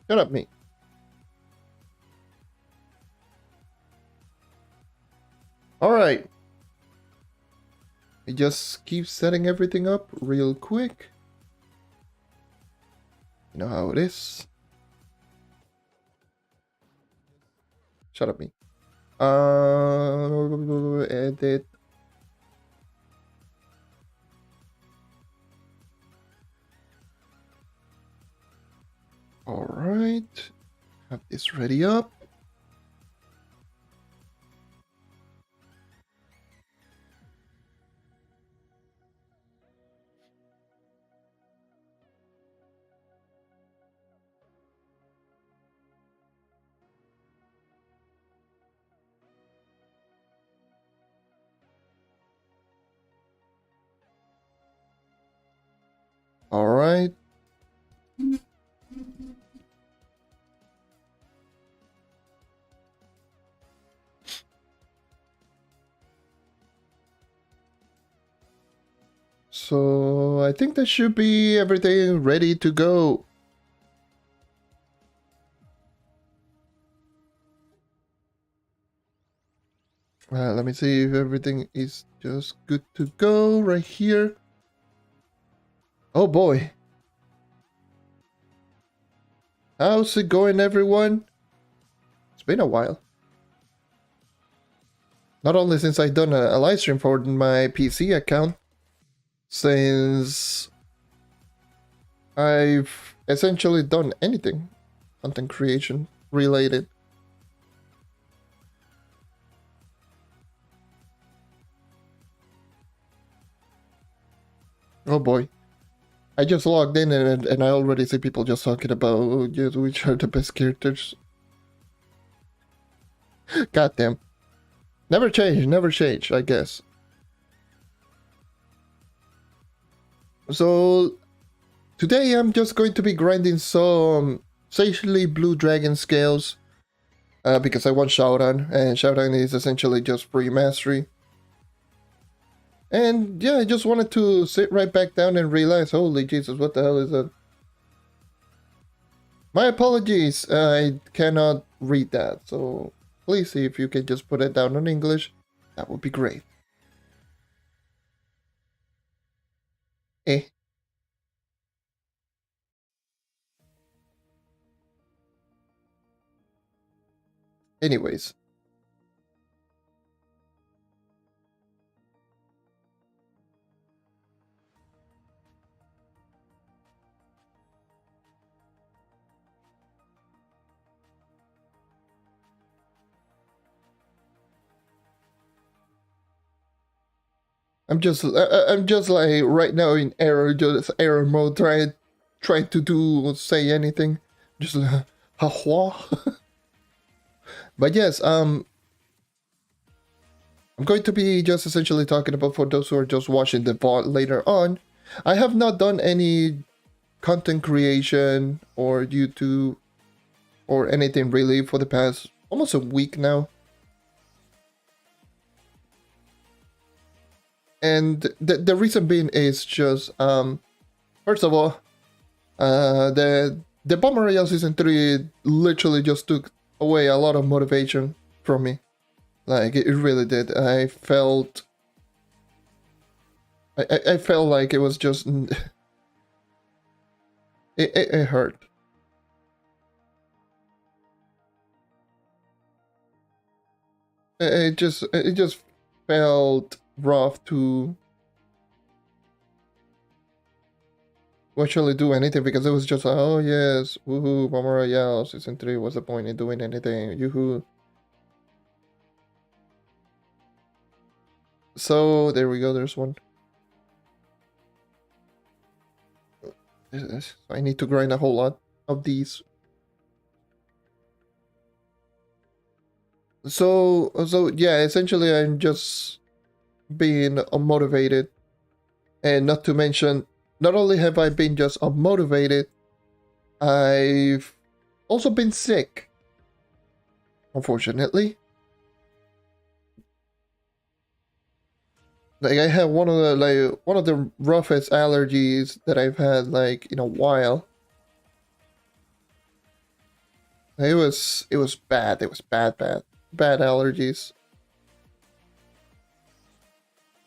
Shut up, me. Alright. We just keep setting everything up real quick. You know how it is. Shut up, me. Edit. Alright. Have this ready up. Alright. So I think that should be everything ready to go. Let me see if everything is just good to go right here. Oh boy. How's it going, everyone? It's been a while. Not only since I've done a live stream for my PC account, since I've essentially done anything content creation related. Oh boy. I just logged in and I already see people just talking about, oh, yes, which are the best characters. Goddamn. Never change, I guess. So, today I'm just going to be grinding some Sagely Blue Dragonscales. Because I want Shaoran, and Shaoran is essentially just free mastery. And yeah, I just wanted to sit right back down and realize, holy Jesus, what the hell is that? My apologies, I cannot read that, so please see if you can just put it down in English. That would be great. Eh. Anyways. I'm just like right now in error mode, try to say anything, just ha. But yes, I'm going to be just essentially talking about, for those who are just watching the VOD later on, I have not done any content creation or YouTube or anything really for the past almost a week now. And the reason being is just, first of all, the Bomber Royale Season 3 literally just took away a lot of motivation from me. Like, it really did. I felt like it was just... it hurt. It just felt rough to actually do anything, because it was just like, oh yes, woohoo, Bomber Royale Season 3, what's the point in doing anything, yoo-hoo. So there we go, there's one. I need to grind a whole lot of these. So yeah, essentially I'm just being unmotivated, and not to mention, not only have I been just unmotivated, I've also been sick, unfortunately. Like, I have one of the roughest allergies that I've had like in a while. It was bad. It was bad allergies.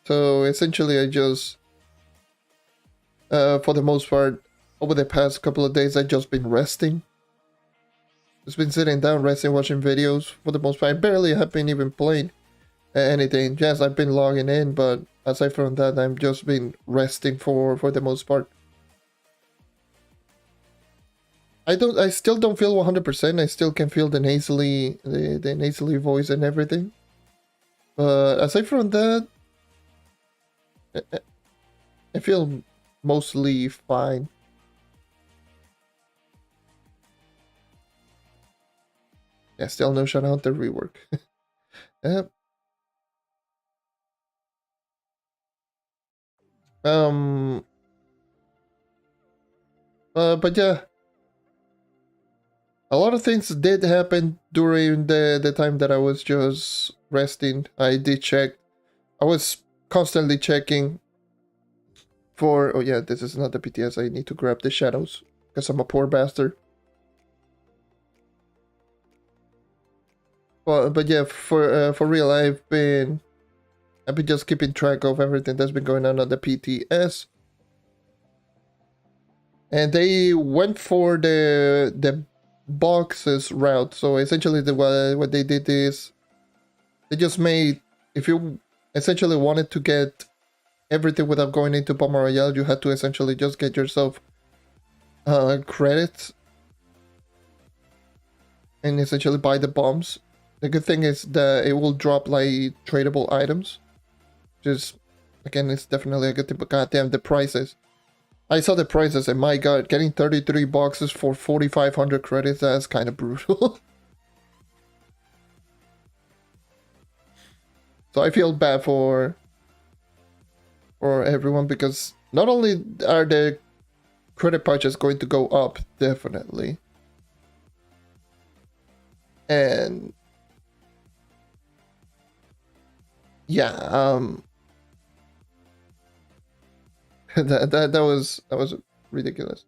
So essentially, I just, for the most part, over the past couple of days, I've just been resting. Just been sitting down, resting, watching videos. For the most part, I barely have been even playing anything. Yes, I've been logging in, but aside from that, I've just been resting for the most part. I still don't feel 100%. I still can feel the nasally voice and everything. But aside from that, I feel mostly fine. Yeah, still no Shaoran the rework. Yep. But yeah, a lot of things did happen during the time that I was just resting. I did check. I was constantly checking for. Oh yeah, this is not the PTS. I need to grab the shadows because I'm a poor bastard. But yeah, for real, I've been just keeping track of everything that's been going on the PTS. And they went for the boxes route. So essentially, what they did is they just made, if you essentially wanted to get everything without going into Bomb Royale, you had to essentially just get yourself credits and essentially buy the bombs. The good thing is that it will drop like tradable items. Just again, it's definitely a good thing. But goddamn, the prices. I saw the prices and my god, getting 33 boxes for 4,500 credits, that's kind of brutal. So I feel bad for everyone because not only are the credit pouches going to go up, definitely. And yeah, that was ridiculous.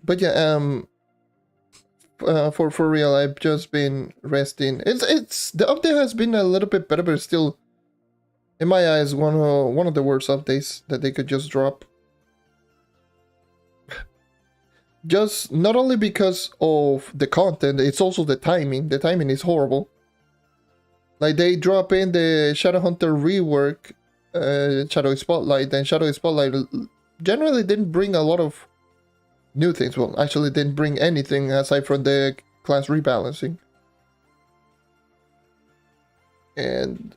But yeah, for real, I've just been resting. It's the update has been a little bit better, but it's still, in my eyes, one of the worst updates that they could just drop. Just not only because of the content, it's also the timing. The timing is horrible. Like they drop in the Shadowhunter rework, Shadow Spotlight, and Shadow Spotlight generally didn't bring a lot of new things. Well, actually didn't bring anything aside from the class rebalancing. And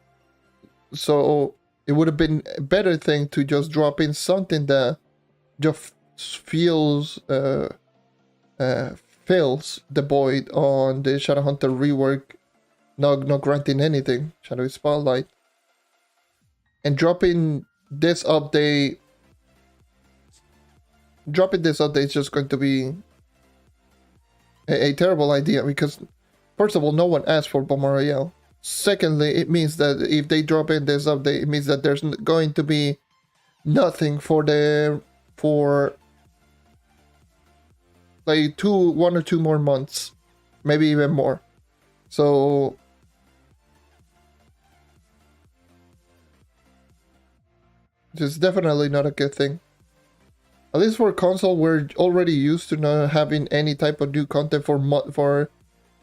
so it would have been a better thing to just drop in something that just fills the void on the Shadowhunter rework, not granting anything, Shadow Spotlight. And dropping this update is just going to be a terrible idea because, first of all, no one asked for Bomb Royale. Secondly, it means that if they drop in this update, it means that there's going to be nothing for like 1 or 2 more months, maybe even more. So it's definitely not a good thing. At least for console, we're already used to not having any type of new content for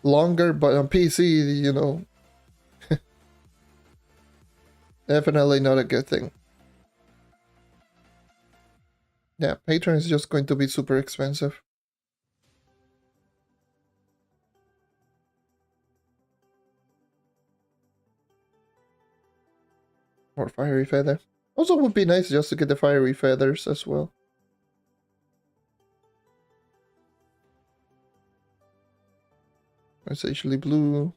longer, but on PC, you know, definitely not a good thing. Yeah, Patreon is just going to be super expensive. Or Fiery Feather. Also would be nice just to get the Fiery Feathers as well. Essentially blue.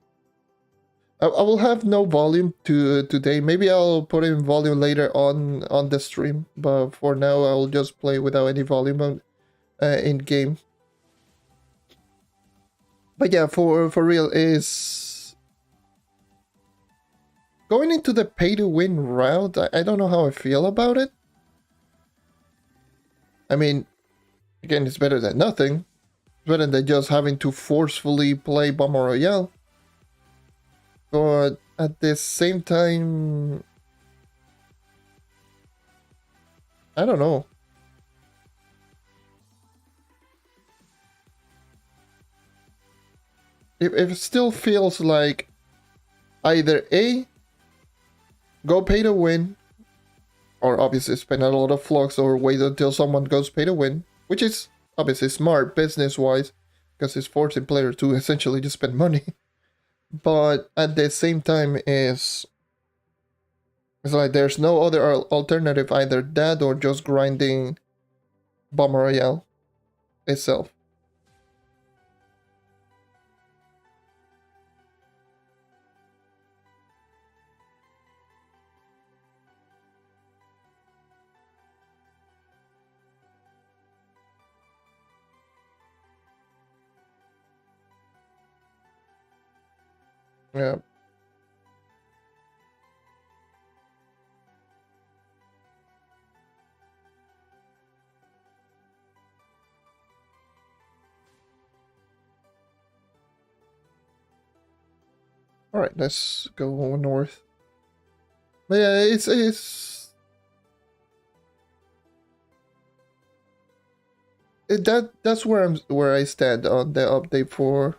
I will have no volume today. Maybe I'll put in volume later on the stream, but for now I'll just play without any volume in game. But yeah, for real, is going into the pay to win route. I don't know how I feel about it. I mean, again, it's better than nothing. It's better than just having to forcefully play Bomber Royale. But at the same time, I don't know. It still feels like either A, go pay to win, or obviously spend a lot of flux or wait until someone goes pay to win, which is obviously smart business-wise, because it's forcing players to essentially just spend money. But at the same time, it's like there's no other alternative, either that or just grinding Bomber Royale itself. Yeah. All right, let's go north. But yeah, that's where I stand on the update for.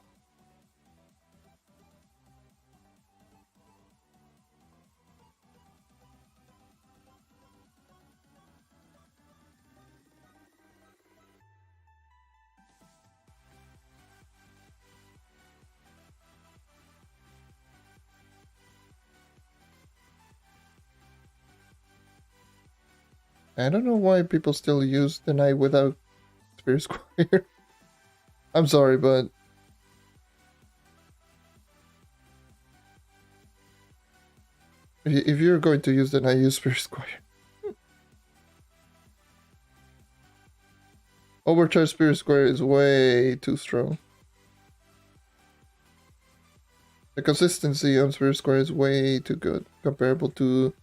I don't know why people still use the knight without Spirit Squire. I'm sorry, but if you're going to use the knight, use Spirit Squire. Overcharge Spirit Square is way too strong. The consistency on Spirit Square is way too good, comparable to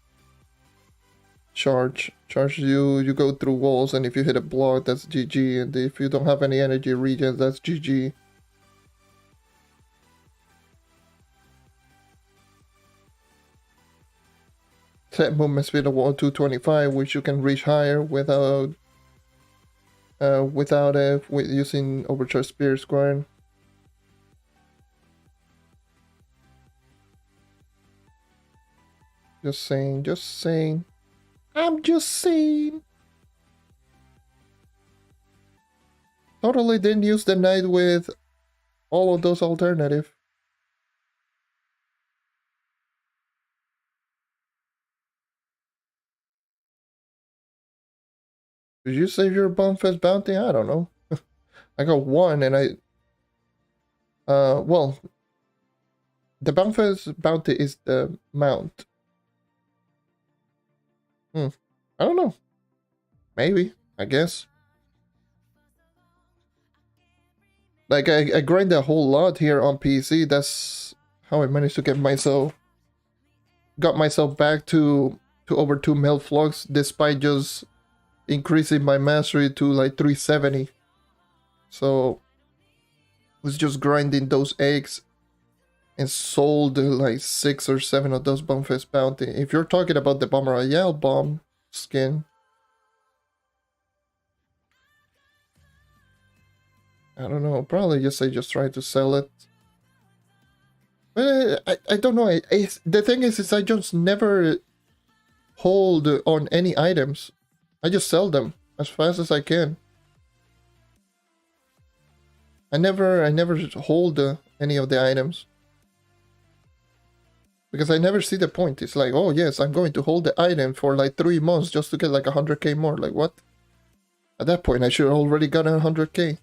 Charge. Charge, you go through walls, and if you hit a block, that's GG, and if you don't have any energy regen, that's GG. Set movement speed of 225, which you can reach higher without with using Overcharge Spirit Square. Just saying, just saying. I'm just saying. Totally didn't use the knight with all of those alternatives. Did you save your Bonfest bounty? I don't know. I got one and well, the Bonfest bounty is the mount. I don't know. Maybe, I guess. Like, I grind a whole lot here on PC. That's how I managed to got myself back to over 2 mil flux, despite just increasing my mastery to like 370. So, was just grinding those eggs and sold like 6 or 7 of those Bonfest bounty. If you're talking about the Bomber Royale bomb skin, I don't know. Probably I just tried to sell it. But I don't know. The thing is I just never hold on any items. I just sell them as fast as I can. I never hold any of the items. Because I never see the point. It's like, oh yes, I'm going to hold the item for like 3 months just to get like 100k more. Like what? At that point, I should have already gotten 100k.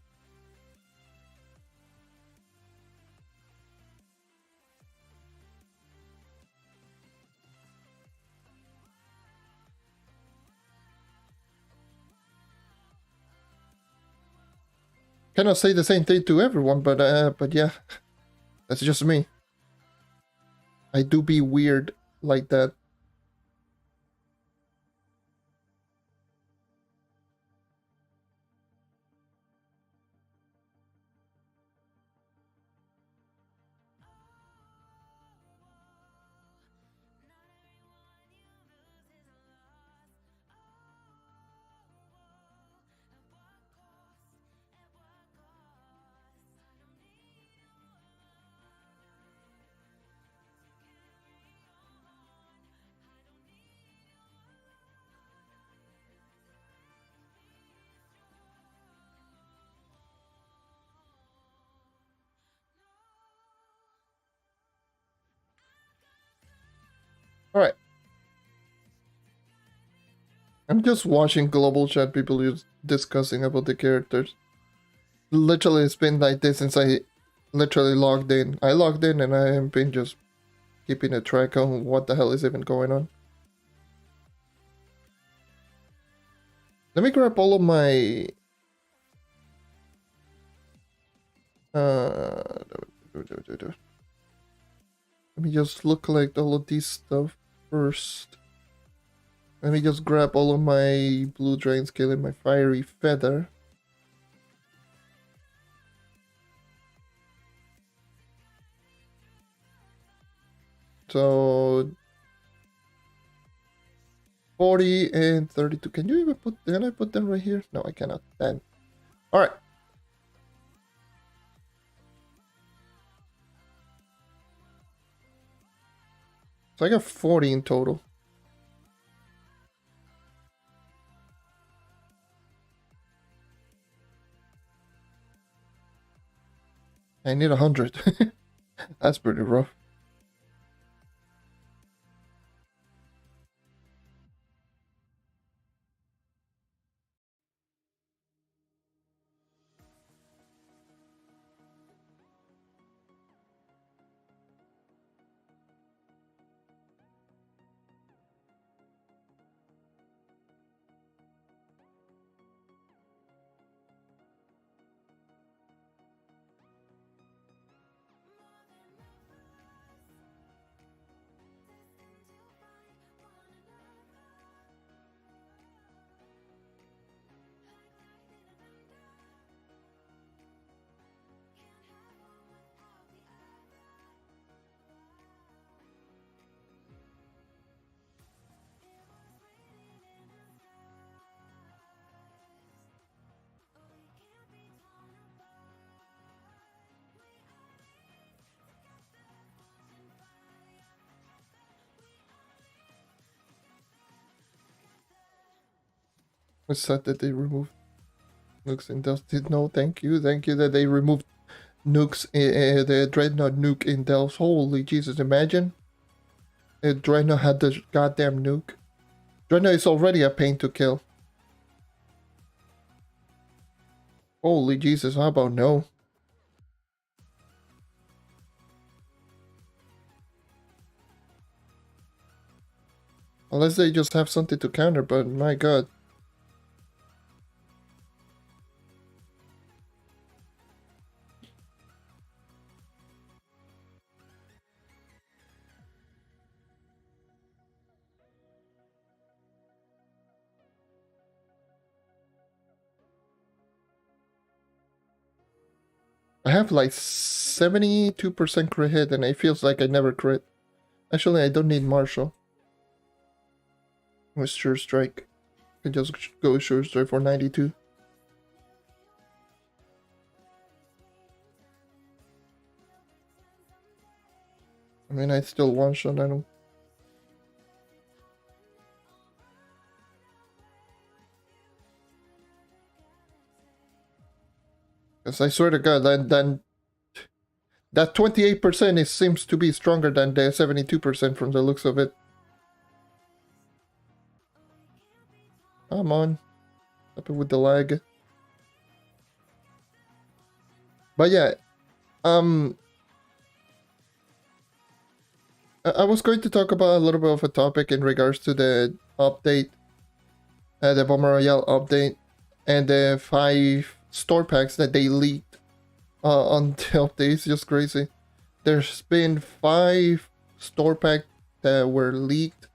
Cannot say the same thing to everyone, but yeah, that's just me. I do be weird like that. I'm just watching global chat people just discussing about the characters. Literally, it's been like this since I literally logged in. I logged in and I have been just keeping a track on what the hell is even going on. Let me grab all of my... Let me just look collect all of these stuff first. Let me just grab all of my blue Dragonscale and my fiery feather. So 40 and 32. Can you even put, can I put them right here? No, I cannot. Then. Alright. So I got 40 in total. I need 100. That's pretty rough. It's sad that they removed nukes in Delft. No, thank you. Thank you that they removed nukes, the Dreadnought nuke in Delft. Holy Jesus, imagine if Dreadnought had the goddamn nuke. Dreadnought is already a pain to kill. Holy Jesus, how about no? Unless they just have something to counter, but my god. I have like 72% crit hit and it feels like I never crit. Actually, I don't need Marshall. With Sure Strike. I can just go Sure Strike for 92. I mean, I still one shot, I don't. Because I swear to God, then that 28% seems to be stronger than the 72% from the looks of it. Come on. Happy with the lag. But yeah, I was going to talk about a little bit of a topic in regards to the update, the Bomber Royale update, and the 5 store packs that they leaked on the update. It's just crazy. There's been 5 store packs that were leaked.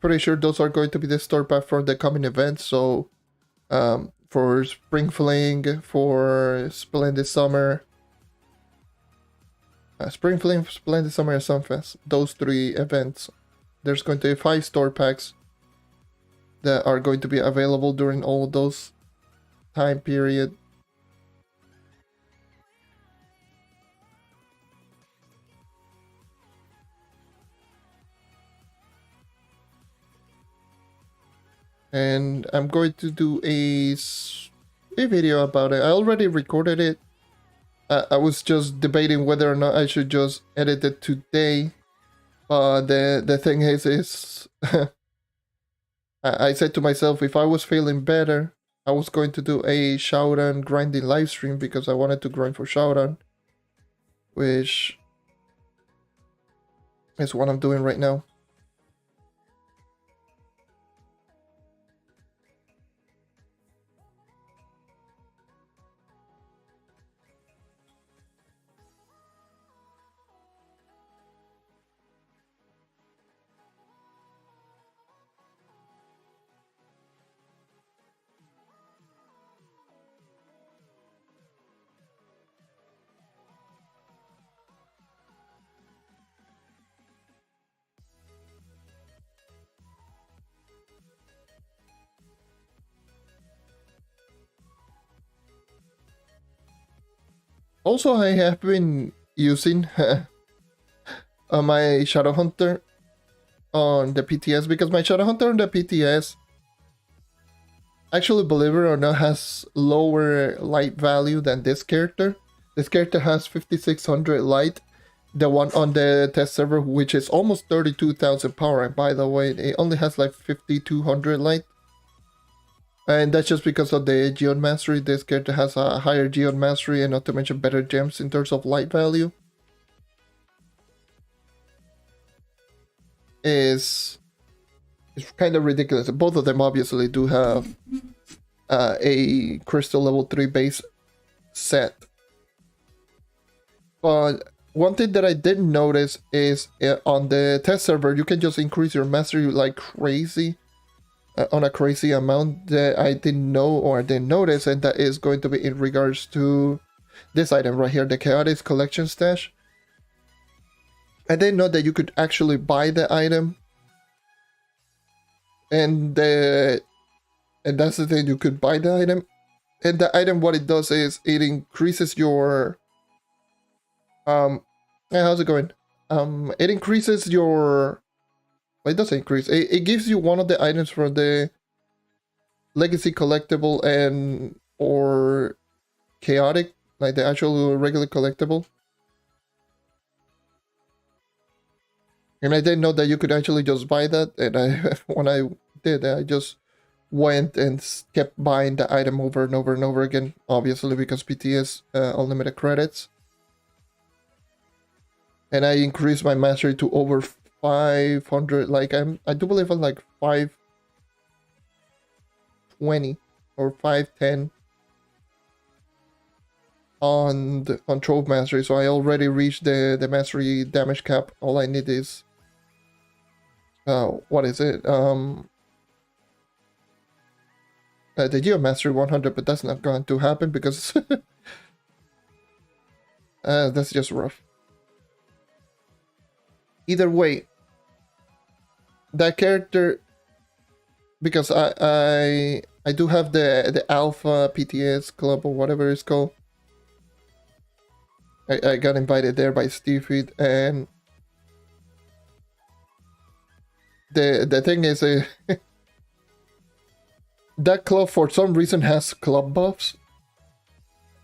Pretty sure those are going to be the store pack for the coming events. So, for Spring Fling, for Splendid Summer, Spring Fling, Splendid Summer, and Sunfest. Those 3 events. There's going to be 5 store packs that are going to be available during all those time period. And I'm going to do a video about it. I already recorded it. I was just debating whether or not I should just edit it today. The thing is I said to myself, if I was feeling better, I was going to do a Shaoran grinding live stream because I wanted to grind for Shaoran, which is what I'm doing right now. Also, I have been using my Shadow Hunter on the PTS because my Shadow Hunter on the PTS, actually, believe it or not, has lower light value than this character. This character has 5600 light. The one on the test server, which is almost 32,000 power, and by the way, it only has like 5200 light. And that's just because of the Geode Mastery. This character has a higher Geode Mastery and not to mention better gems in terms of light value. It's kind of ridiculous. Both of them obviously do have a crystal level 3 base set. But one thing that I didn't notice is on the test server, you can just increase your mastery like crazy. On a crazy amount that I didn't know or I didn't notice, and that is going to be in regards to this item right here, the Chaotic Collection Stash. I didn't know that you could actually buy the item, and that's the thing, you could buy the item, and the item, what it does is it increases your hey, how's it going? It increases your, well, it doesn't increase. It gives you one of the items from the Legacy collectible and or Chaotic, like the actual regular collectible. And I didn't know that you could actually just buy that. And when I did, I just went and kept buying the item over and over and over again. Obviously, because PTS unlimited credits. And I increased my mastery to over 500. Like I do believe I'm like 520 or 510 on Trove mastery. So I already reached the mastery damage cap. All I need is what is it? The Geo Mastery 100, but that's not going to happen because that's just rough. Either way, that character, because I do have the Alpha PTS club or whatever it's called. I got invited there by Steve, and the thing is, that club for some reason has club buffs,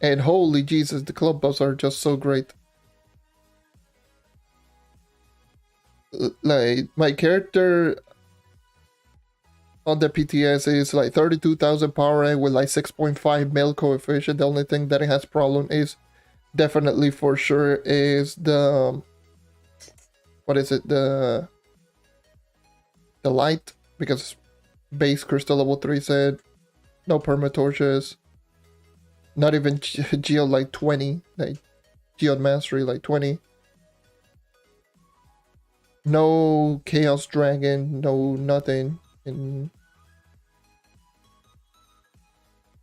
and holy Jesus, the club buffs are just so great. Like my character on the PTS is like 32,000 power rank with like 6.5 mil coefficient. The only thing that it has problem is definitely for sure is the, what is it, the light, because base crystal level 3 said no perma torches, not even geode like 20, like geode mastery like 20, no chaos dragon, no nothing. And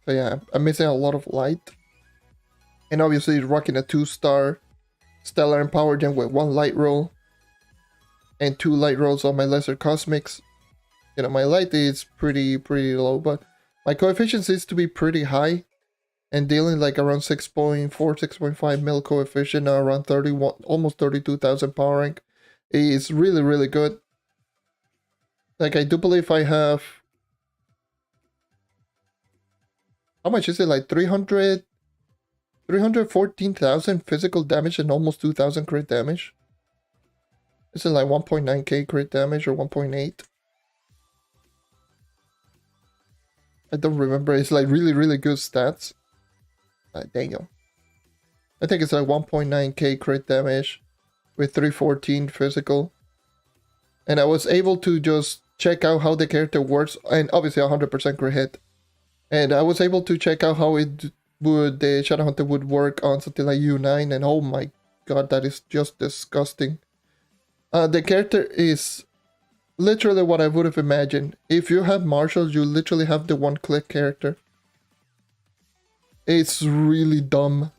so yeah, I'm missing a lot of light. And obviously rocking a 2-star stellar and power gem with 1 light roll and 2 light rolls on my lesser cosmics. You know, my light is pretty low, but my coefficient seems to be pretty high, and dealing like around 6.4, 6.5 mil coefficient, around 31, almost 32,000 power rank is really good. Like I do believe I have, how much is it, like 314,000 physical damage and almost 2,000 crit damage. Is it like 1.9k crit damage or 1.8? I don't remember. It's like really, really good stats. Damn. I think it's like 1.9k crit damage with 314 physical. And I was able to just check out how the character works, and obviously 100% crit hit. And I was able to check out how the Shadowhunter would work on something like U9, and oh my god, that is just disgusting. The character is literally what I would have imagined. If you have marshals, you literally have the one-click character. It's really dumb.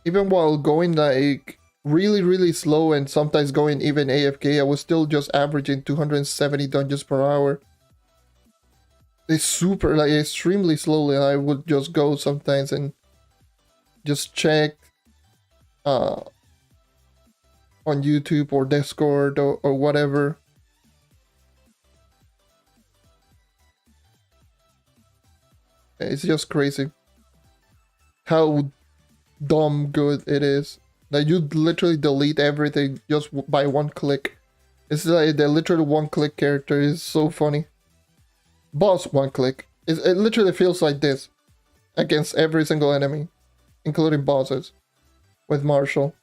Even while going like really, really slow and sometimes going even AFK, I was still just averaging 270 dungeons per hour. It's super, like extremely slowly. I would just go sometimes and just check on YouTube or Discord or whatever. It's just crazy how dumb good it is. Like you literally delete everything just by one click. It's like the literally one click character is so funny. Boss one click. It literally feels like this against every single enemy, including bosses, with Marshall.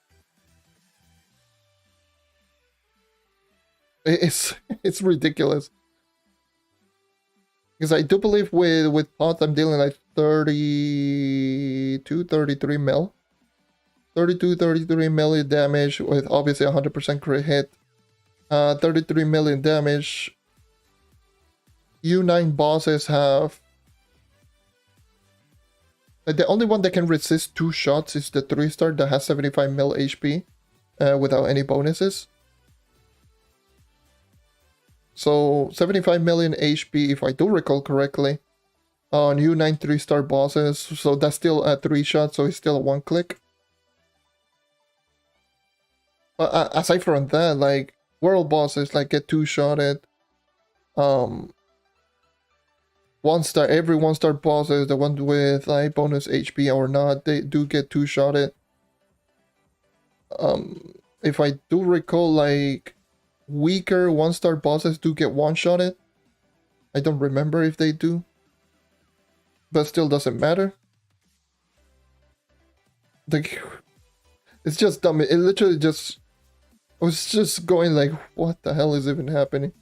It's ridiculous. Because I do believe with pots I'm dealing like 32, 33 mil. 32, 33 million damage with obviously 100% crit hit. 33 million damage. U9 bosses have... the only one that can resist 2 shots is the 3-star that has 75 mil HP without any bonuses. So 75 million HP, if I do recall correctly, on U9 3-star bosses. So that's still a 3 shot, so it's still a 1 click. But aside from that, like world bosses like get 2-shotted. 1-star, every 1-star bosses, the one with like bonus HP or not, they do get 2-shotted. If I do recall, like weaker 1-star bosses do get 1-shotted. I don't remember if they do, but still doesn't matter. Like, it's just dumb. It literally just, I was just going like, what the hell is even happening?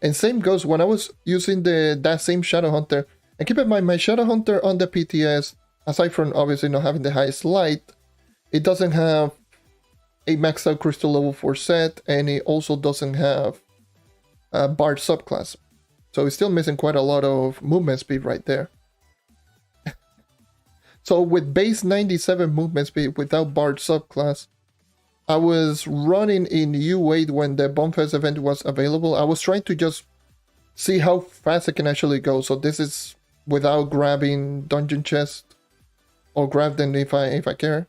And same goes when I was using that same Shadowhunter. And keep in mind, my Shadowhunter on the PTS, aside from obviously not having the highest light, it doesn't have a maxed out crystal level 4 set, and it also doesn't have a Bard subclass. So it's still missing quite a lot of movement speed right there. So with base 97 movement speed without Bard subclass, I was running in U8 when the Bonfest event was available. I was trying to just see how fast I can actually go. So this is without grabbing dungeon chests, or grab them if I care.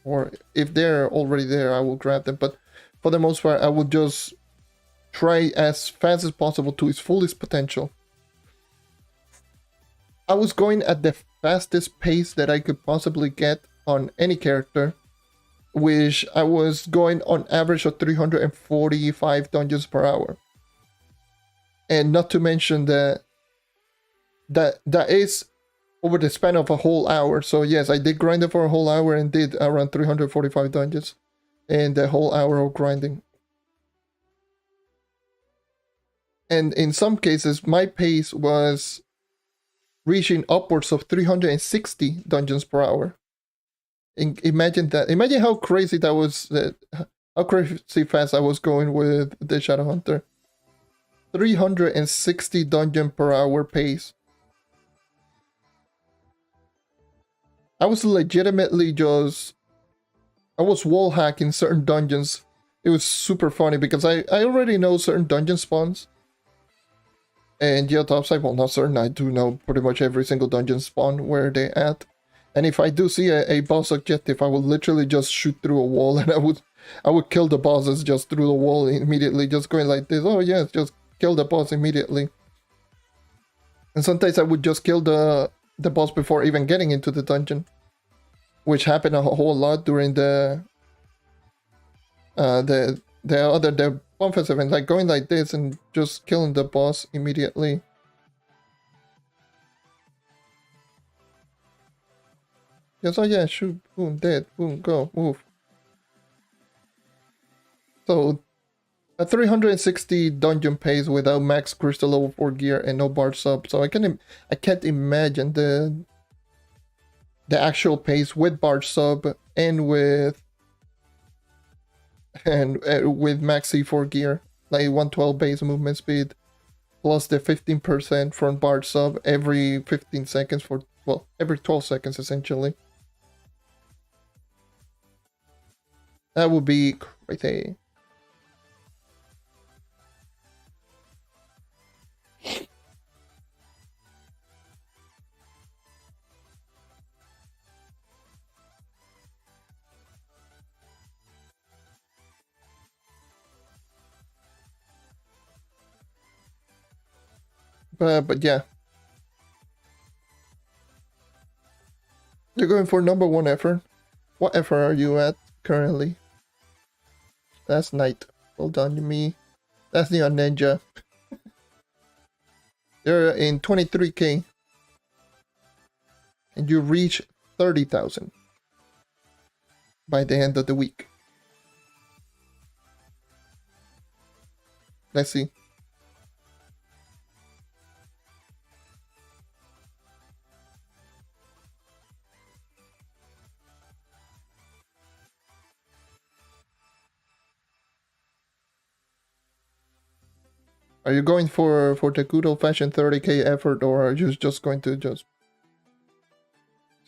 Or if they're already there, I will grab them. But for the most part, I would just try as fast as possible to its fullest potential. I was going at the fastest pace that I could possibly get on any character, which I was going on average of 345 dungeons per hour. And not to mention that is over the span of a whole hour. So yes, I did grind it for a whole hour and did around 345 dungeons in the whole hour of grinding. And in some cases, my pace was reaching upwards of 360 dungeons per hour. Imagine that. Imagine how crazy that was, how crazy fast I was going with the Shadowhunter. 360 dungeon per hour pace. I was legitimately just... I was wall hacking certain dungeons. It was super funny because I already know certain dungeon spawns. And yeah, topside, well, not certain. I do know pretty much every single dungeon spawn where they at. And if I do see a boss objective, I will literally just shoot through a wall, and I would kill the bosses just through the wall immediately, just going like this. Oh yes, just kill the boss immediately. And sometimes I would just kill the boss before even getting into the dungeon, which happened a whole lot during the bonfest event, like going like this and just killing the boss immediately. Yes, oh yeah, shoot, boom, dead, boom, go, move. So, a 360 dungeon pace without max crystal level 4 gear and no bar sub. So I can't imagine the actual pace with bar sub and with with max C4 gear, like 112 base movement speed, plus the 15% from bar sub every 15 seconds for, well, every 12 seconds essentially. That would be crazy. But yeah. You're going for number 1 effort. What effort are you at currently? That's Knight. Well done, me. That's Neon Ninja. They're in 23k. And you reach 30,000 by the end of the week. Let's see. Are you going for the good old-fashioned 30k effort, or are you just going to just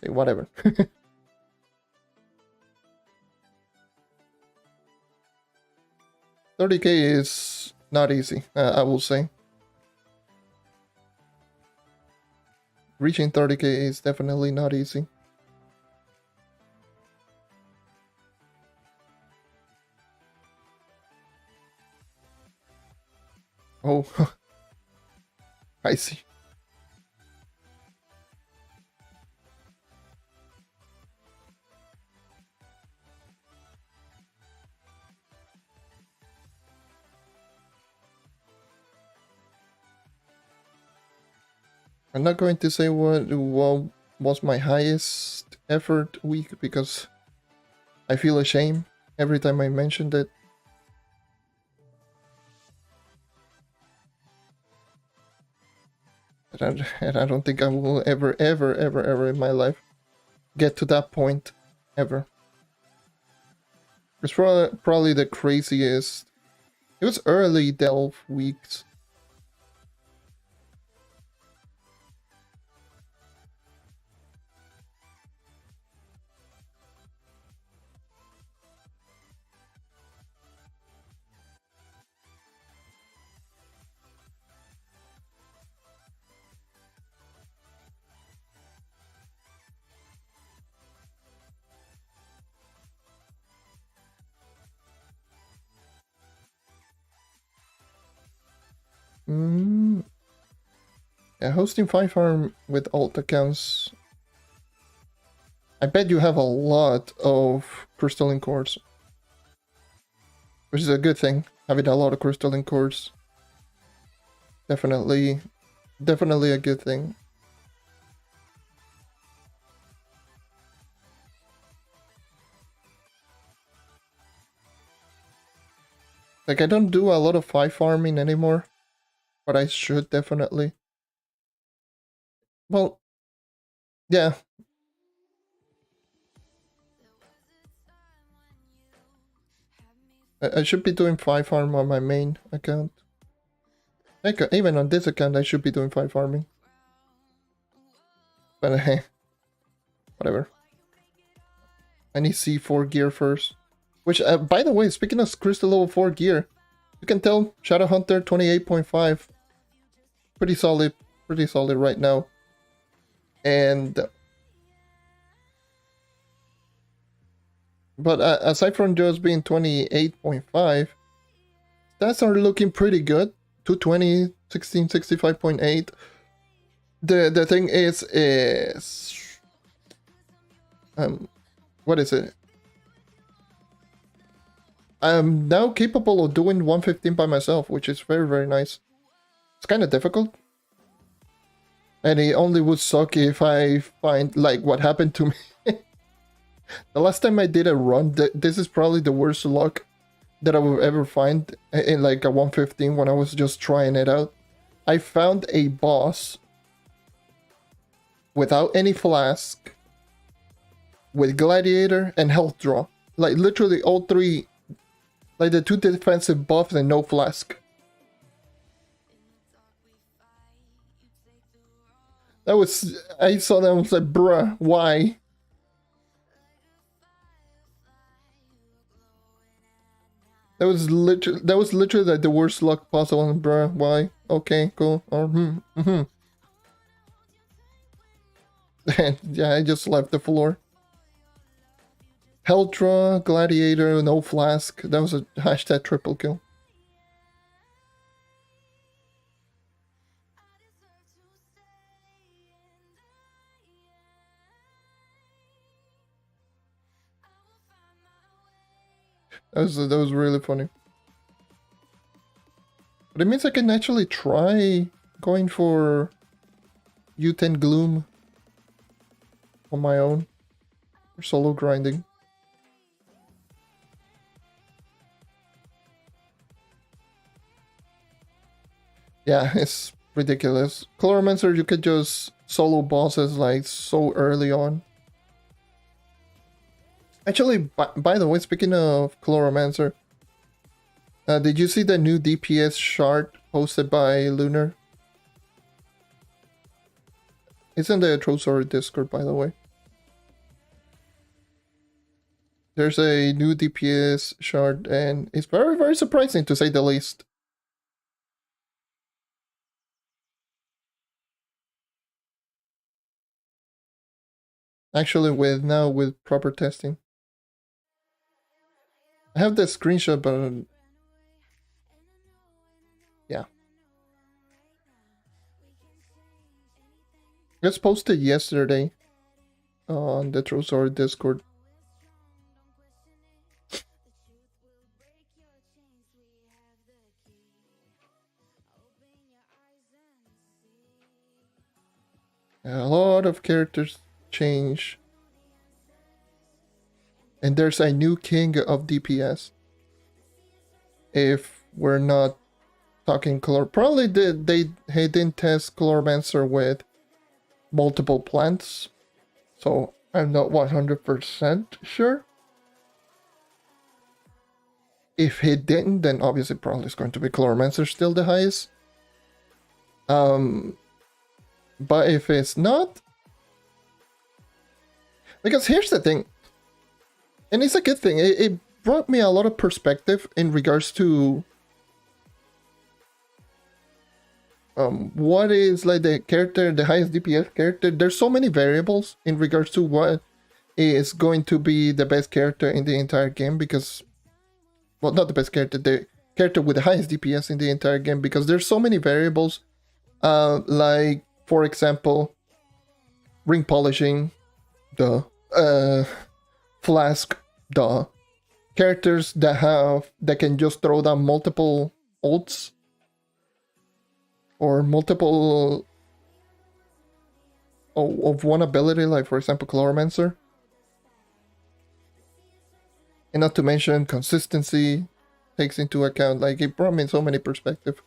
say whatever? 30k is not easy, I will say. Reaching 30k is definitely not easy. Oh, I see. I'm not going to say what was my highest effort week because I feel ashamed every time I mentioned it. And I don't think I will ever in my life get to that point, ever. It's probably the craziest. It was early Delve weeks. Yeah, hosting 5 farm with alt accounts. I bet you have a lot of crystalline cores, which is a good thing. Having a lot of crystalline cores, definitely a good thing. Like, I don't do a lot of 5 farming anymore, but I should definitely. Well, yeah. I should be doing 5 farm on my main account. Like, even on this account, I should be doing 5 farming. But hey, whatever. I need C4 gear first. Which, by the way, speaking of crystal level 4 gear, you can tell Shadow Hunter 28.5. Pretty solid right now. And but aside from just being 28.5, stats are looking pretty good. 220, 1665.8. The thing is what is it? I'm now capable of doing 115 by myself, which is very, very nice. It's kind of difficult. And it only would suck if I find, like, what happened to me. The last time I did a run, this is probably the worst luck that I will ever find in, like, a 115 when I was just trying it out. I found a boss without any flask, with gladiator and health draw. Like, literally all three, like the 2 defensive buffs and no flask. That was, I saw that and was like, bruh, why? That was literally like the worst luck possible, and bruh, why? Okay, cool. Yeah, I just left the floor. Health draw, gladiator, no flask. That was a hashtag triple kill. That was really funny. But it means I can actually try going for U10 Gloom on my own for solo grinding. Yeah, it's ridiculous. Chloromancer, you could just solo bosses like so early on. Actually, by the way, speaking of Chloromancer, did you see the new DPS chart posted by Lunar? It's in the Trove Discord, by the way. There's a new DPS chart, and it's very, very surprising to say the least. Actually, with proper testing. I have the screenshot, but yeah. It's posted yesterday on the Trove Discord. A lot of characters change. And there's a new king of DPS. If we're not talking probably they didn't test Chloromancer with multiple plants. So I'm not 100% sure. If he didn't, then obviously probably it's going to be Chloromancer still the highest. But if it's not, because here's the thing, and it's a good thing, it brought me a lot of perspective in regards to what is like the character, the highest DPS character. There's so many variables in regards to what is going to be the best character in the entire game, because, well, not the best character, the character with the highest DPS in the entire game, because there's so many variables, like, for example, ring polishing, flask, characters that can just throw down multiple ults, or multiple of one ability, like for example Chloromancer. And not to mention consistency takes into account, like, it brought me so many perspectives.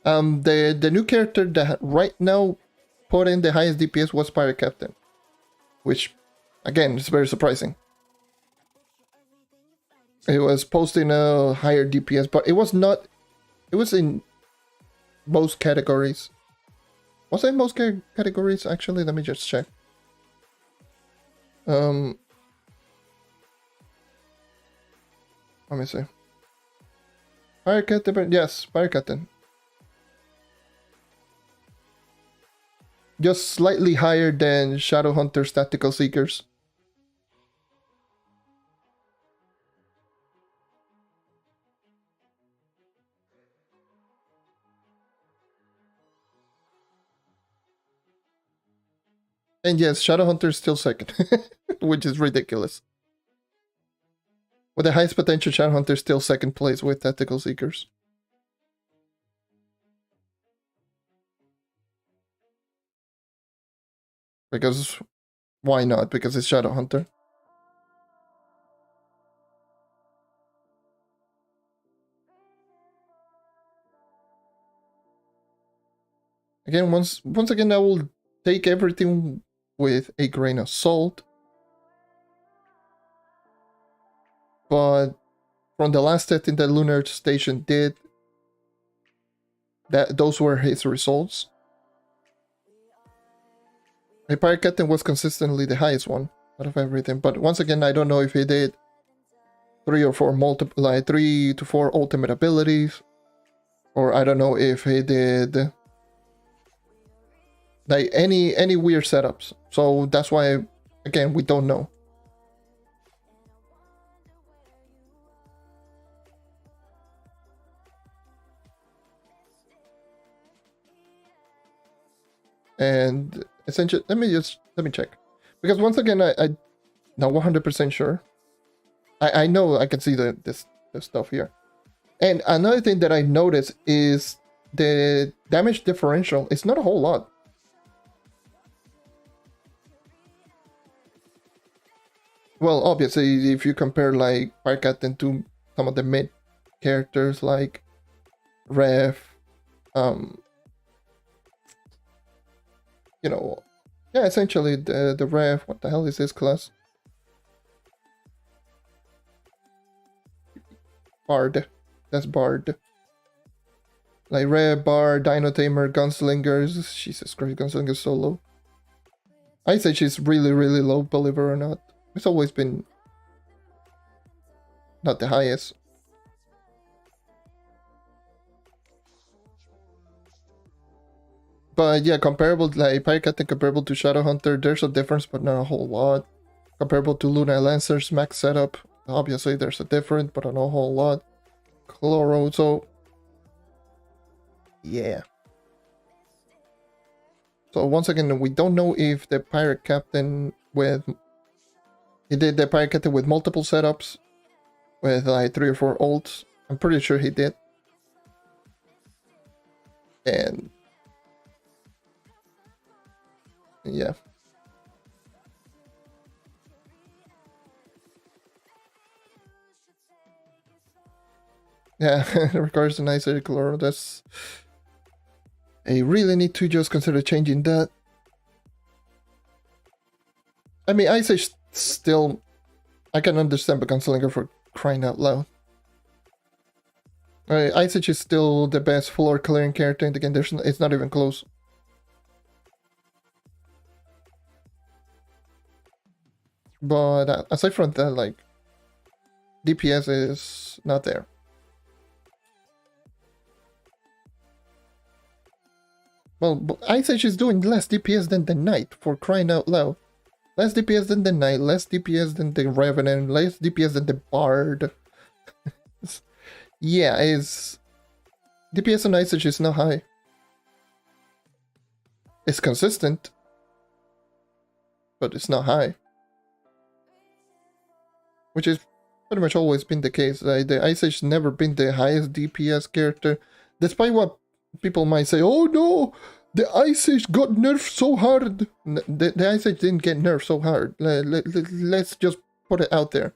The new character that right now put in the highest DPS was Pirate Captain, which again is very surprising. It was posting a higher DPS, but it was not. It was in most categories. Was it in most categories? Actually, let me just check. Let me see. Pirate Captain, yes, Pirate Captain. Just slightly higher than Shadowhunter's Tactical Seekers. And yes, Shadowhunter is still second, which is ridiculous. With the highest potential Shadowhunter, still second place with Tactical Seekers. Because why not? Because it's Shadowhunter. Again, once again, I will take everything with a grain of salt. But from the last testing that Lunar Station did, those were his results. A Pirate Captain was consistently the highest one out of everything. But once again, I don't know if he did 3 to 4 ultimate abilities, or I don't know if he did like any weird setups. So that's why, again, we don't know. And essentially, let me check, because once again, I not 100% sure. I know I can see this stuff here. And another thing that I noticed is the damage differential. It's not a whole lot. Well, obviously, if you compare like Pirate Captain to some of the mid characters like Rev, you know, yeah, essentially the Rev. What the hell is this class? Bard. That's Bard. Like Rev, Bard, Dino Tamer, Gunslingers. Jesus Christ, Gunslingers so low. I say she's really, really low, believe it or not. It's always been not the highest. But yeah, comparable, like Pirate Captain comparable to Shadowhunter, there's a difference, but not a whole lot. Comparable to Luna Lancer's max setup, obviously there's a difference, but not a whole lot. Chloro, so yeah. So once again, we don't know if the Pirate Captain he did the Pirate Captain with multiple setups, with like 3 or 4 ults. I'm pretty sure he did. And yeah. Yeah, it requires a nice color. That's... I really need to just consider changing that. I mean, Ice Age still... I can understand but Gunslinger for crying out loud. Ice Age is still the best floor clearing character in the game. It's not even close. But aside from that, like, DPS is not there. Well, Ice Age is doing less DPS than the Knight, for crying out loud. Less DPS than the Knight, less DPS than the Revenant, less DPS than the Bard. Yeah, DPS on Ice Age is not high. It's consistent, but it's not high. Which is pretty much always been the case. The Ice Age never been the highest DPS character, despite what people might say. Oh no, the Ice Age got nerfed so hard. The Ice Age didn't get nerfed so hard. Let's just put it out there.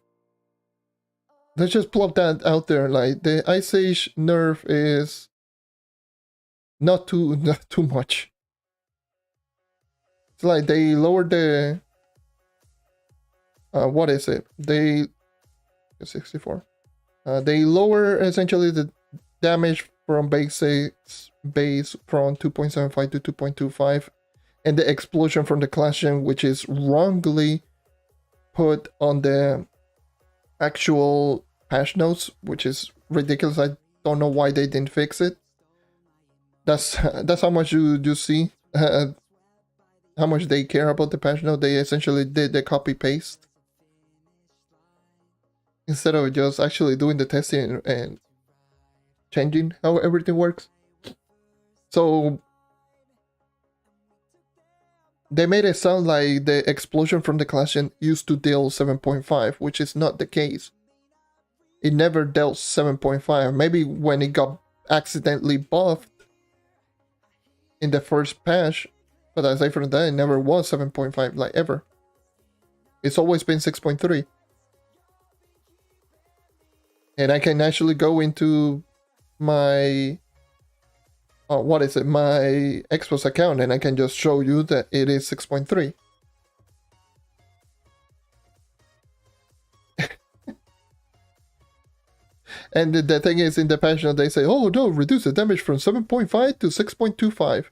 Let's just plop that out there. Like, the Ice Age nerf is not too much. It's like they lowered the what is it? 64. They lower essentially the damage from base from 2.75 to 2.25, and the explosion from the class gen, which is wrongly put on the actual patch notes, which is ridiculous. I don't know why they didn't fix it. That's how much you see how much they care about the patch note. They essentially did the copy paste instead of just actually doing the testing and changing how everything works. So they made it sound like the explosion from the clash used to deal 7.5, which is not the case. it never dealt 7.5. Maybe when it got accidentally buffed in the first patch, but aside from that, it never was 7.5, like ever. It's always been 6.3. And I can actually go into my my Xbox account, and I can just show you that it is 6.3. And the thing is, in the patch note, they say, oh no, reduce the damage from 7.5 to 6.25.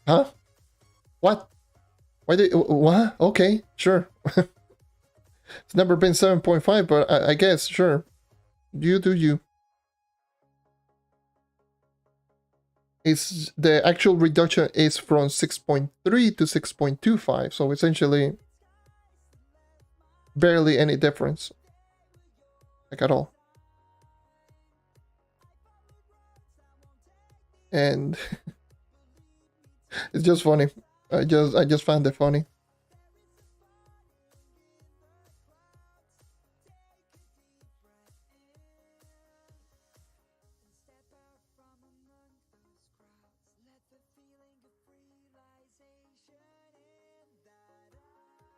Huh? What? Why did... What? Okay, sure. It's never been 7.5, but I guess, sure. You do you. It's, the actual reduction is from 6.3 to 6.25, so essentially barely any difference. Like at all. And it's just funny. I just found it funny.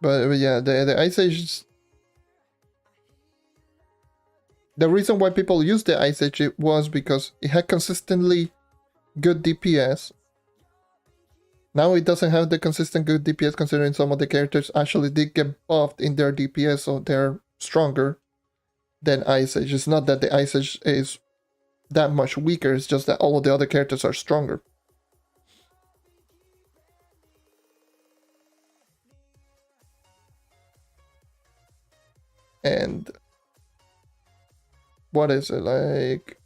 But yeah, the Ice Age... The reason why people used the Ice Age was because it had consistently good DPS. Now it doesn't have the consistent good DPS, considering some of the characters actually did get buffed in their DPS, so they're stronger than Ice Age. It's not that the Ice Age is that much weaker, it's just that all of the other characters are stronger. And what is it like?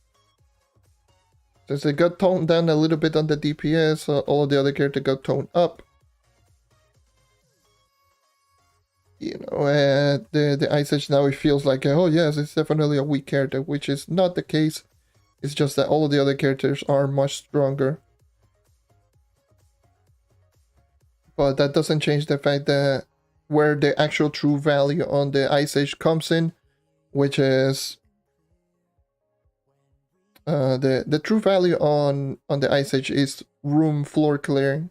Since it got toned down a little bit on the DPS, all of the other characters got toned up. You know, the Ice Age now, it feels like, oh yes, it's definitely a weak character, which is not the case. It's just that all of the other characters are much stronger. But that doesn't change the fact that where the actual true value on the Ice Age comes in, which is the true value on the Ice Age is room floor clearing.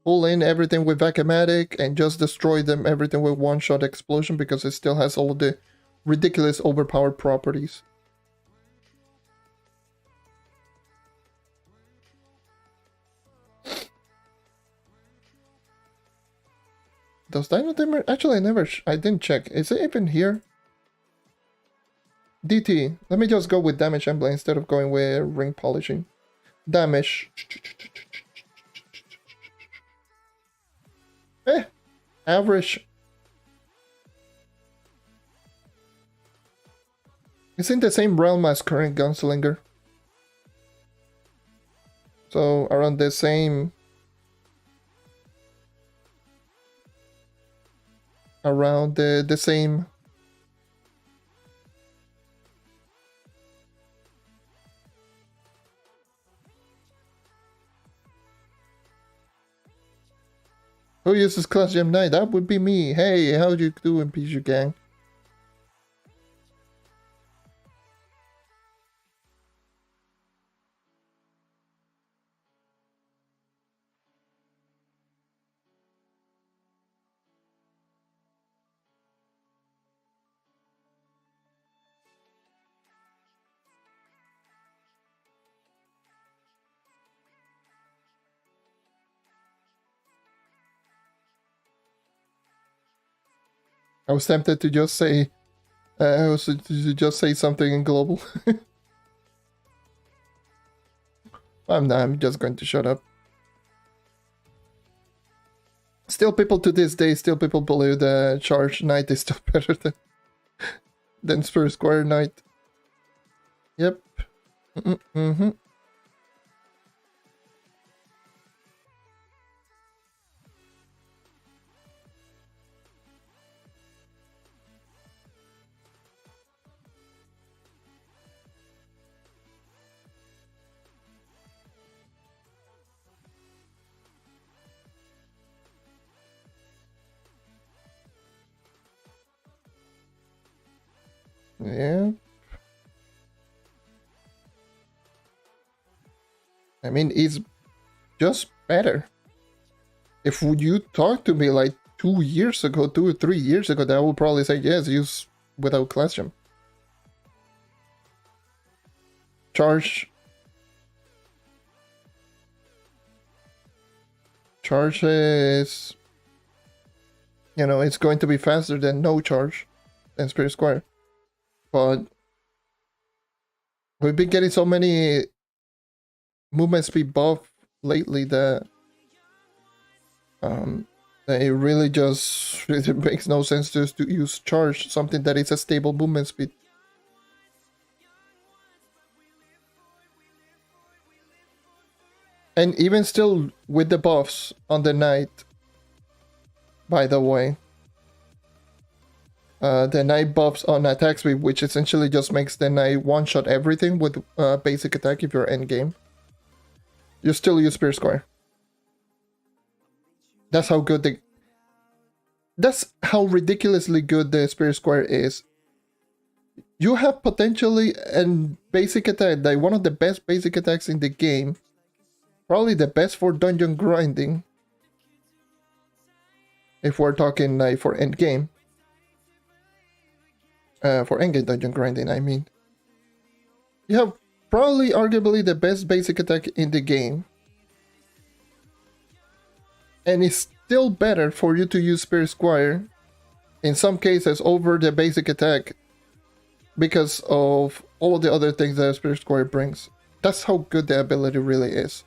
Pull in everything with Vacuumatic and just destroy them everything with one-shot explosion, because it still has all the ridiculous overpowered properties. Does Dino Dimmer... Actually, I didn't check. Is it even here? DT. Let me just go with damage emblem instead of going with ring polishing. Damage. Average. It's in the same realm as current Gunslinger. So around the same... Around the same... Who uses Class Gem 9? That would be me. Hey, how you doing, Bijou Gang? I was tempted to just say... to just say something in global. I'm not, I'm just going to shut up. Still people to this day, still people believe that Charge Knight is still better than Spur Square Knight. Yep. Mm-hmm. Yeah. I mean, it's just better. If you talked to me like 2 years ago, 2 or 3 years ago, then I would probably say yes, use without question. Charge is, you know, it's going to be faster than no charge than Spirit Squire. But we've been getting so many movement speed buff lately that it really just it makes no sense just to use charge, something that is a stable movement speed. And even still with the buffs on the knight, by the way, the knight buffs on attack speed, which essentially just makes the knight one-shot everything with basic attack if you're endgame. You still use Spirit Squire. That's how good that's how ridiculously good the Spirit Squire is. You have potentially a basic attack, like one of the best basic attacks in the game. Probably the best for dungeon grinding. If we're talking like for endgame. For endgame dungeon grinding, I mean. You have probably arguably the best basic attack in the game. And it's still better for you to use Spirit Squire, in some cases, over the basic attack, because of all of the other things that Spirit Squire brings. That's how good the ability really is.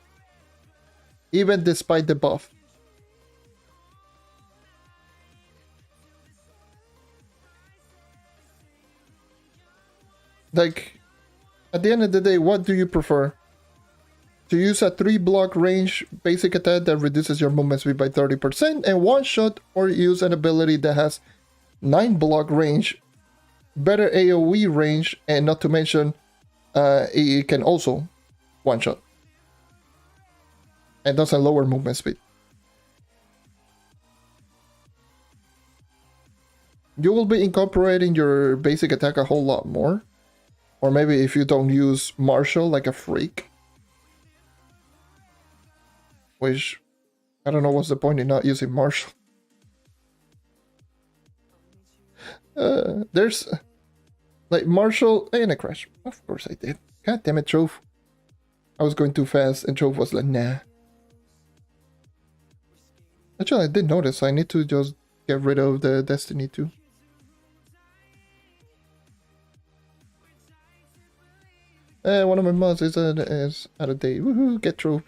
Even despite the buff. Like, at the end of the day, what do you prefer? To use a 3-block range basic attack that reduces your movement speed by 30% and one-shot, or use an ability that has 9-block range, better AoE range, and not to mention it can also one-shot. And doesn't lower movement speed. You will be incorporating your basic attack a whole lot more. Or maybe if you don't use Martial like a freak. Which, I don't know what's the point in not using Martial. There's, like, Martial and a crash. Of course I did. God damn it, Trove. I was going too fast and Trove was like, nah. Actually, I did notice I need to just get rid of the Destiny 2. One of my mods is out of date. Woohoo, get Trove.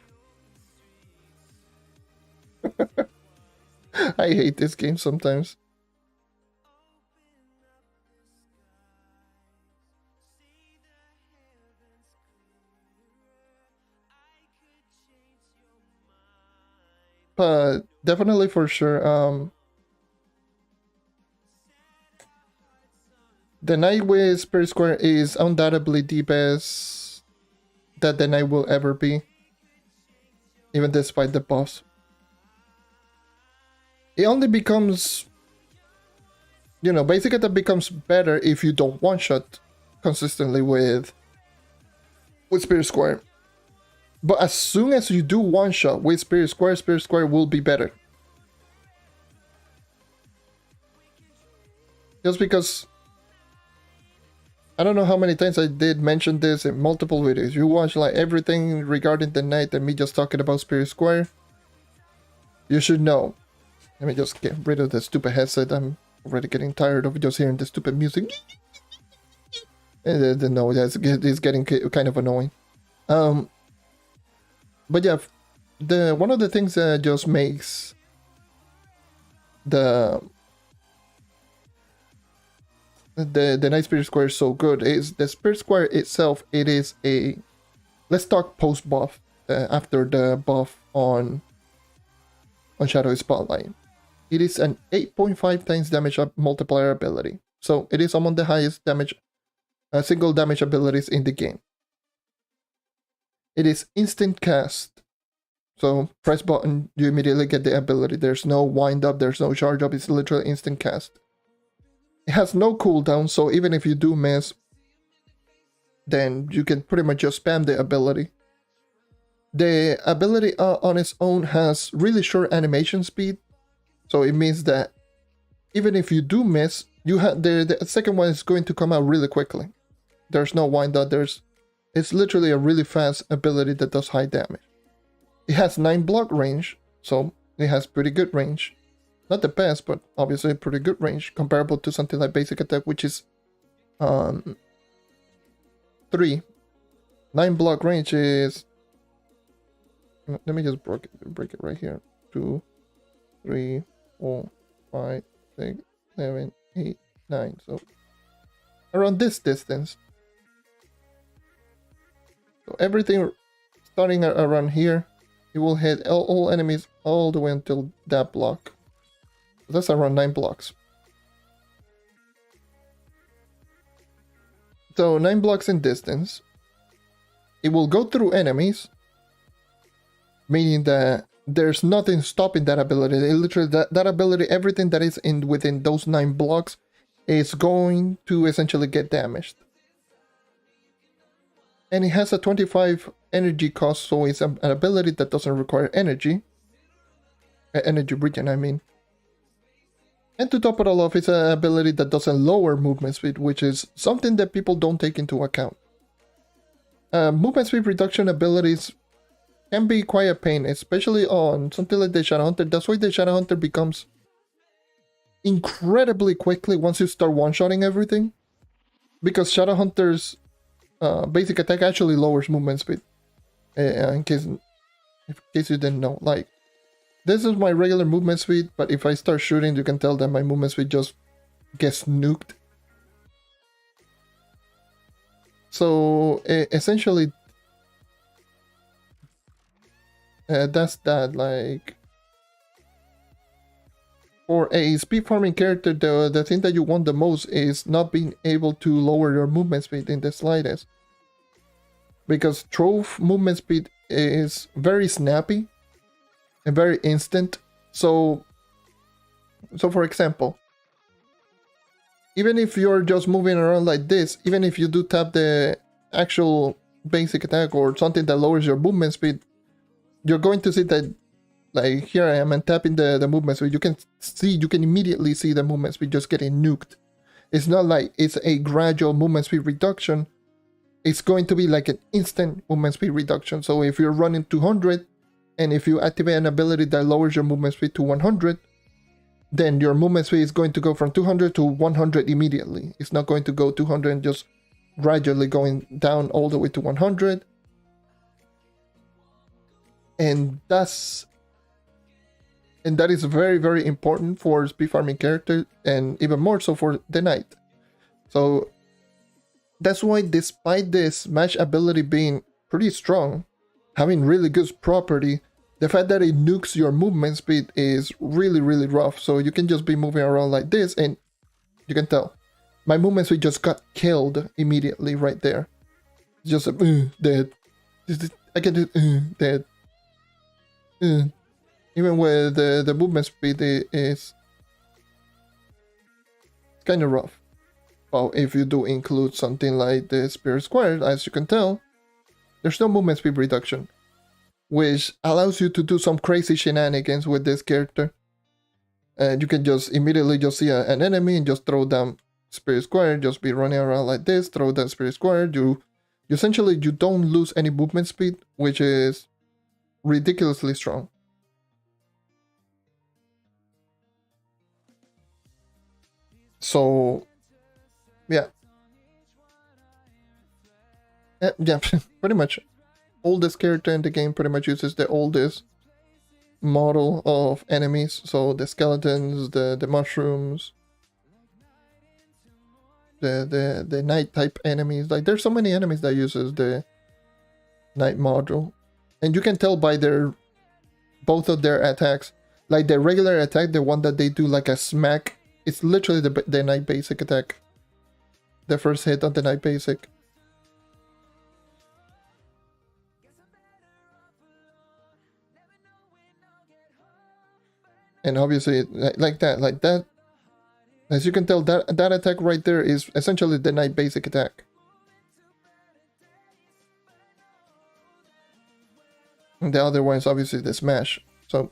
I hate this game sometimes. But definitely for sure, the Knight with Spirit Square is undoubtedly the best that the Knight will ever be. Even despite the buffs. It only becomes, you know, basic attack becomes better if you don't one-shot consistently with Spirit Square. But as soon as you do one-shot with Spirit Square will be better. Just because, I don't know how many times I did mention this in multiple videos. You watch like everything regarding the Knight and me just talking about Spirit Square. You should know. Let me just get rid of the stupid headset. I'm already getting tired of just hearing the stupid music. No, it's getting kind of annoying. But yeah, one of the things that just makes the Night Spirit Square so good is the Spirit Square itself. It is a, let's talk post buff after the buff on Shadow Spotlight. It is an 8.5 times damage multiplier ability, so it is among the highest damage single damage abilities in the game. It is instant cast. So press button, you immediately get the ability. There's no wind up, there's no charge up, it's literally instant cast. It has no cooldown, so even if you do miss, then you can pretty much just spam the ability. The ability on its own has really short animation speed, so it means that even if you do miss, you have the second one is going to come out really quickly. There's no wind up. It's literally a really fast ability that does high damage. It has 9 block range, so it has pretty good range. Not the best, but obviously pretty good range, comparable to something like basic attack, which is 3. 9 block range is, let me just break it right here. 2, 3, 4, 5, 6, 7, 8, 9. So around this distance. So everything starting around here, it will hit all enemies all the way until that block. That's around 9 blocks. So 9 blocks in distance. It will go through enemies, meaning that there's nothing stopping that ability. It literally, that ability, everything that is within those 9 blocks is going to essentially get damaged. And it has a 25 energy cost, so it's an ability that doesn't require energy. Energy regen, I mean. And to top it all off, it's an ability that doesn't lower movement speed, which is something that people don't take into account. Movement speed reduction abilities can be quite a pain, especially on something like the Shadowhunter. That's why the Shadowhunter becomes incredibly quickly once you start one-shotting everything. Because Shadowhunter's basic attack actually lowers movement speed. In case you didn't know. Like, this is my regular movement speed, but if I start shooting, you can tell that my movement speed just gets nuked. So essentially, that's that. Like, for a speed farming character, the thing that you want the most is not being able to lower your movement speed in the slightest. Because Trove movement speed is very snappy and very instant. So for example, even if you're just moving around like this, even if you do tap the actual basic attack or something that lowers your movement speed, you're going to see that, like, here I am and tapping the movement speed. You can immediately see the movement speed just getting nuked. It's not like it's a gradual movement speed reduction. It's going to be like an instant movement speed reduction. So if you're running 200, and if you activate an ability that lowers your movement speed to 100, then your movement speed is going to go from 200 to 100 immediately. It's not going to go 200 and just gradually going down all the way to 100. And that is very, very important for speed farming character, and even more so for the knight. So that's why, despite this smash ability being pretty strong, having really good property, the fact that it nukes your movement speed is really, really rough. So you can just be moving around like this, and you can tell my movement speed just got killed immediately right there. Just dead. I can do dead. Even with the movement speed is kind of rough. Well, if you do include something like the Spirit Square, as you can tell, there's no movement speed reduction, which allows you to do some crazy shenanigans with this character. And you can just immediately just see an enemy and just throw down Spirit Square, just be running around like this, throw down Spirit Square. You essentially, you don't lose any movement speed, which is ridiculously strong. So, yeah. Yeah, pretty much. Oldest character in the game pretty much uses the oldest model of enemies. So the skeletons, the mushrooms, the knight type enemies. Like, there's so many enemies that uses the knight model. And you can tell by both of their attacks. Like the regular attack, the one that they do like a smack, it's literally the knight basic attack. The first hit on the knight basic. And obviously, like that, As you can tell, that attack right there is essentially the Knight basic attack. And the other one is obviously the smash. So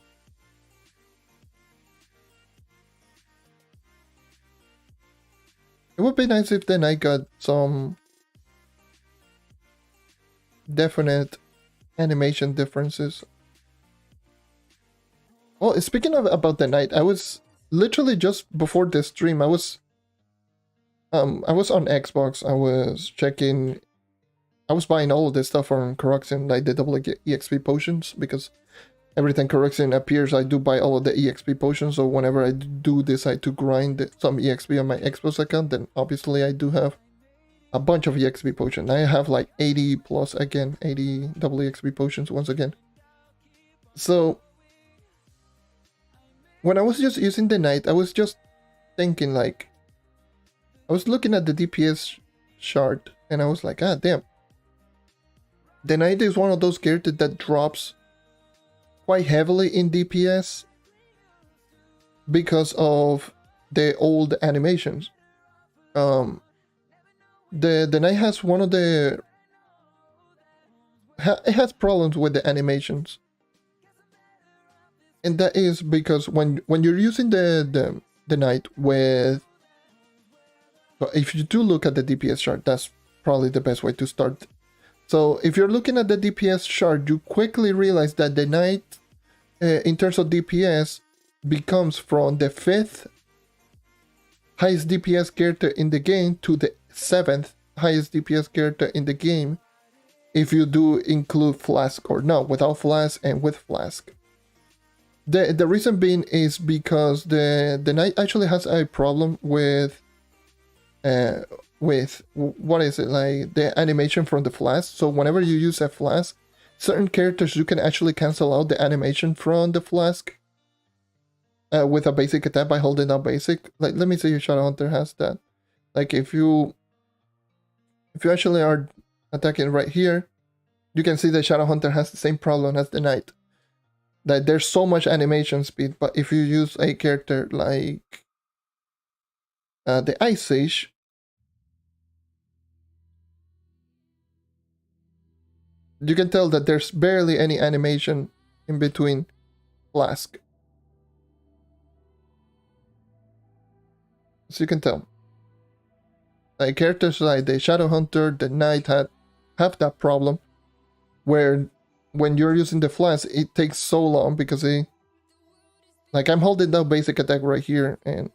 it would be nice if the Knight got some definite animation differences. Well, speaking of about the Knight, I was literally just before the stream, I was on Xbox. I was checking, I was buying all of this stuff from Corruption, like the double EXP potions, because everything Corruption appears, I do buy all of the EXP potions. So whenever I do decide to grind some EXP on my Xbox account, then obviously I do have a bunch of EXP potions. I have like 80 plus again, 80 double EXP potions once again. So when I was just using the Knight, I was just thinking like, I was looking at the DPS chart and I was like, ah, damn. The Knight is one of those characters that drops quite heavily in DPS because of the old animations. The Knight has one of the... It has problems with the animations. And that is because when you're using the Knight with... If you do look at the DPS chart, that's probably the best way to start. So if you're looking at the DPS chart, you quickly realize that the Knight, in terms of DPS, becomes from the 5th highest DPS character in the game to the 7th highest DPS character in the game, if you do include Flask or no, without Flask and with Flask. The reason being is because the Knight actually has a problem with what is it, like the animation from the Flask. So whenever you use a Flask, certain characters you can actually cancel out the animation from the Flask with a basic attack by holding down basic. Like, let me see if Shadowhunter has that. Like if you actually are attacking right here, you can see that Shadowhunter has the same problem as the Knight. That there's so much animation speed, but if you use a character like the Ice Sage, you can tell that there's barely any animation in between Flask. So you can tell. Like characters like the Shadowhunter, the Knight have that problem where when you're using the Flask, it takes so long because like I'm holding down basic attack right here, and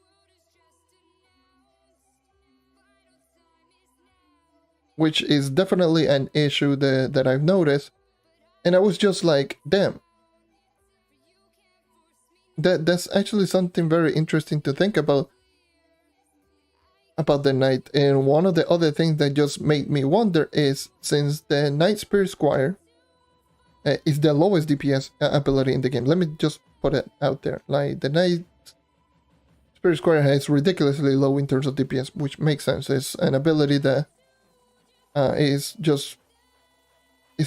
which is definitely an issue that I've noticed. And I was just like, damn. That's actually something very interesting to think about the Knight. And one of the other things that just made me wonder is, since the Knight Spirit Squire is the lowest DPS ability in the game. Let me just put it out there. Like, the Knight Spirit Squire is ridiculously low in terms of DPS, which makes sense. It's an ability that is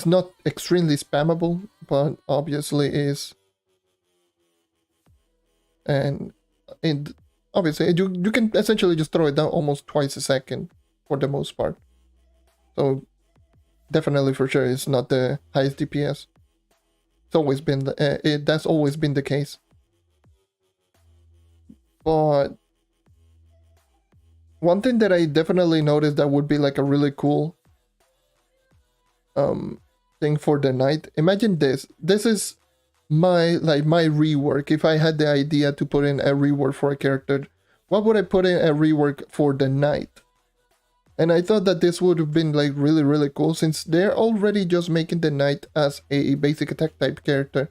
not extremely spammable, but obviously is, and obviously you can essentially just throw it down almost twice a second for the most part. So definitely for sure it's not the highest DPS. It's always been that's always been the case. But one thing that I definitely noticed that would be like a really cool thing for the Knight. Imagine this. This is my rework. If I had the idea to put in a rework for a character, what would I put in a rework for the Knight? And I thought that this would have been like really cool, since they're already just making the Knight as a basic attack type character.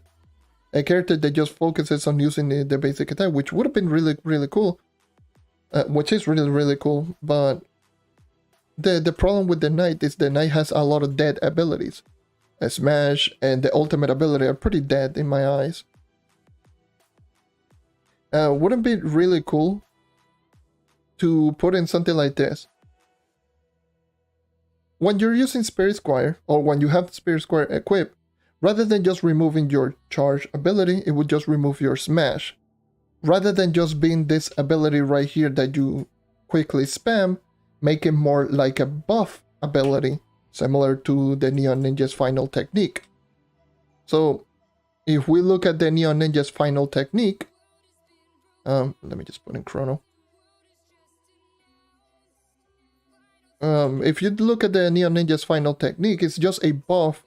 A character that just focuses on using the basic attack, which would have been really cool. Which is really cool, but the problem with the Knight is the Knight has a lot of dead abilities. A Smash and the ultimate ability are pretty dead in my eyes. Wouldn't it be really cool to put in something like this? When you're using Spirit Squire, or when you have Spirit Squire equipped, rather than just removing your charge ability, it would just remove your Smash. rather than just being this ability right here that you quickly spam, make it more like a buff ability, similar to the Neon Ninja's final technique. So if we look at the Neon Ninja's final technique, let me just put in chrono. If you look at the Neon Ninja's final technique, it's just a buff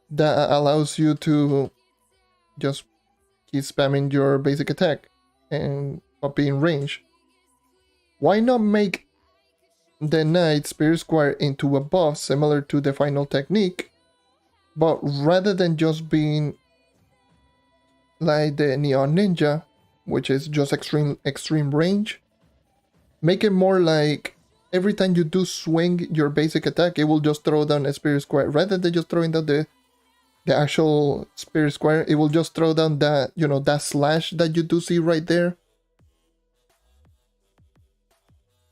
that allows you to just keep spamming your basic attack and be in range. Why not make the Knight Spirit Square into a buff similar to the final technique, but rather than just being like the Neon Ninja, which is just extreme range, make it more like every time you do swing your basic attack, it will just throw down a Spirit Square. Rather than just throwing down the actual Spirit Square, it will just throw down that, you know, that slash that you do see right there.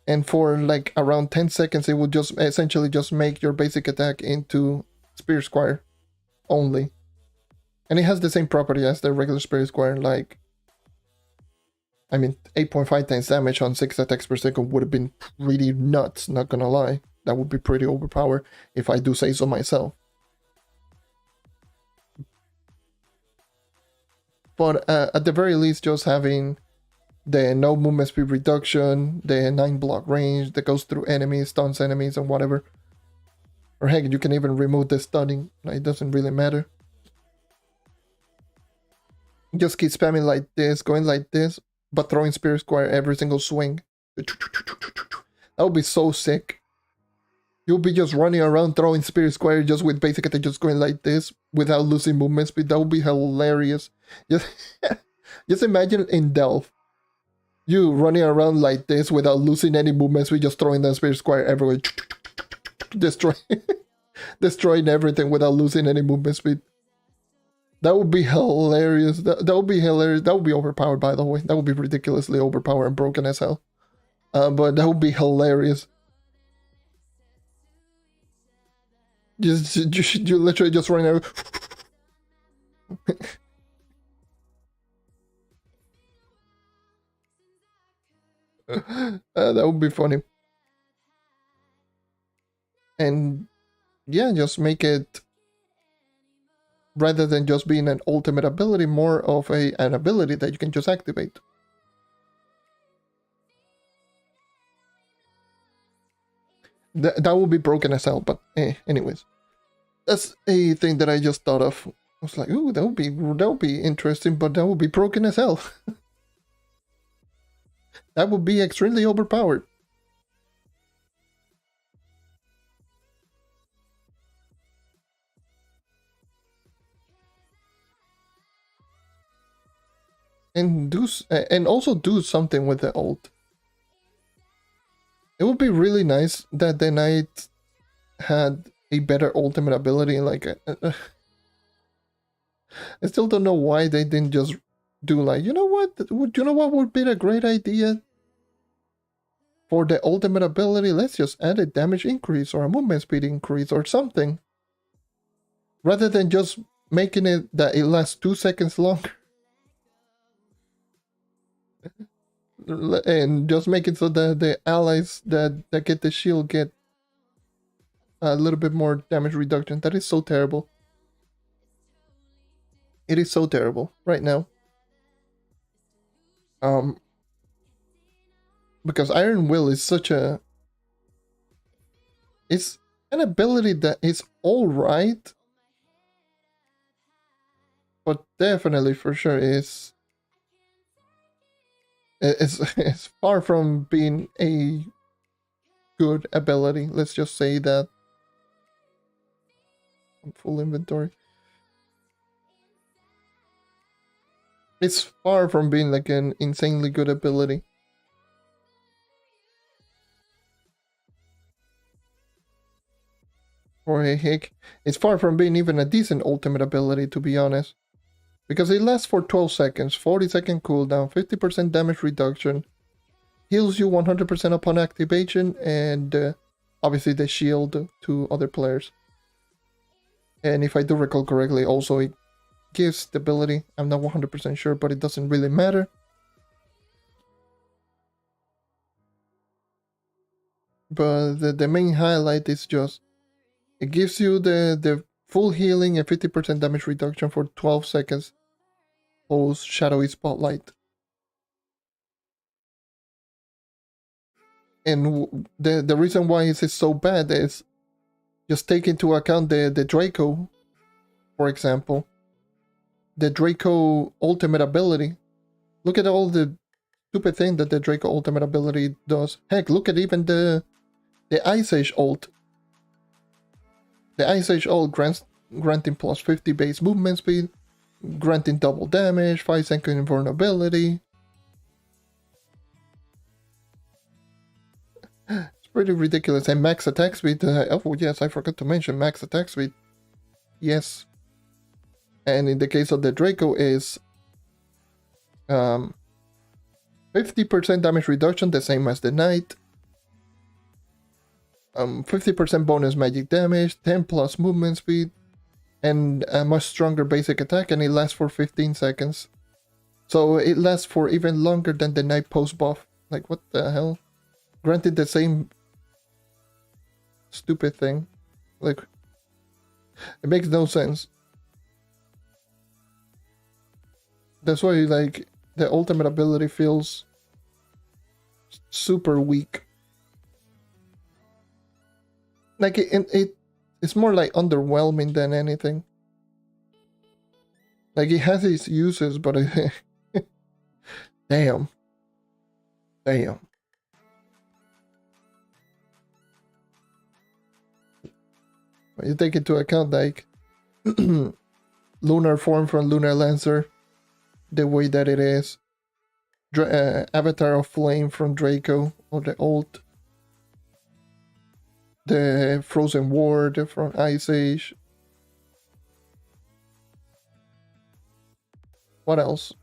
And for like around 10 seconds, it will just essentially just make your basic attack into Spirit Square only. And it has the same property as the regular Spirit Square, like, I mean, 8.5 times damage on 6 attacks per second would have been pretty nuts, not gonna lie. That would be pretty overpowered if I do say so myself. But at the very least, just having the no movement speed reduction, the 9 block range that goes through enemies, stuns enemies, and whatever. Or heck, you can even remove the stunning. It doesn't really matter. Just keep spamming like this, going like this, but throwing Spirit Square every single swing. That would be so sick. You'll be just running around throwing Spirit Square just with basic attack, just going like this without losing movement speed. That would be hilarious. Just imagine in Delph, you running around like this without losing any movement speed, just throwing that Spirit Square everywhere. Destroying everything without losing any movement speed. That would be hilarious. That would be hilarious. That would be overpowered, by the way. That would be ridiculously overpowered and broken as hell. But that would be hilarious. You're literally just running out. That would be funny. And yeah, just make it, rather than just being an ultimate ability, more of an ability that you can just activate. That would be broken as hell, but anyways. That's a thing that I just thought of. I was like, ooh, that would be interesting, but that would be broken as hell. That would be extremely overpowered. And also do something with the ult. It would be really nice that the Knight had a better ultimate ability. Like, I still don't know why they didn't just do like, you know what would be a great idea for the ultimate ability? Let's just add a damage increase or a movement speed increase or something, rather than just making it that it lasts 2 seconds longer. And just make it so that the allies that get the shield get a little bit more damage reduction. That is so terrible. It is so terrible right now. Because Iron Will is it's an ability that is alright, but definitely for sure it's far from being a good ability. Let's just say that. Full inventory. It's far from being like an insanely good ability. Or heck, it's far from being even a decent ultimate ability, to be honest. Because it lasts for 12 seconds, 40-second cooldown, 50% damage reduction, heals you 100% upon activation, and obviously the shield to other players. And if I do recall correctly, also it gives stability. I'm not 100% sure, but it doesn't really matter. but the main highlight is just it gives you the full healing and 50% damage reduction for 12 seconds post Shadowy Spotlight. And the reason why it's so bad is just take into account the Draco, for example. The Draco ultimate ability. Look at all the stupid thing that the Draco ultimate ability does. Heck, look at even the Ice Age ult. The Ice Age ult granting plus 50 base movement speed, granting double damage, 5-second invulnerability. It's pretty ridiculous. And max attack speed. Oh yes, I forgot to mention max attack speed. Yes. And in the case of the Draco is 50% damage reduction, the same as the Knight. 50% bonus magic damage, 10 plus movement speed, and a much stronger basic attack, and it lasts for 15 seconds. So it lasts for even longer than the Knight post buff. Like, what the hell? Granted, the same stupid thing. Like, it makes no sense. That's why, like, the ultimate ability feels super weak. Like, it's more like underwhelming than anything. Like, it has its uses, but damn. Damn. When you take into account, like, Lunar form from Lunar Lancer, the way that it is, Avatar of Flame from Draco, or the ult, the Frozen Ward from Ice Age. What else?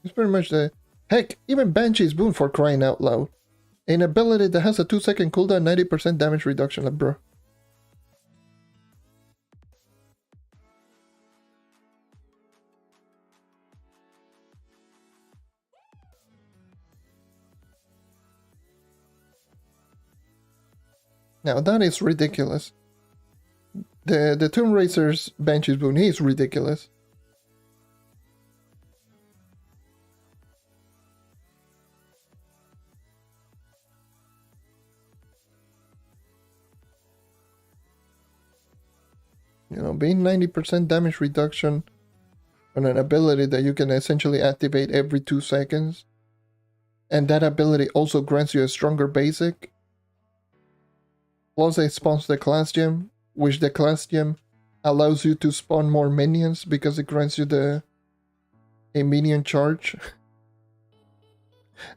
It's pretty much the... Heck, even Banshee's Boon, for crying out loud. An ability that has a 2-second cooldown, 90% damage reduction, like, bro. Now that is ridiculous. The Tomb Racer's Banshee's Boon, he is ridiculous. You know, being 90% damage reduction on an ability that you can essentially activate every 2 seconds. And that ability also grants you a stronger basic. Plus it spawns the class gem, which the class gem allows you to spawn more minions because it grants you a minion charge.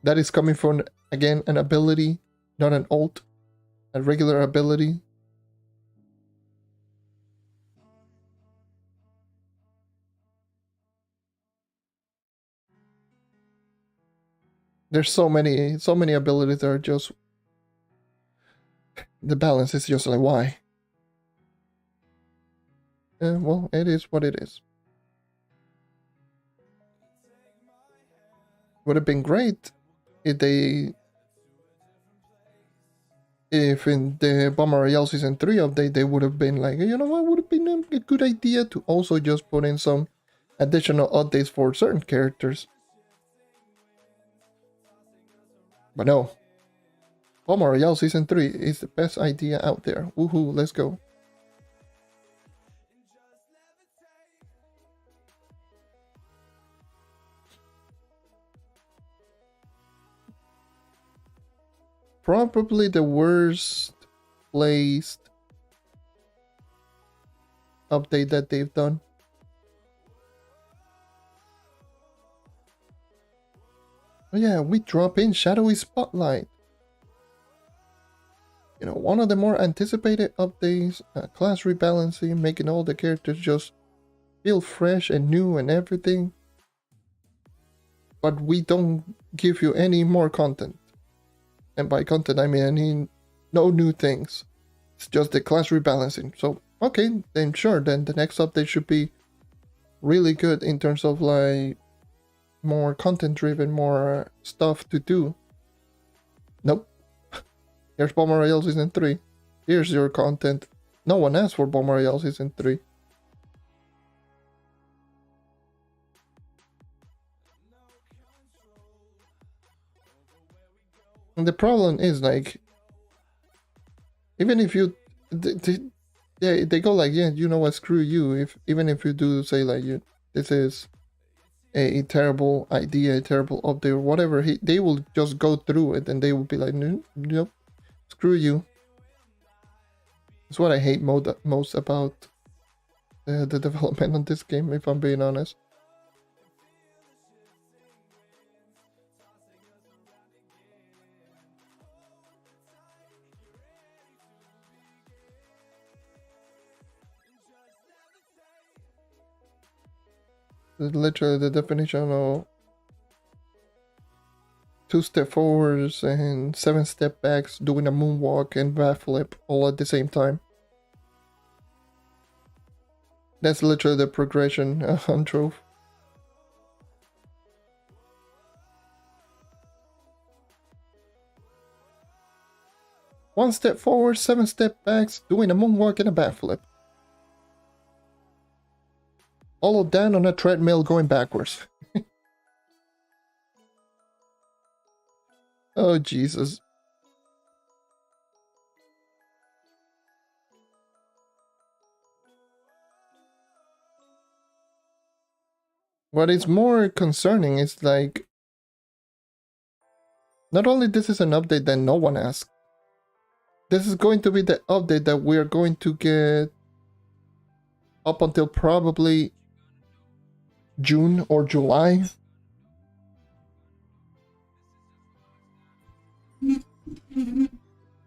That is coming from, again, an ability, not an ult, a regular ability. There's so many abilities that are just... The balance is just like, why? Well, it is what it is. Would have been great if in the Bomber Royale Season 3 update they would have been like, you know what, would have been a good idea to also just put in some additional updates for certain characters. But no. Bomber Royale Season 3 is the best idea out there. Woohoo, let's go. Probably the worst placed update that they've done. Oh yeah, we drop in Shadowy Spotlight. You know, one of the more anticipated updates, class rebalancing, making all the characters just feel fresh and new and everything. But we don't give you any more content. And by content, I mean no new things. It's just the class rebalancing. So, okay, then sure, then the next update should be really good in terms of like more content driven, more stuff to do. Nope. Here's Bomber Royale Season 3. Here's your content. No one asked for Bomber Royale Season 3. And the problem is, like, even if you... They go like, yeah, you know what, screw you. Even if you do say, like, this is a terrible idea, a terrible update, or whatever, they will just go through it and they will be like, nope, screw you. That's what I hate most about the development on this game, if I'm being honest. Literally the definition of 2-step forwards and 7-step backs, doing a moonwalk and backflip all at the same time. That's literally the progression on Trove. One step forward, 7-step backs, doing a moonwalk and a backflip. All of that on a treadmill going backwards. Oh, Jesus. What is more concerning is, like, not only this is an update that no one asked, this is going to be the update that we are going to get up until probably June or July.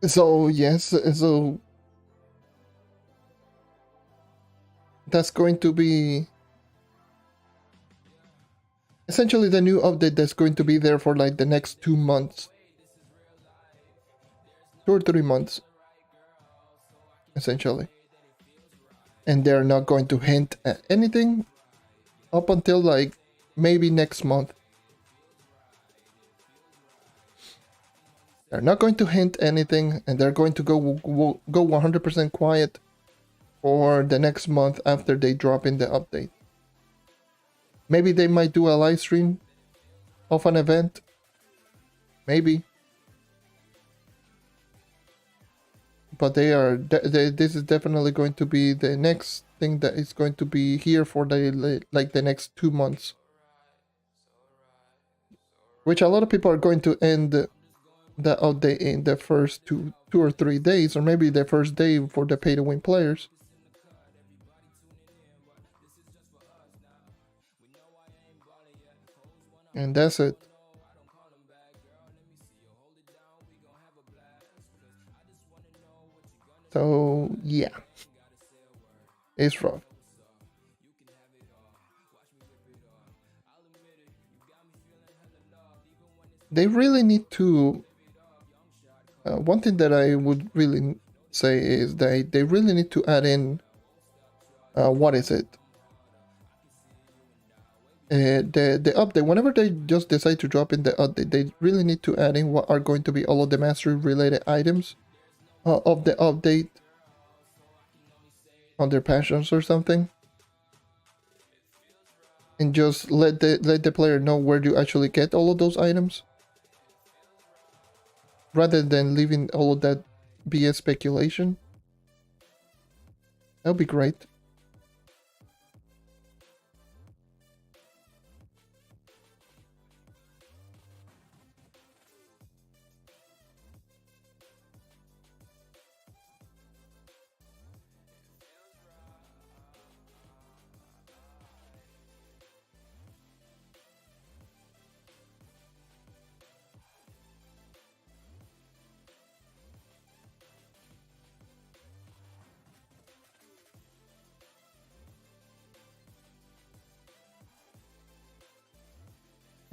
So yes, so that's going to be essentially the new update that's going to be there for like the next 2 months. 2 or 3 months. Essentially. And they're not going to hint at anything up until like maybe next month. They're not going to hint anything, and they're going to go 100% quiet for the next month after they drop in the update. Maybe they might do a live stream of an event. Maybe. But this is definitely going to be the next thing that is going to be here for the next 2 months. Which a lot of people are going to end the update in the first two or 3 days, or maybe the first day for the pay to win players. And that's it. So yeah, it's rough. They really need to. One thing that I would really say is they really need to add in. What is it? The update. Whenever they just decide to drop in the update, they really need to add in what are going to be all of the mastery related items of the update on their passions or something, and just let the player know where to actually get all of those items, rather than leaving all of that BS speculation. That would be great.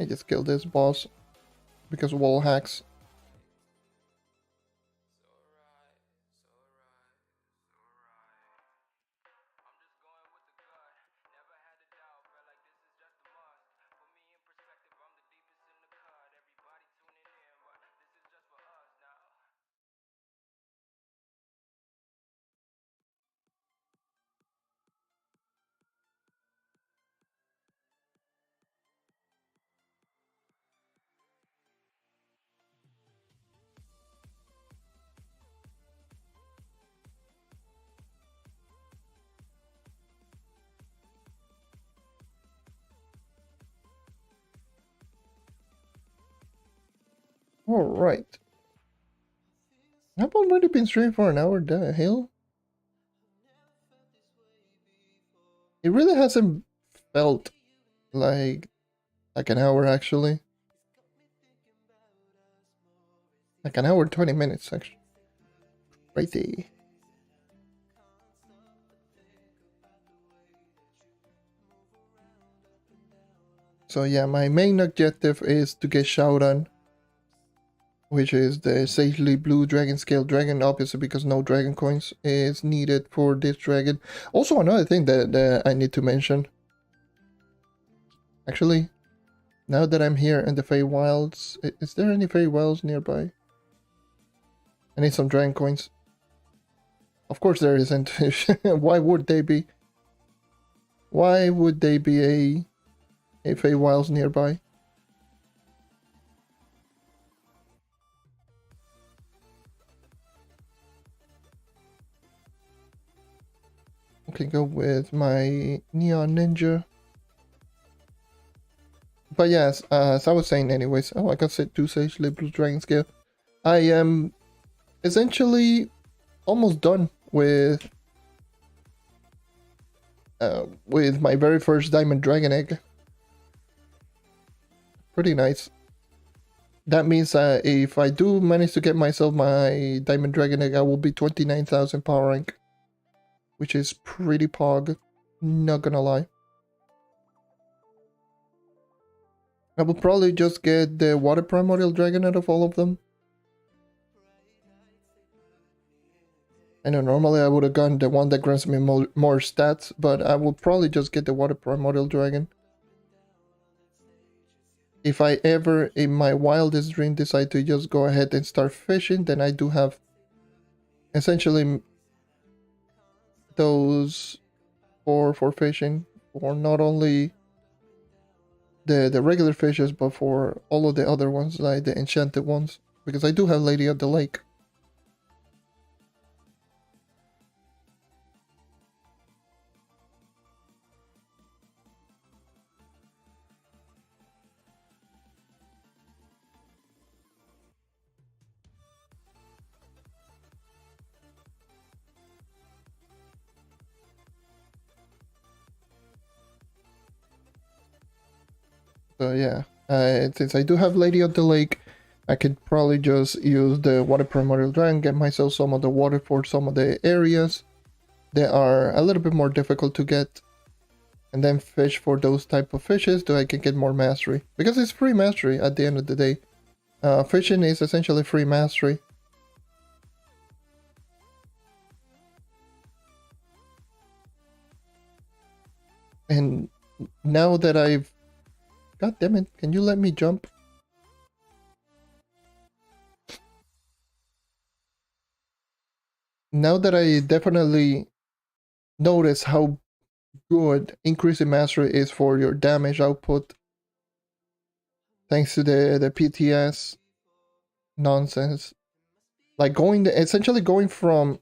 I just killed this boss because wall hacks. Alright. I've already been streaming for an hour, the hell? It really hasn't felt like an hour actually. Like an hour 20 minutes actually. Right there. So yeah, my main objective is to get Shaoran, which is the sagely blue Dragonscale dragon, obviously because no dragon coins is needed for this dragon. Also another thing that I need to mention. Actually, now that I'm here in the Feywilds, is there any Feywilds nearby? I need some dragon coins. Of course there isn't. Why would they be? Why would they be a Feywilds nearby? Okay, go with my Neon Ninja. But yes, as I was saying anyways, oh, I got set 2 Sage Blue Dragonscale. I am essentially almost done with my very first Diamond Dragon Egg. Pretty nice. That means if I do manage to get myself my Diamond Dragon Egg, I will be 29,000 power rank. Which is pretty pog, not gonna lie. I will probably just get the Water Primordial Dragon out of all of them. I know normally I would have gone the one that grants me more stats, but I will probably just get the Water Primordial Dragon. If I ever, in my wildest dream, decide to just go ahead and start fishing, then I do have essentially those for fishing, for not only the regular fishes, but for all of the other ones, like the enchanted ones, because I do have Lady of the Lake. So yeah, since I do have Lady of the Lake, I could probably just use the Water Primordial Dragon, get myself some of the water for some of the areas that are a little bit more difficult to get, and then fish for those type of fishes so I can get more mastery. Because it's free mastery at the end of the day. Fishing is essentially free mastery. And now that I've... God damn it, can you let me jump? Now that I definitely notice how good increasing mastery is for your damage output, thanks to the PTS nonsense, like essentially going from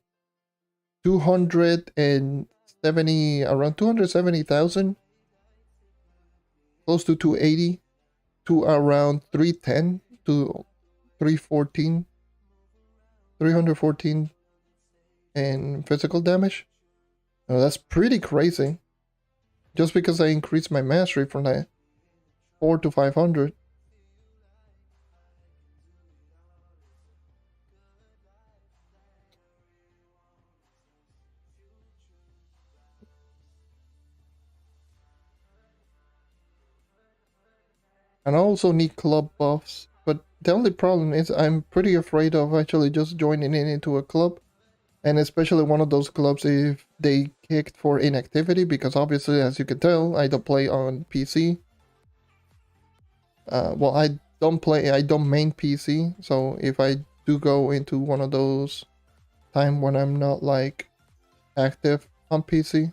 270, around 270,000, close to 280, to around 310 to 314, 314 in physical damage. Oh, that's pretty crazy. Just because I increased my mastery from like 4 to 500. And I also need club buffs. But the only problem is I'm pretty afraid of actually just joining into a club. And especially one of those clubs if they kicked for inactivity, because obviously, as you can tell, I don't play on PC. Well, I don't main PC, so if I do go into one of those time when I'm not like active on PC,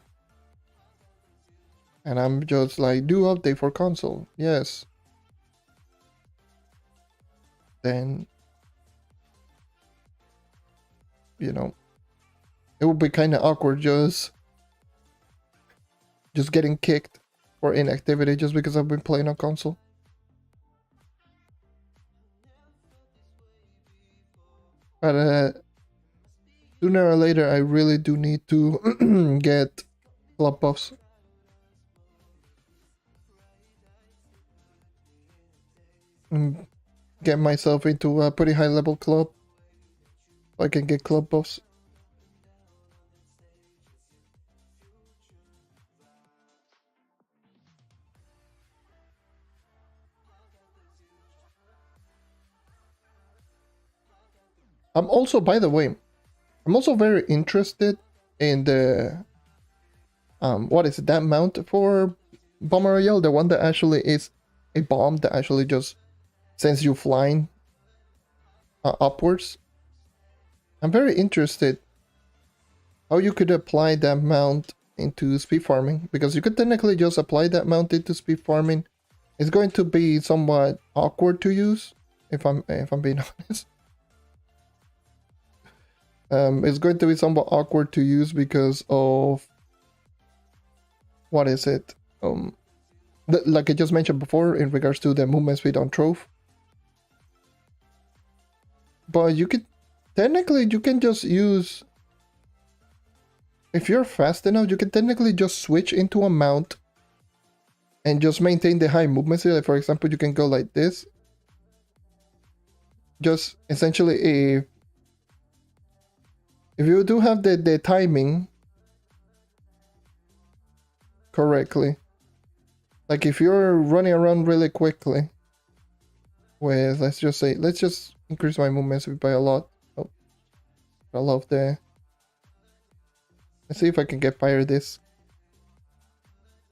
and I'm just like, do update for console, yes, then, you know, it would be kind of awkward just getting kicked for inactivity just because I've been playing on console. But sooner or later, I really do need to get club buffs. And get myself into a pretty high level club. So I can get club buffs. I'm also, by the way, I'm also very interested in the what is it, that mount for Bomber Royale, the one that actually is a bomb that actually just sends you flying upwards. I'm very interested how you could apply that mount into speed farming, because you could technically just apply that mount into speed farming. It's going to be somewhat awkward to use, if I'm being honest. It's going to be somewhat awkward to use because of what is it? Like I just mentioned before in regards to the movement speed on Trove. But you could technically, you can just use, if you're fast enough, you can technically just switch into a mount and just maintain the high movement speed. Like for example, you can go like this. Just essentially if you do have the timing correctly, like if you're running around really quickly with, let's just say, let's just increase my movement speed by a lot. Oh, I love the, let's see if I can get fire this.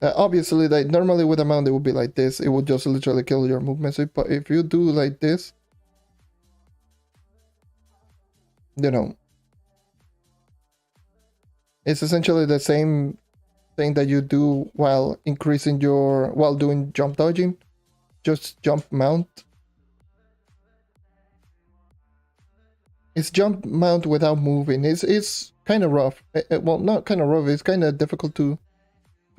Obviously, like normally with a mount it would be like this, it would just literally kill your movement speed, but if you do like this, you know, it's essentially the same thing that you do while increasing your, while doing jump dodging, just jump mount. It's jump mount without moving. It's kind of rough. Well, not kind of rough, it's kind of difficult to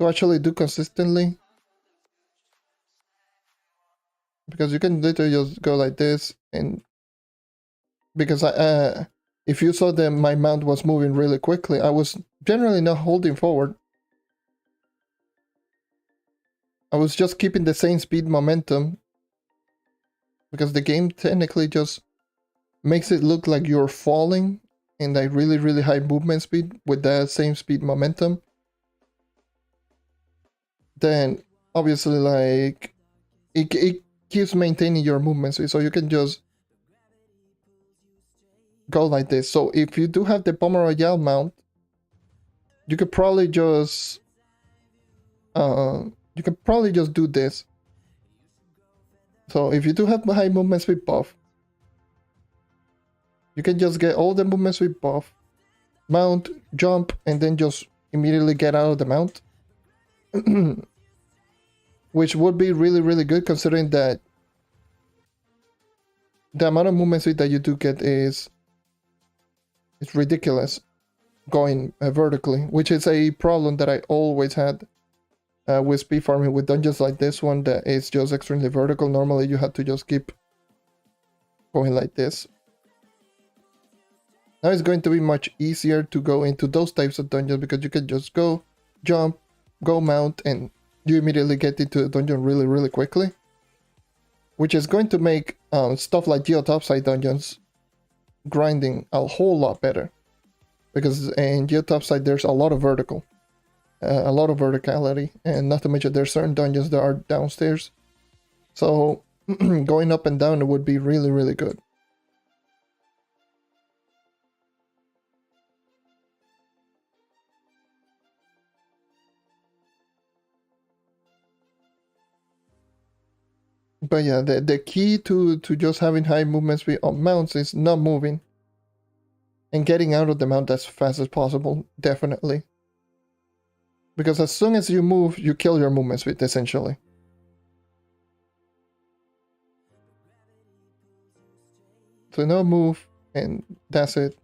actually do consistently, because you can literally just go like this, and because if you saw that my mount was moving really quickly, I was generally not holding forward. I was just keeping the same speed momentum, because the game technically just makes it look like you're falling in like really high movement speed with that same speed momentum. Then obviously like it keeps maintaining your movement speed, so you can just go like this. So if you do have the Bomber Royale mount, you could probably just do this. So if you do have high movement speed buff, you can just get all the movement speed buff, mount, jump, and then just immediately get out of the mount. Which would be really good, considering that the amount of movement speed that you do get is ridiculous going vertically, which is a problem that I always had with speed farming with dungeons like this one that is just extremely vertical. Normally you have to just keep going like this. Now it's going to be much easier to go into those types of dungeons, because you can just go, jump, go mount, and you immediately get into the dungeon really quickly. Which is going to make stuff like Geotopside dungeons grinding a whole lot better. Because in Geotopside there's a lot of verticality, and not to mention there's certain dungeons that are downstairs. So going up and down, it would be really good. But yeah, the key to just having high movement speed on mounts is not moving. And getting out of the mount as fast as possible, definitely. Because as soon as you move, you kill your movement speed, essentially. So no move, and that's it.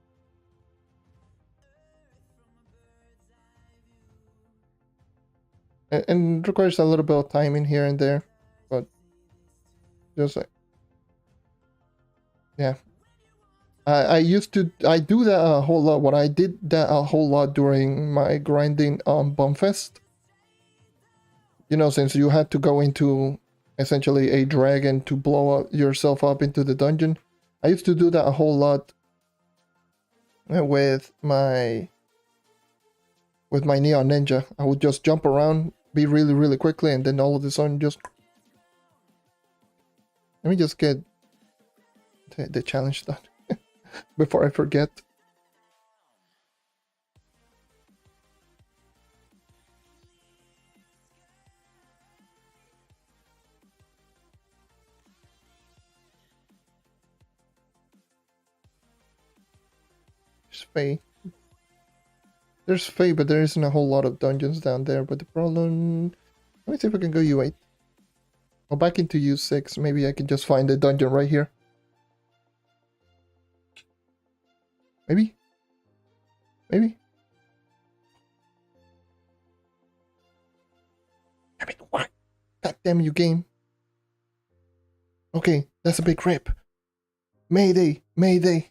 And requires a little bit of timing here and there, but just like, yeah. I do that a whole lot. What I did that a whole lot during my grinding on Bumfest. You know, since you had to go into essentially a dragon to blow up yourself up into the dungeon. I used to do that a whole lot with my Neon Ninja. I would just jump around, be really quickly, and then all of a sudden just... Let me just get the challenge done before I forget. There's Faye. There's Faye, but there isn't a whole lot of dungeons down there. But the problem... Let me see if I can go U8. Go back into U6. Maybe I can just find the dungeon right here. Maybe? Maybe? Damn it, why? God damn you, game. Okay, that's a big rip. Mayday, Mayday.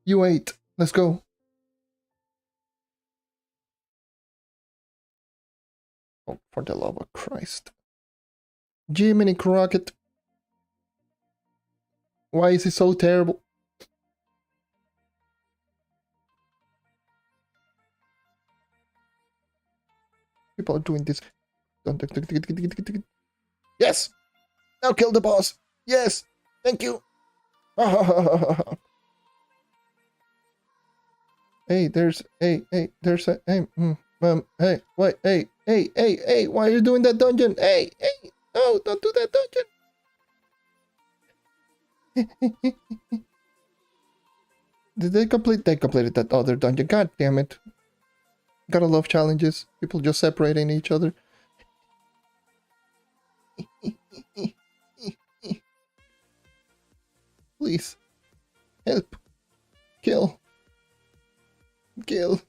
U8, let's go. Oh, for the love of Christ. Jiminy Crockett. Why is he so terrible? People are doing this. Yes! Now kill the boss! Yes! Thank you! Hey, there's a hey, what? Hey, why are you doing that dungeon? Hey, no, don't do that dungeon. Did they complete? They completed that other dungeon. God damn it! Gotta love challenges. People just separating each other. Please, help! Kill! Kill!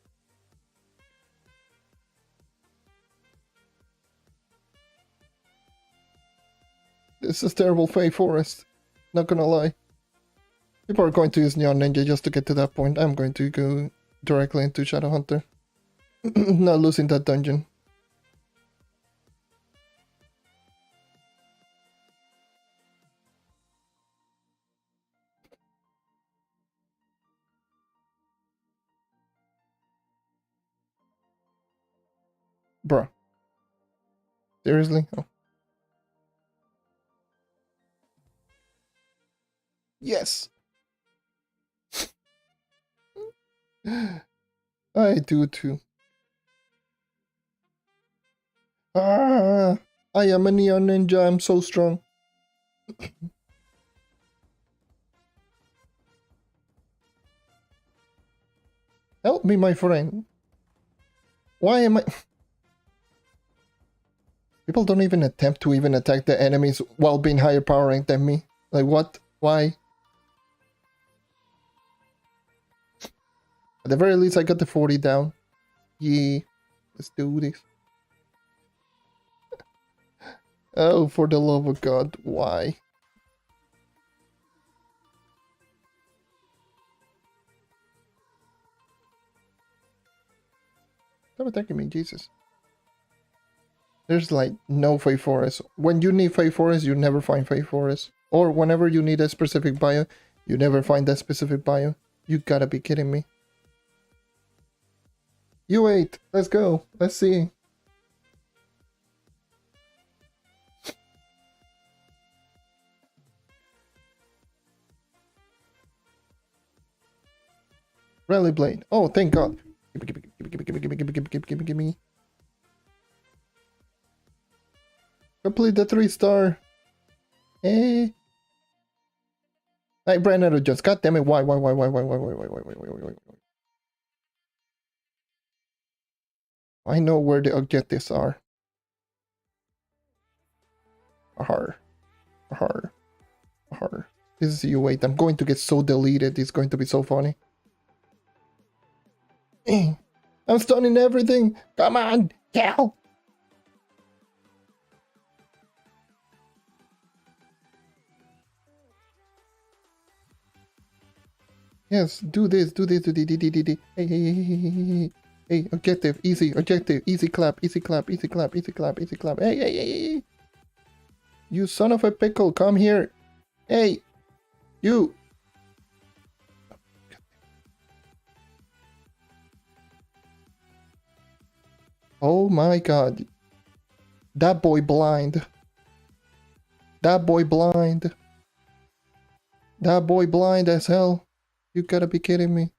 This is terrible Fey Forest. Not gonna lie. People are going to use Neon Ninja just to get to that point. I'm going to go directly into Shadow Hunter. Not losing that dungeon. Bruh. Seriously? Oh. Yes! I do too. Ah! I am a Neon Ninja, I'm so strong. Help me, my friend. Why am I... People don't even attempt to even attack the enemies while being higher power ranked than me. Like, what? Why? At the very least, I got the 40 down. Yeah. Let's do this. Oh, for the love of God, why? Stop attacking me, Jesus. There's like no Fey Forest. When you need Fey Forest, you never find Fey Forest. Or whenever you need a specific bio, you never find that specific bio. You gotta be kidding me. U8, let's go. Let's see. Rally Blade. Oh, thank God. Give me. Complete the 3-star. Eh. I ran out of just. God damn it. Why? I know where the objectives are. Ahar. This is U8. I'm going to get so deleted. It's going to be so funny. I'm stunning everything. Come on, kill. Yes, do this, do this, do this, do this. Hey, hey, hey, hey, hey, hey, hey. Hey, objective, easy clap, easy clap, easy clap, easy clap, easy clap. Hey, hey, hey, hey. You son of a pickle, come here. Hey, you. Oh my god. That boy blind. That boy blind. That boy blind as hell. You gotta be kidding me.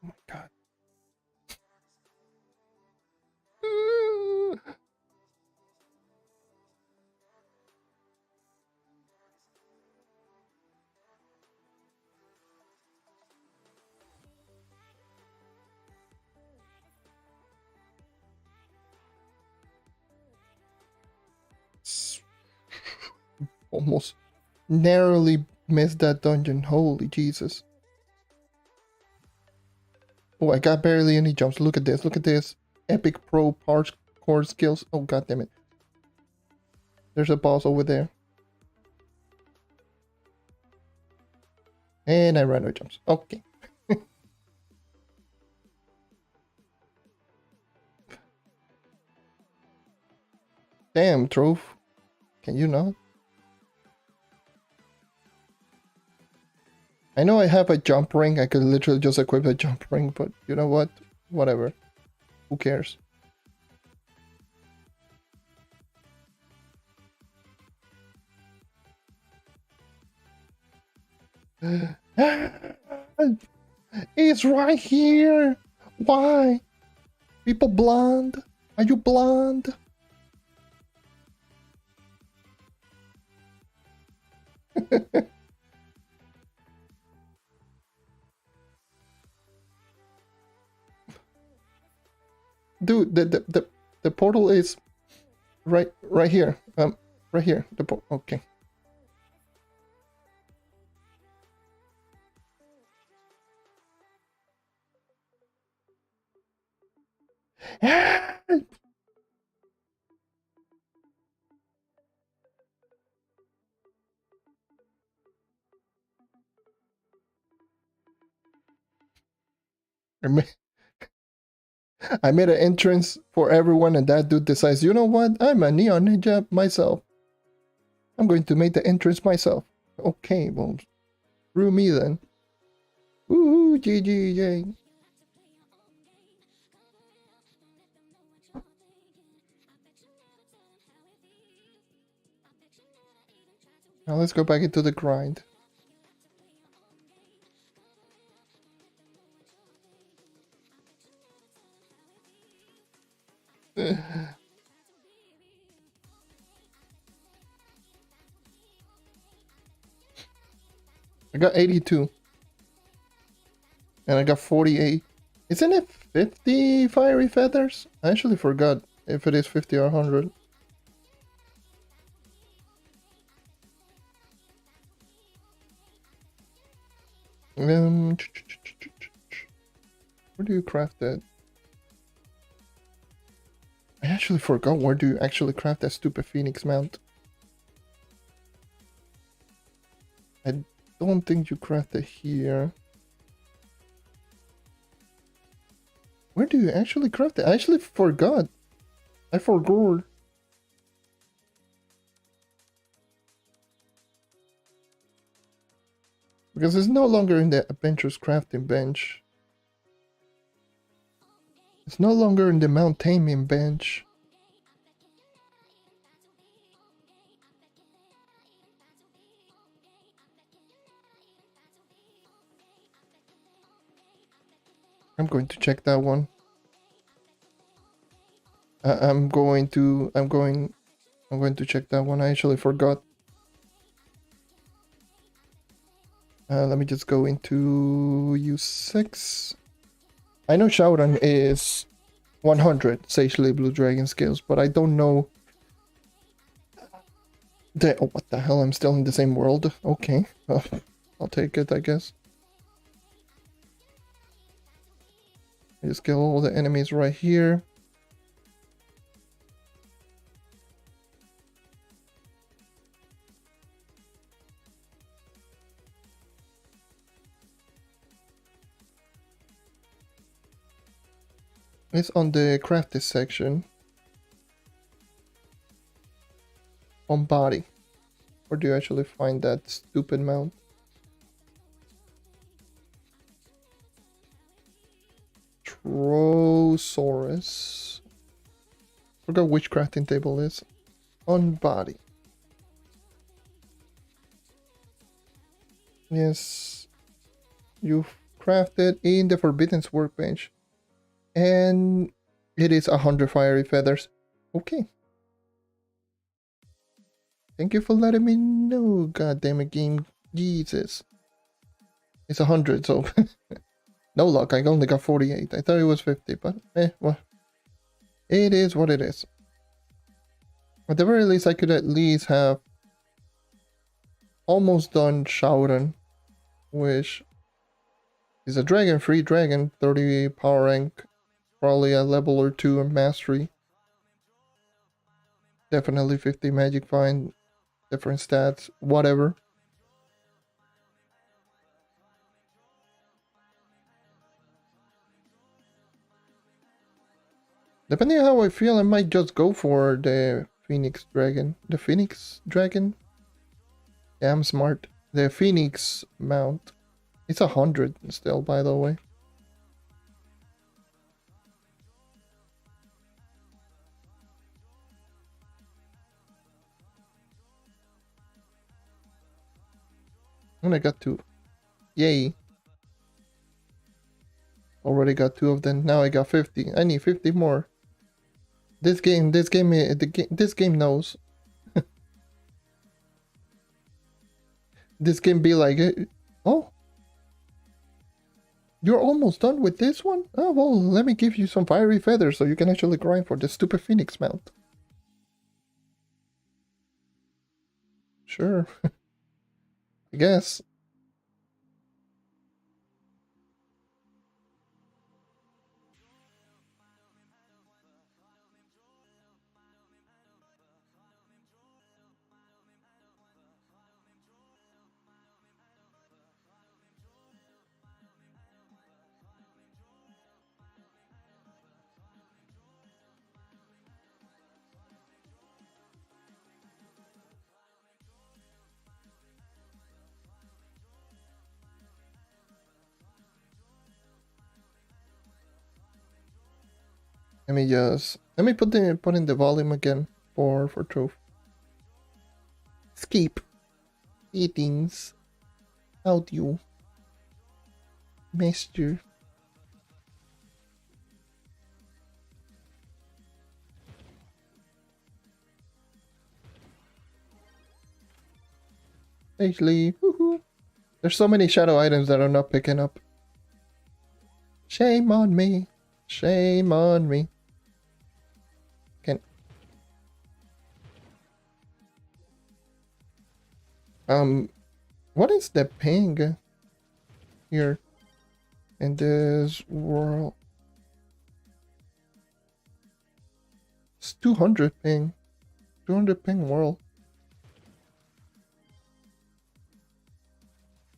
Oh my god. Almost narrowly missed that dungeon. Holy Jesus. Oh, I got barely any jumps. Look at this. Look at this. Epic pro parkour skills. Oh, god damn it. There's a boss over there. And I ran out of jumps. Okay. Damn, Trove. Can you not? I know I have a jump ring. I could literally just equip a jump ring, but you know what? Whatever. Who cares? It's right here. Why? People blind? Are you blind? Dude, the portal is right here. Right here. Okay. I made an entrance for everyone, and that dude decides, you know what? I'm a neon ninja myself. I'm going to make the entrance myself. Okay, well, screw me then. Woohoo, GG, yay. Now let's go back into the grind. I got 82. And I got 48. Isn't it 50 fiery feathers? I actually forgot if it is 50 or 100. Where do you craft that? I actually forgot where do you actually craft that stupid phoenix mount. I don't think you craft it here. Where do you actually craft it? I actually forgot. I forgot. Because it's no longer in the adventurous crafting bench. It's no longer in the mount taming bench. I'm going to check that one. I'm going to check that one. I actually forgot. Let me just go into U6. I know Shaoran is 100 Sagely Blue Dragonscales, but I don't know. Oh, what the hell? I'm still in the same world. Okay, I'll take it, I guess. I just kill all the enemies right here. It's on the crafted section. On body. Where do you actually find that stupid mount? Trosaurus. Forgot which crafting table is. On body. Yes. You've crafted in the Forbidden's workbench. And it is 100 fiery feathers. Okay. Thank you for letting me know, goddammit game. Jesus. It's 100, so no luck. I only got 48. I thought it was 50, but well. It is what it is. At the very least, I could at least have almost done Shaoran, which is a dragon, free dragon, 30 power rank, probably a level or 2 in mastery. Definitely 50 magic find, different stats, whatever. Depending on how I feel, I might just go for the Phoenix Dragon. The Phoenix Dragon? Yeah, I'm smart. The Phoenix mount. It's 100 still, by the way. And I got 2. Yay. Already got 2 of them. Now I got 50. I need 50 more. This game knows. This game be like, oh, you're almost done with this one? Oh, well, let me give you some fiery feathers so you can actually grind for the stupid Phoenix mount. Sure. I guess. Let me put in the volume again for Trove. Skip. Settings. Audio. Master. Actually, woohoo. There's so many shadow items that are not picking up. Shame on me. Shame on me. What is the ping here in this world? It's 200 ping. 200 ping world.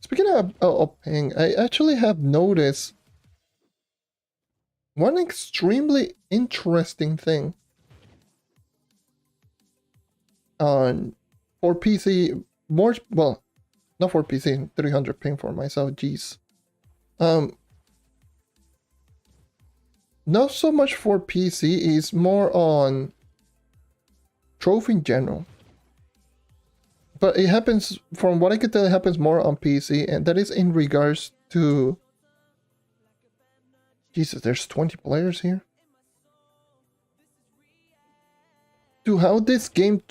Speaking of ping, I actually have noticed one extremely interesting thing on for PC. More, well, not for PC, 300 ping for myself, jeez. Not so much for PC, is more on Trove in general. But it happens, from what I can tell, it happens more on PC, and that is in regards to... Jesus, there's 20 players here? To how this game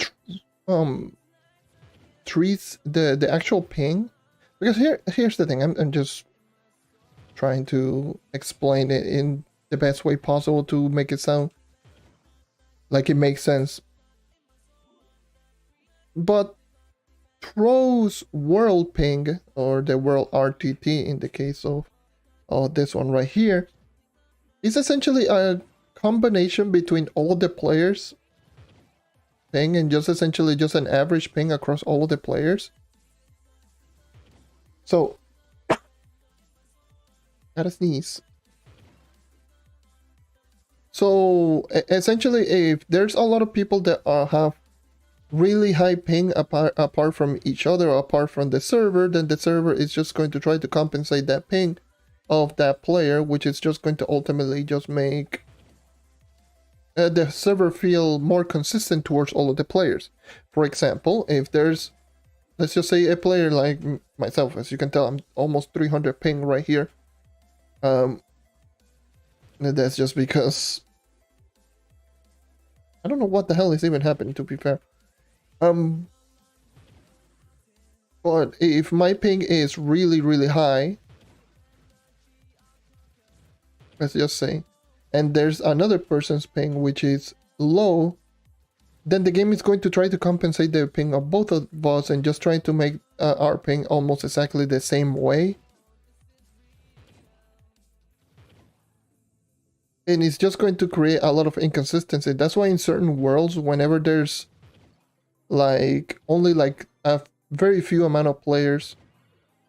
treats the actual ping, because here's the thing. I'm just trying to explain it in the best way possible to make it sound like it makes sense. But Trove's world ping, or the world RTT in the case of this one right here, is essentially a combination between all the players ping and just essentially just an average ping across all of the players. So, gotta sneeze. So essentially, if there's a lot of people that have really high ping apart from each other, or apart from the server, then the server is just going to try to compensate that ping of that player, which is just going to ultimately just make the server feel more consistent towards all of the players. For example, if there's, let's just say, a player like myself, as you can tell, I'm almost 300 ping right here. That's just because I don't know what the hell is even happening, to be fair. But if my ping is really high, let's just say, and there's another person's ping which is low, then the game is going to try to compensate the ping of both of us and just try to make our ping almost exactly the same way. And it's just going to create a lot of inconsistency. That's why in certain worlds, whenever there's like only like a very few amount of players,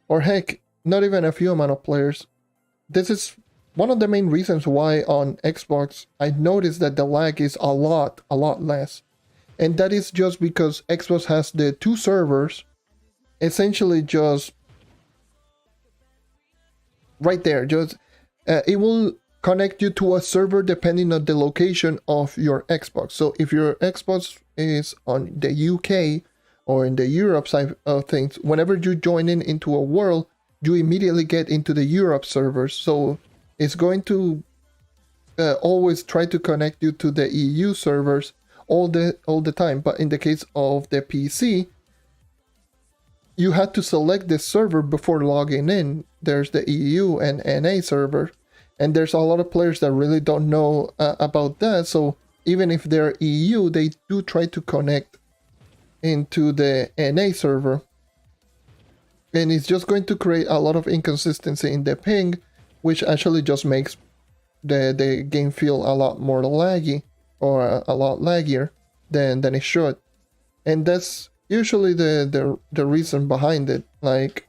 or heck, not even a few amount of players, this is one of the main reasons why on Xbox I noticed that the lag is a lot less. And that is just because Xbox has the two servers essentially just right there. Just it will connect you to a server depending on the location of your Xbox. So if your Xbox is on the UK or in the Europe side of things, whenever you join into a world, you immediately get into the Europe servers. So it's going to always try to connect you to the EU servers all the time. But in the case of the PC, you had to select the server before logging in. There's the EU and NA server, and there's a lot of players that really don't know about that. So even if they're EU, they do try to connect into the NA server, and it's just going to create a lot of inconsistency in the ping, which actually just makes the game feel a lot more laggy, or a lot laggier than it should. And that's usually the reason behind it. Like,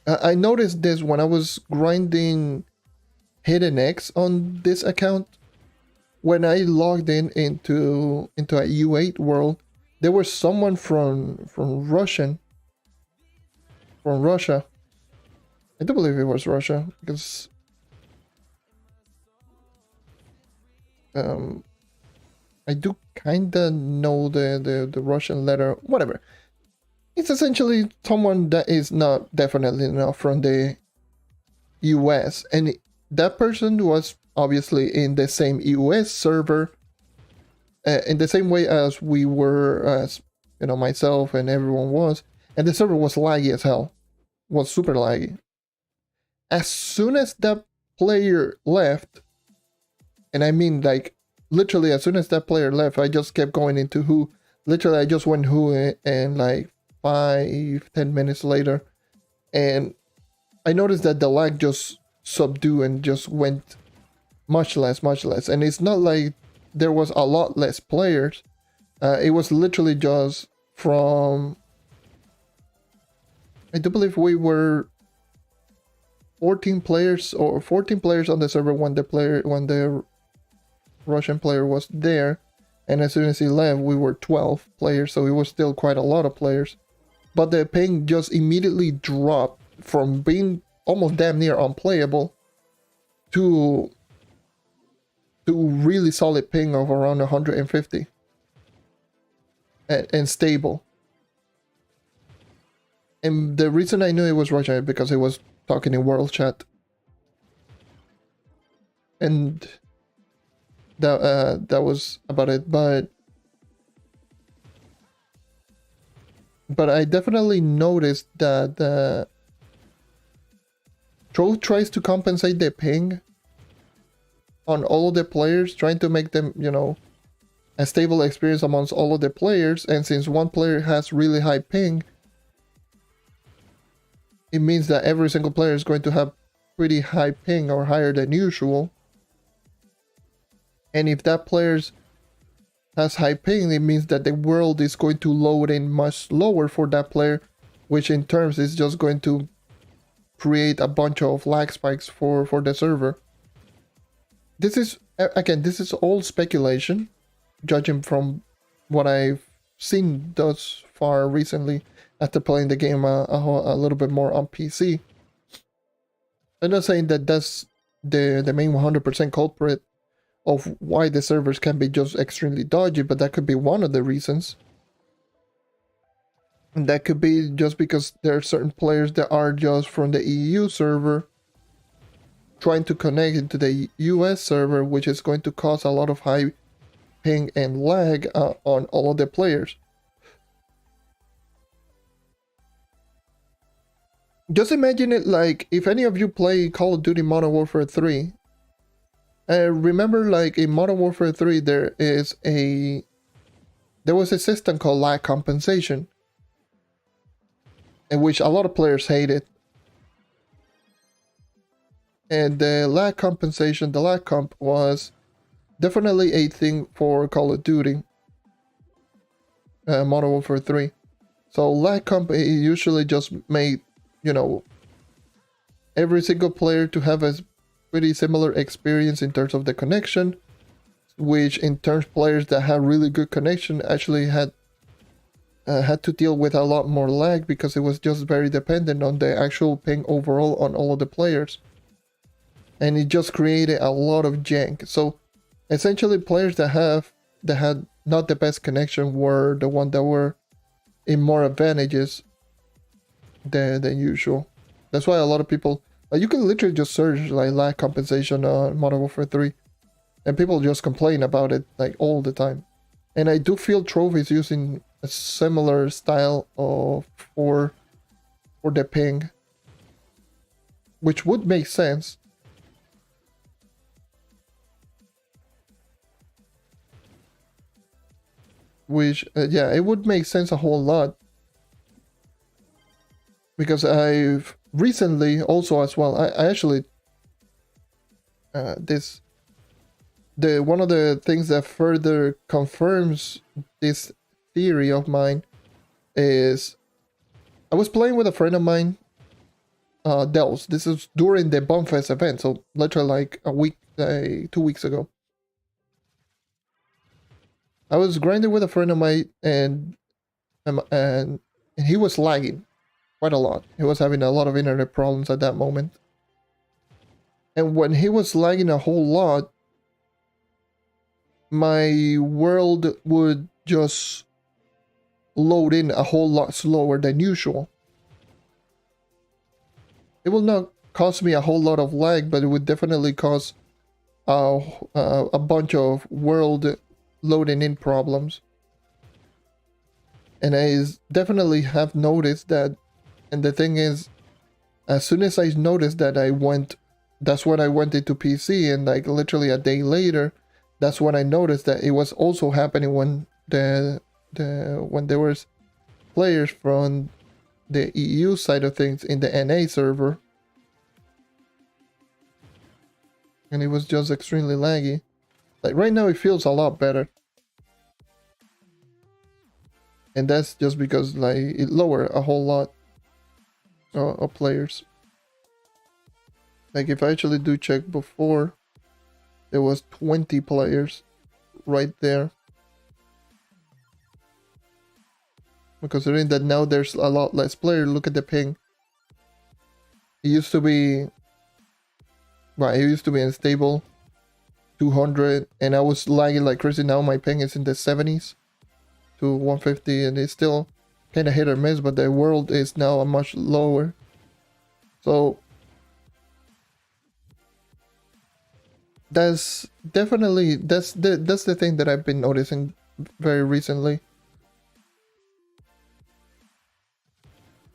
I noticed this when I was grinding Hidden X on this account. When I logged into a U8 world, there was someone from Russia. I do believe it was Russia, because I do kinda know the Russian letter, whatever. It's essentially someone that is not definitely not from the US, and that person was obviously in the same US server, in the same way as we were, as you know, myself and everyone was, and the server was laggy as hell, was super laggy. As soon as that player left, and I mean like literally as soon as that player left, I just kept going into who. Literally, I just went who, and like 5-10 minutes later, and I noticed that the lag just subdued and just went much less. And it's not like there was a lot less players. It was literally just from, I do believe we were 14 players on the server when the Russian player was there, and as soon as he left, we were 12 players, so it was still quite a lot of players. But the ping just immediately dropped from being almost damn near unplayable to really solid ping of around 150 and stable. And the reason I knew it was Russia because it was talking in world chat, and that was about it. But I definitely noticed that Trove tries to compensate the ping on all of the players, trying to make them, you know, a stable experience amongst all of the players. And since one player has really high ping, it means that every single player is going to have pretty high ping or higher than usual. And if that player has high ping, it means that the world is going to load in much slower for that player, which in terms is just going to create a bunch of lag spikes for the server. this is, again, this is all speculation, judging from what I've seen thus far recently after playing the game a little bit more on PC. I'm not saying that that's the main 100% culprit of why the servers can be just extremely dodgy, but that could be one of the reasons. And that could be just because there are certain players that are just from the EU server trying to connect into the US server, which is going to cause a lot of high ping and lag on all of the players. Just imagine it like if any of you play Call of Duty Modern Warfare 3. Remember, like in Modern Warfare 3, there was a system called lag compensation, in which a lot of players hated. And the lag compensation, the lag comp, was definitely a thing for Call of Duty Modern Warfare 3. So lag comp usually just made, you know, every single player to have a pretty similar experience in terms of the connection, which in terms players that had really good connection actually had to deal with a lot more lag because it was just very dependent on the actual ping overall on all of the players. And it just created a lot of jank. So essentially players that had not the best connection were the ones that were in more advantages than usual. That's why a lot of people, like, you can literally just search like lag compensation on Modern Warfare 3 and people just complain about it like all the time. And I do feel Trove is using a similar style for the ping, which would make sense. Which, yeah, it would make sense a whole lot. Because I've recently also as well, I actually, one of the things that further confirms this theory of mine is I was playing with a friend of mine, Dels. This is during the Bonfest event, so literally like a week, 2 weeks ago. I was grinding with a friend of mine, and he was lagging quite a lot. He was having a lot of internet problems at that moment. And when he was lagging a whole lot, my world would just load in a whole lot slower than usual. It will not cause me a whole lot of lag, but it would definitely cause a bunch of world loading in problems. And I definitely have noticed that. And the thing is, as soon as I noticed that, that's when I went into PC, and like literally a day later, that's when I noticed that it was also happening when when there was players from the EU side of things in the NA server. And it was just extremely laggy. Like right now it feels a lot better. And that's just because like it lowered a whole lot of players. Like if I actually do check before, there was 20 players right there. Considering that now there's a lot less players, look at the ping. It used to be, well, it used to be unstable, 200, and I was lagging like crazy. Now my ping is in the 70s to 150, and it's still kind of hit or miss, but the world is now a much lower. So that's definitely that's the thing that I've been noticing very recently.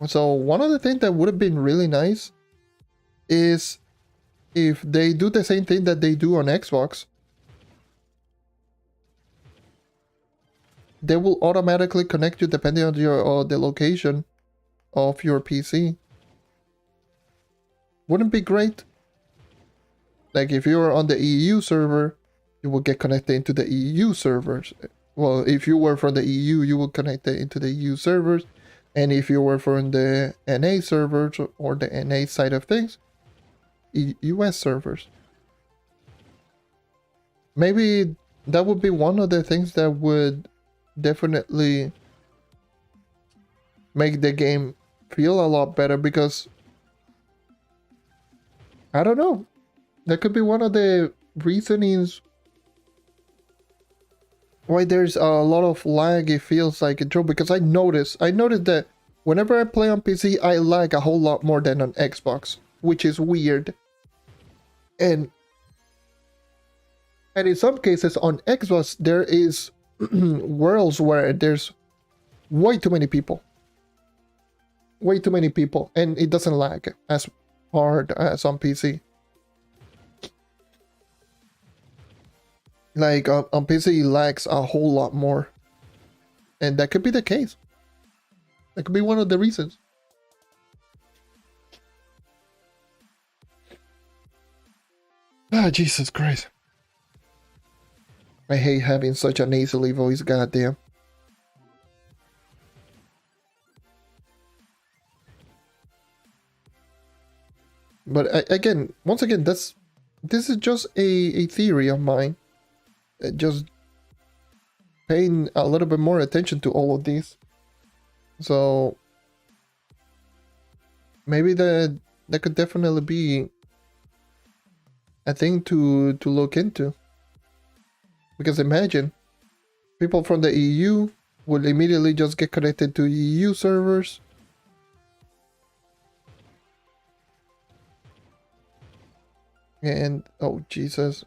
So one of the things that would have been really nice is if they do the same thing that they do on Xbox. They will automatically connect you depending on the location of your PC. Wouldn't it be great? Like if you're on the EU server, you will get connected into the EU servers. Well, if you were from the EU, you will connect it into the EU servers. And if you were from the NA servers or the NA side of things, US servers. maybe that would be one of the things that would definitely make the game feel a lot better, because I don't know, that could be one of the reasonings why there's a lot of lag. It feels like it, because I noticed that whenever I play on PC, I lag a whole lot more than on Xbox, which is weird. And in some cases on Xbox, there is worlds where there's way too many people, and it doesn't lag as hard as on PC. Like on PC, it lags a whole lot more, and that could be the case. That could be one of the reasons. Ah, Jesus Christ. I hate having such a nasally voice, goddamn. But again, once again, this is just a theory of mine. Just paying a little bit more attention to all of these. So maybe that could definitely be a thing to look into. Because imagine, people from the EU would immediately just get connected to EU servers. And, oh Jesus.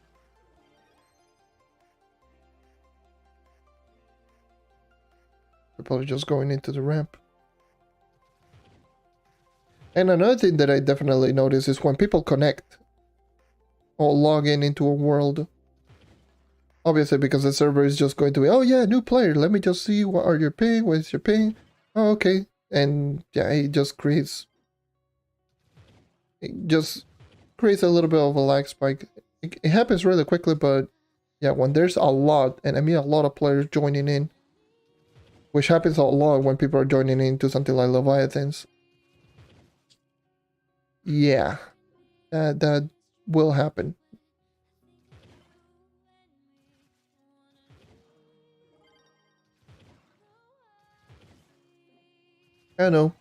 People are just going into the ramp. And another thing that I definitely notice is when people connect or log in into a world. Obviously, because the server is just going to be, oh yeah, new player, let me just see what are your ping, what is your ping. Oh, okay. And yeah, it just creates a little bit of a lag spike. It happens really quickly, but yeah, when there's a lot, and I mean a lot of players joining in, which happens a lot when people are joining into something like Leviathans. Yeah, that will happen. I know,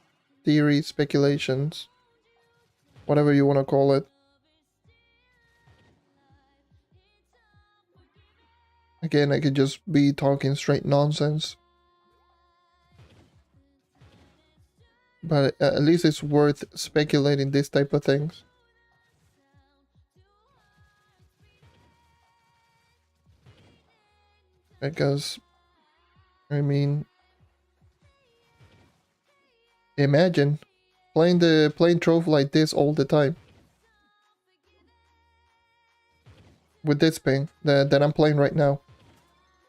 theories, speculations, whatever you want to call it. Again, I could just be talking straight nonsense. But at least it's worth speculating these type of things. Because, I mean, imagine playing Trove like this all the time. With this ping that I'm playing right now.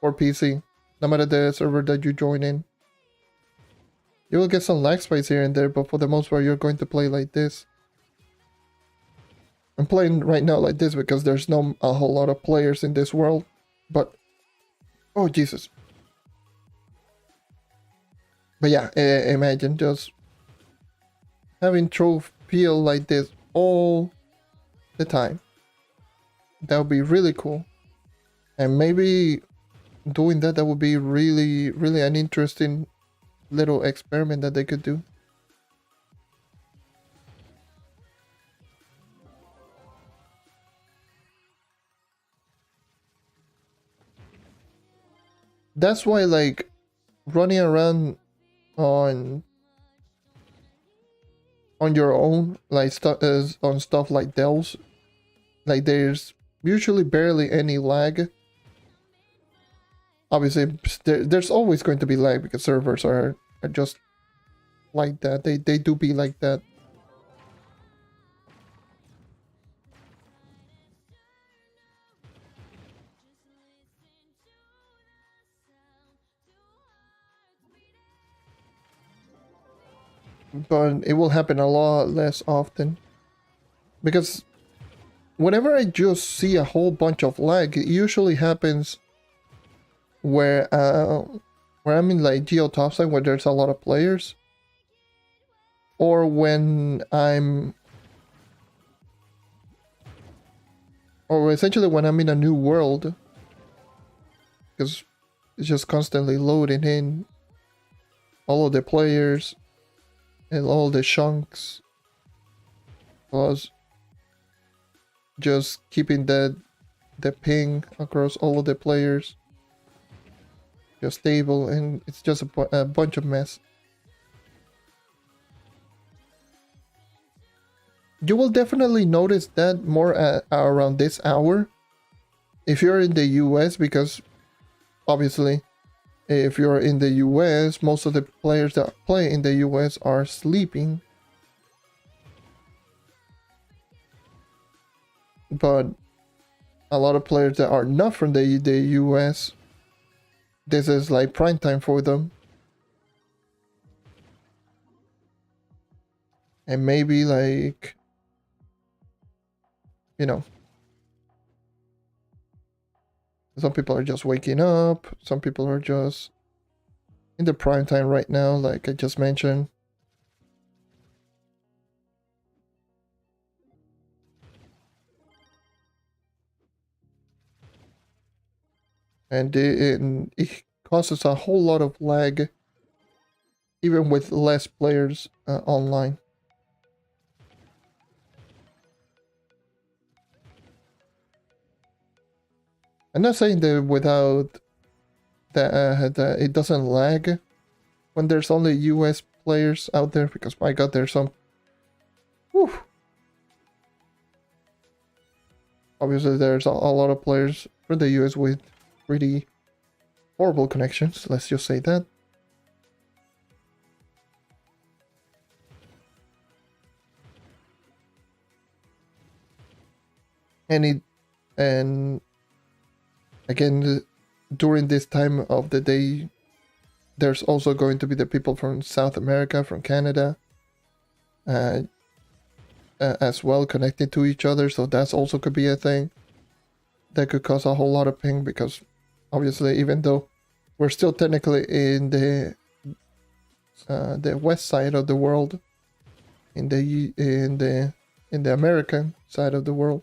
Or PC. No matter the server that you join in. You will get some lag spikes here and there, but for the most part you're going to play like this. I'm playing right now like this because there's no a whole lot of players in this world. But, oh Jesus. But yeah, imagine just having Trove feel like this all the time. That would be really cool. And maybe doing that would be really, really an interesting little experiment that they could do. That's why, like, running around on your own, like on stuff like Dells, like there's usually barely any lag. Obviously, there's always going to be lag because servers are just like that. They do be like that. But it will happen a lot less often. Because whenever I just see a whole bunch of lag, it usually happens where I'm in like geo topside where there's a lot of players, or when or essentially when I'm in a new world because it's just constantly loading in all of the players and all the chunks, plus just keeping the ping across all of the players just stable, and it's just a bunch of mess. You will definitely notice that more at around this hour if you're in the US, because obviously if you're in the US, most of the players that play in the US are sleeping. But a lot of players that are not from the US, this is like prime time for them. And maybe like, you know, some people are just waking up, some people are just in the prime time right now, like I just mentioned. And it causes a whole lot of lag, even with less players online. I'm not saying that without that it doesn't lag when there's only US players out there, because my god, there's some. Whew. Obviously, there's a lot of players from the US with pretty horrible connections, let's just say that. And again, during this time of the day, there's also going to be the people from South America, from Canada, as well, connected to each other, so that's also could be a thing that could cause a whole lot of ping, because obviously, even though we're still technically in the west side of the world, in the American side of the world,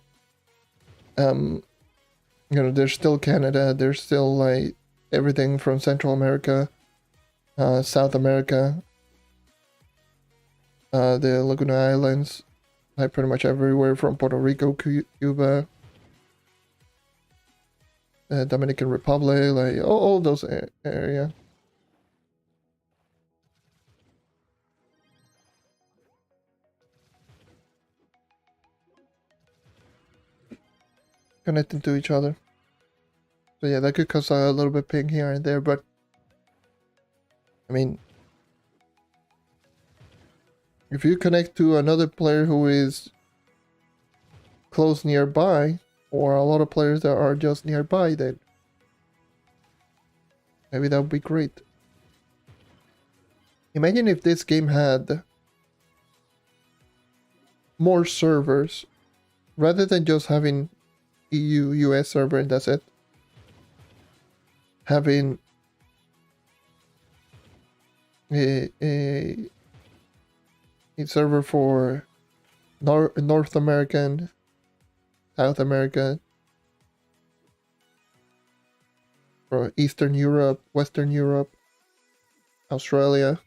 you know, there's still Canada, there's still like everything from Central America, South America, the Laguna Islands, like pretty much everywhere from Puerto Rico, Cuba, Dominican Republic, like all those area. Connecting to each other. So yeah, that could cause a little bit ping here and there, but I mean, if you connect to another player who is close nearby, or a lot of players that are just nearby, then maybe that would be great. Imagine if this game had more servers, rather than just having EU, US server and that's it. Having a server for North American, South America, for Eastern Europe, Western Europe, Australia.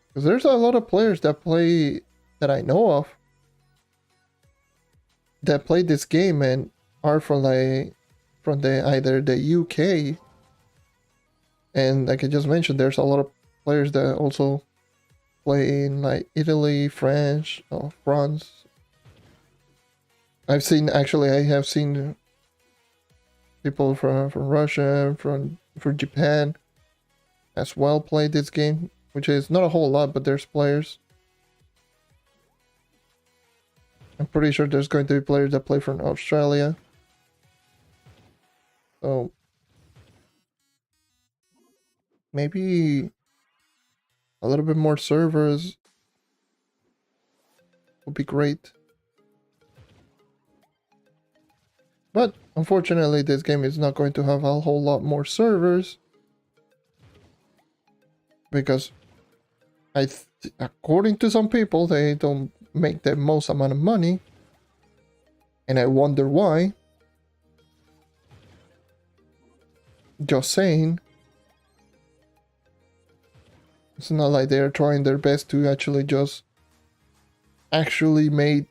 Because there's a lot of players that play, that I know of, that play this game and are from either the UK, and like I just mentioned, there's a lot of players that also play in like Italy, France, France. I have seen people from Russia, from Japan as well play this game, which is not a whole lot, but there's players. I'm pretty sure there's going to be players that play from Australia. So maybe a little bit more servers would be great. But unfortunately, this game is not going to have a whole lot more servers, because according to some people, they don't make the most amount of money, and I wonder why. Just saying. It's not like they're trying their best to actually make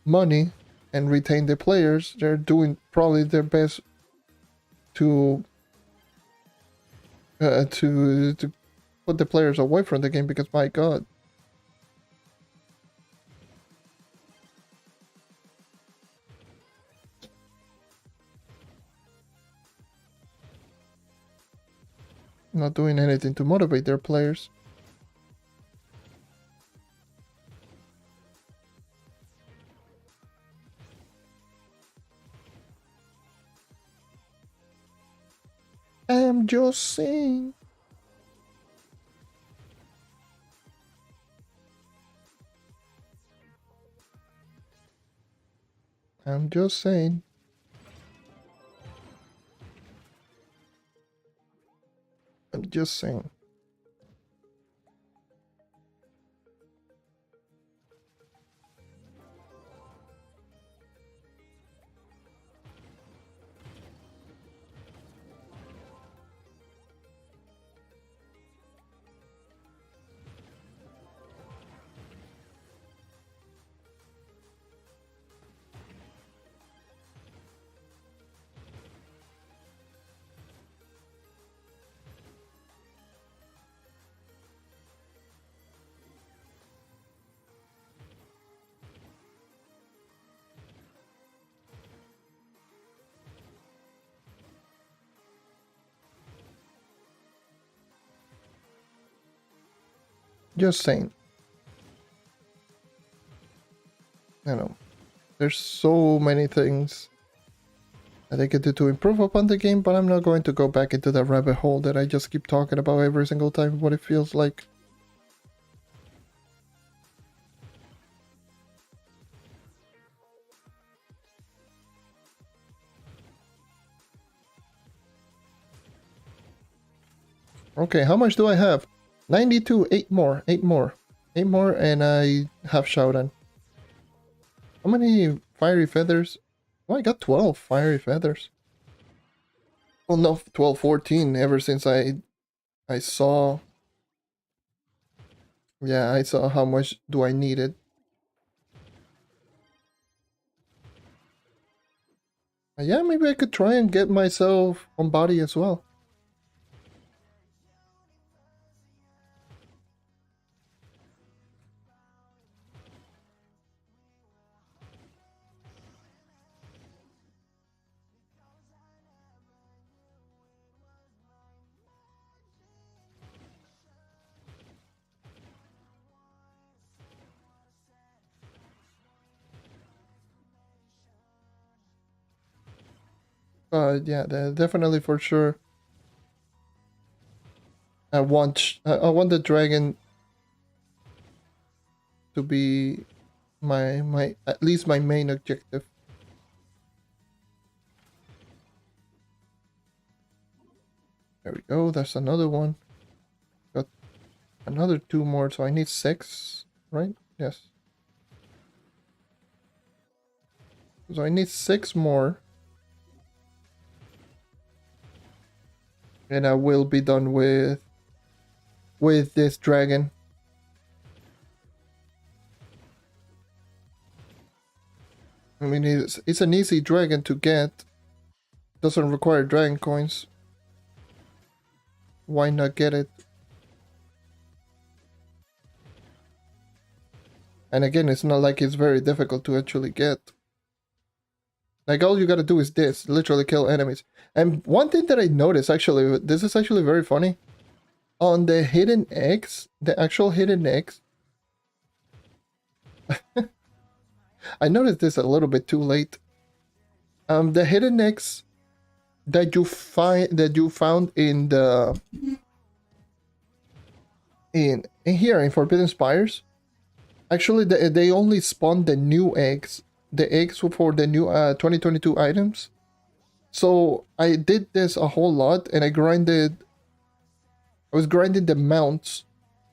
money and retain the players. They're doing probably their best to to put the players away from the game, because my god. Not doing anything to motivate their players. I'm just saying. I'm just saying. I'm just saying. Just saying. You know, there's so many things that I could do to improve upon the game, but I'm not going to go back into that rabbit hole that I just keep talking about every single time, what it feels like. Okay, how much do I have? 92, 8 more, 8 more. 8 more and I have Shaoran. How many fiery feathers? Oh, I got 12 fiery feathers. Well, no, 12, 14 ever since I saw... Yeah, I saw how much do I need it. Yeah, maybe I could try and get myself on body as well. Yeah, definitely for sure. I want the dragon to be my at least my main objective. There we go. That's another one. Got another 2 more, so I need 6, right? Yes. So I need 6 more. And I will be done with this dragon. I mean, it's an easy dragon to get. Doesn't require dragon coins. Why not get it? And again, it's not like it's very difficult to actually get. Like, all you gotta do is this, literally kill enemies. And one thing that I noticed, actually, this is actually very funny. On the hidden eggs, the actual hidden eggs, I noticed this a little bit too late. The hidden eggs that you found in the in here in Forbidden Spires, actually they only spawn the new eggs, the eggs for the new 2022 items. So I did this a whole lot, and I was grinding the mounts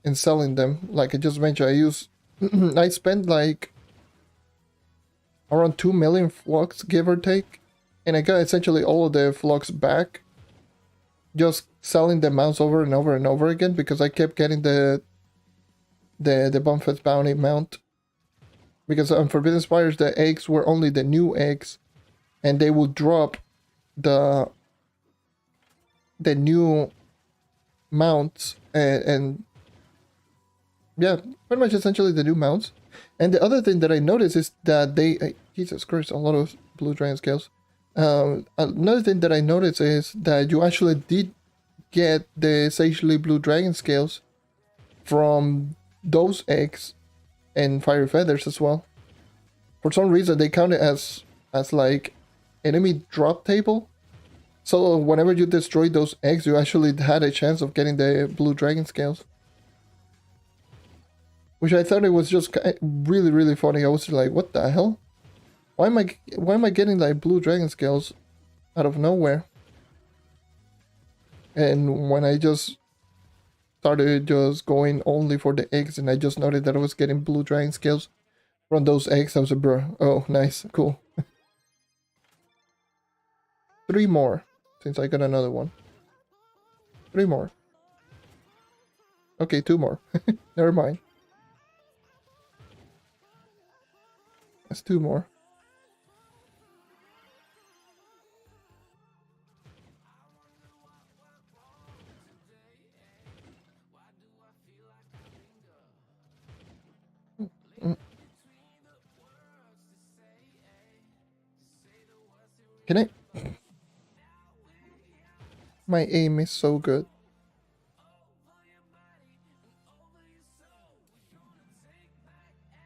and selling them. Like I just mentioned, I spent like around 2 million flux, give or take, and I got essentially all of the flux back. just selling the mounts over and over and over again because I kept getting the Bonfest bounty mount. Because on Forbidden Spires, the eggs were only the new eggs, and they would drop the new mounts and yeah, pretty much essentially the new mounts. And the other thing that I noticed is that Jesus Christ, a lot of blue Dragonscales. Another thing that I noticed is that you actually did get the sagely blue Dragonscales from those eggs and fire feathers as well. For some reason, they count it as like enemy drop table. So whenever you destroyed those eggs, you actually had a chance of getting the blue Dragonscales. Which I thought it was just really, really funny. I was like, what the hell? Why am I getting like blue Dragonscales out of nowhere? And when I just started just going only for the eggs, and I just noticed that I was getting blue Dragonscales from those eggs, I was like, bro, oh, nice, cool. 3 more, since I got another one. 3 more. Okay, 2 more. Never mind. That's 2 more. Can I? My aim is so good.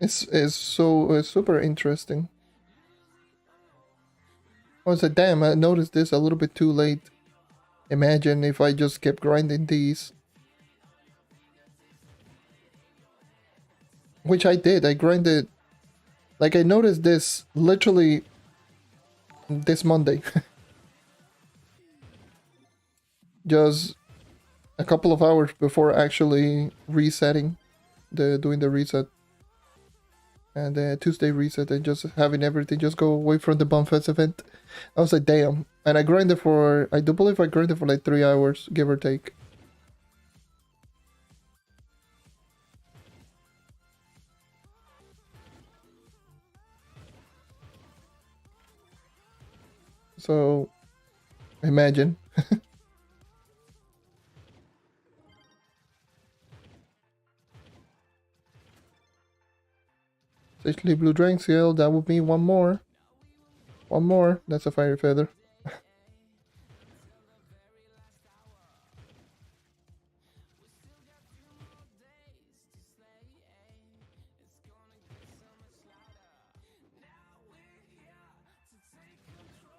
It's so super interesting. I was like, damn, I noticed this a little bit too late. Imagine if I just kept grinding these. Which I did. I grinded. Like, I noticed this literally this Monday. Just a couple of hours before actually resetting, doing the reset. And the Tuesday reset and just having everything just go away from the Bonfest event. I was like, damn. And I grinded for, I do believe I grinded for like 3 hours, give or take. So, imagine. Essentially blue Dragonscale, that would be 1 more. 1 more, that's a fire feather.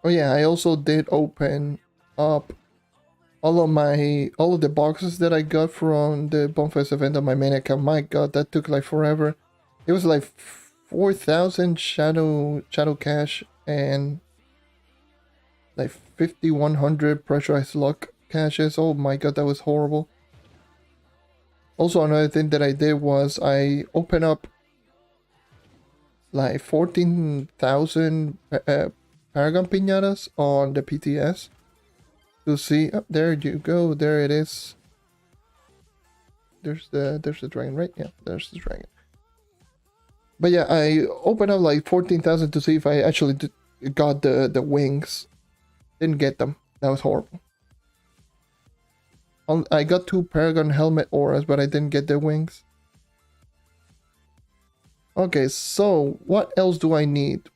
Oh yeah, I also did open up all of the boxes that I got from the Bonfest event on my main account. My god, that took like forever. It was like 4,000 shadow cash and like 5,100 pressurized luck caches. Oh my god, that was horrible. Also, another thing that I did was I opened up like 14,000 Paragon Piñatas on the PTS to see. Oh, there you go. There it is. There's the dragon, right? Yeah, there's the dragon. But yeah, I opened up like 14,000 to see if I actually got the wings. Didn't get them. That was horrible. I got 2 Paragon Helmet auras, but I didn't get the wings. Okay, so what else do I need?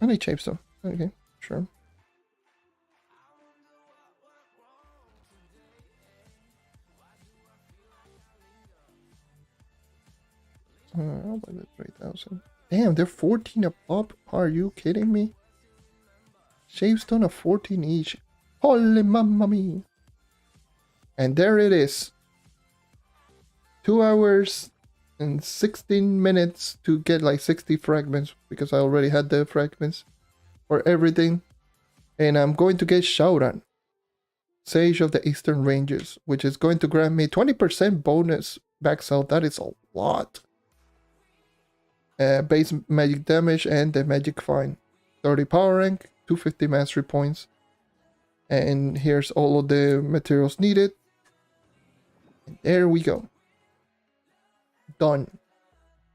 I need Chapestone. Okay, sure. I'll buy the 3,000. Damn, they're 14 a pop. Are you kidding me? Shavestone of 14 each. Holy mamma mia. And there it is. 2 hours and 16 minutes to get like 60 fragments because I already had the fragments for everything. And I'm going to get Shaoran, Sage of the Eastern Ranges, which is going to grant me 20% bonus back sell. That is a lot. Base magic damage and the magic fine. 30 power rank, 250 mastery points. And here's all of the materials needed. And there we go. Done.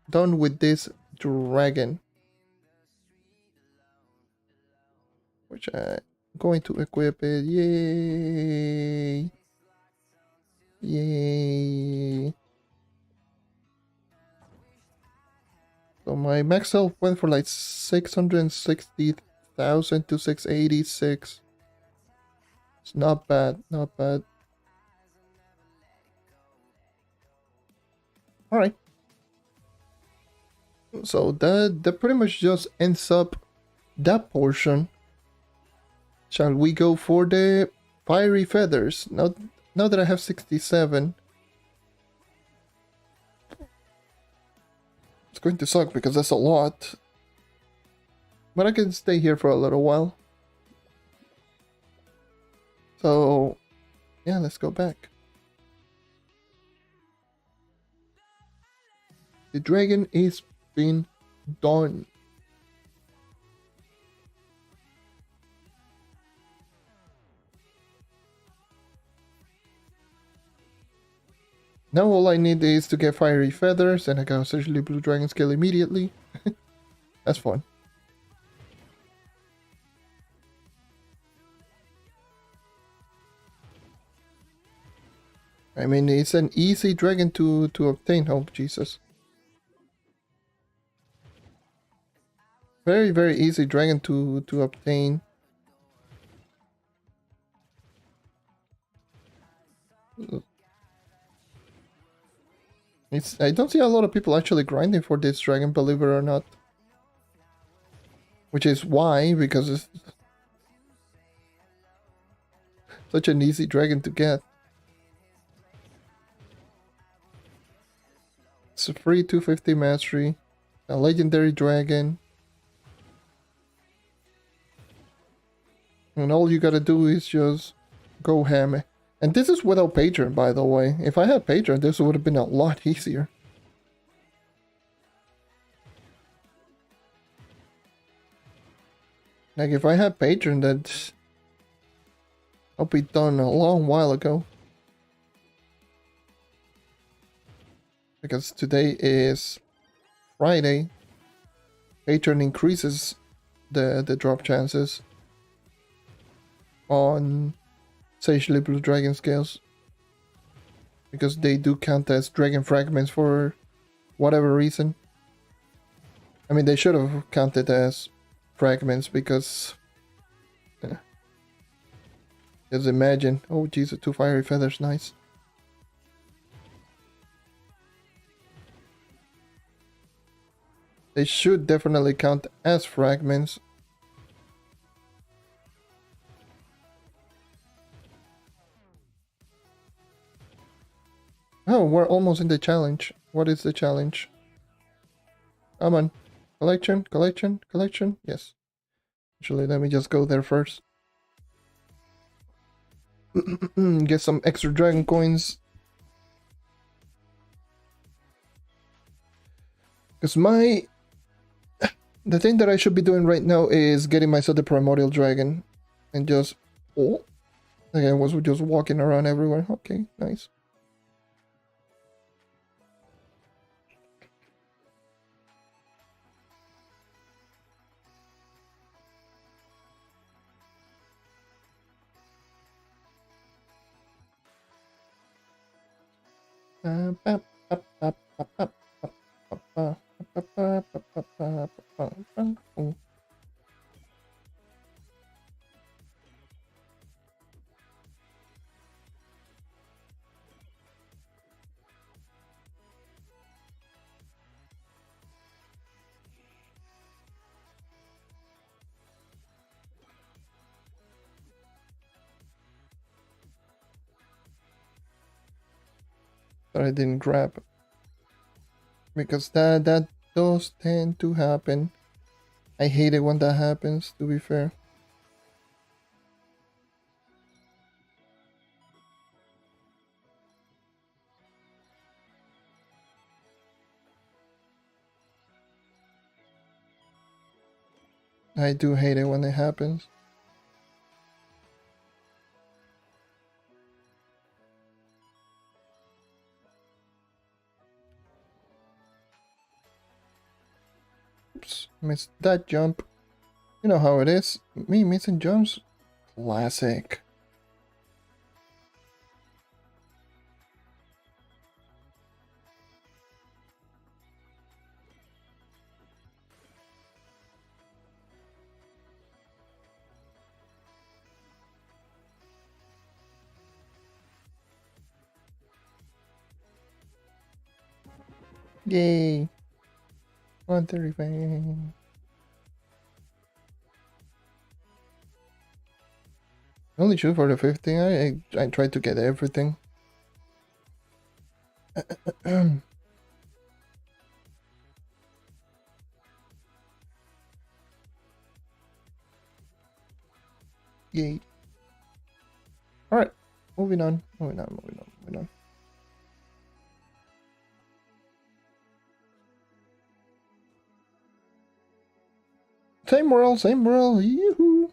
Done with this dragon. Which I'm going to equip it. Yay! Yay! So my max health went from like 660,000 to 686. It's not bad, not bad. Alright. So that pretty much just ends up that portion. Shall we go for the fiery feathers? Now that I have 67. It's going to suck because that's a lot. But I can stay here for a little while. So, yeah, let's go back. The dragon is been done. Now all I need is to get fiery feathers, and I got essentially blue dragon scale immediately. That's fun. I mean, it's an easy dragon to obtain. Oh, Jesus. Very, very easy dragon to obtain. I don't see a lot of people actually grinding for this dragon, believe it or not. Which is why, because it's such an easy dragon to get. It's a free 250 mastery, a legendary dragon. And all you gotta do is just go ham. And this is without patron, by the way. If I had patron, this would have been a lot easier. Like, if I had patron, that I'll be done a long while ago. Because today is Friday. Patron increases the drop chances on Sagely Blue Dragonscales. Because they do count as dragon fragments for whatever reason. I mean, they should have counted as fragments because... Yeah. Just imagine. Oh, Jesus, 2 fiery feathers, nice. They should definitely count as fragments. Oh, we're almost in the challenge. What is the challenge? Come on. Collection, collection, collection. Yes. Actually, let me just go there first. Get some extra dragon coins. Because the thing that I should be doing right now is getting myself the primordial dragon. And just... Oh. Okay, I was just walking around everywhere. Okay, nice. That I didn't grab. Because that does tend to happen. I hate it when that happens, to be fair. I do hate it when it happens. Oops, missed that jump. You know how it is. Me missing jumps? Classic. Yay! 135. Only shoot for the 15. I tried to get everything. Yay. Alright. Moving on. Moving on. Same world, yoo-hoo!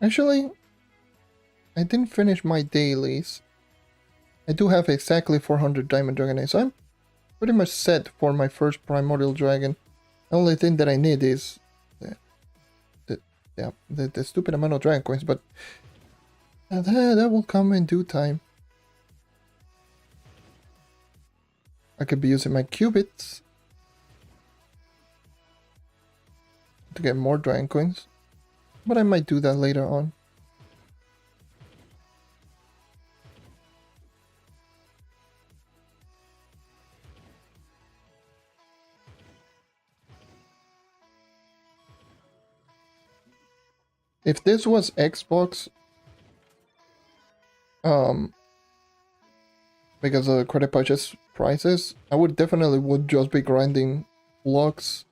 Actually, I didn't finish my dailies. I do have exactly 400 Diamond Dragon Eggs, so I'm pretty much set for my first Primordial Dragon. The only thing that I need is the stupid amount of Dragon Coins, but that will come in due time. I could be using my Qubits to get more Dragon Coins, but I might do that later on. If this was Xbox, because of the credit purchase prices, I would just be grinding flocks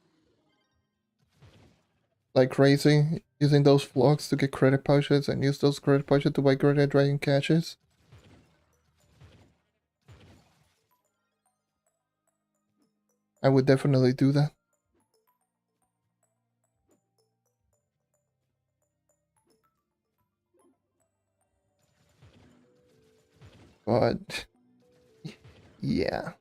like crazy, using those flocks to get credit pouches and use those credit pouches to buy greater dragon caches. I would definitely do that. But yeah.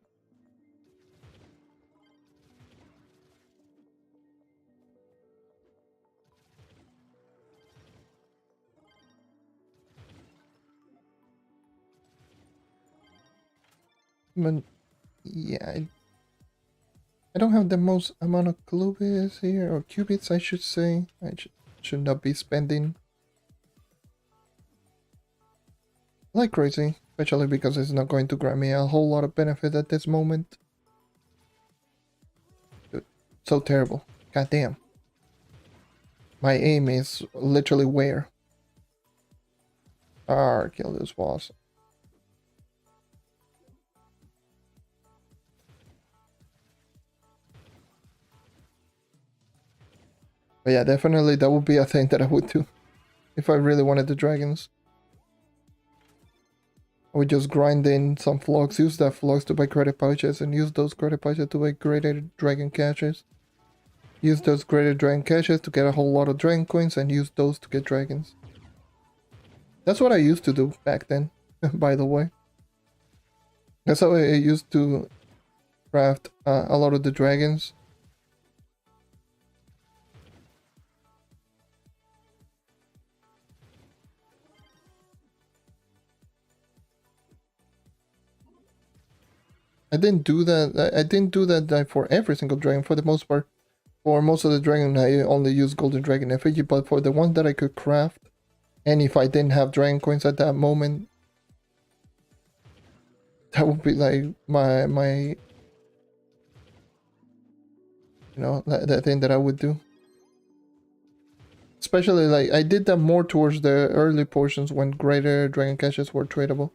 But yeah, I don't have the most amount of qubits here, or qubits I should say. I should not be spending like crazy, especially because it's not going to grant me a whole lot of benefit at this moment. Dude, so terrible. God damn. My aim is literally where? Kill this boss. But yeah, definitely that would be a thing that I would do if I really wanted the dragons. I would just grind in some flocks, use that flocks to buy credit pouches, and use those credit pouches to buy greater dragon caches. Use those greater dragon caches to get a whole lot of dragon coins, and use those to get dragons. That's what I used to do back then, by the way. That's how I used to craft a lot of the dragons. I didn't do that. I didn't do that for every single dragon. For the most part, for most of the dragon, I only use golden dragon effigy. But for the one that I could craft, and if I didn't have dragon coins at that moment, that would be like my you know, that thing that I would do. Especially like I did that more towards the early portions when greater dragon caches were tradable.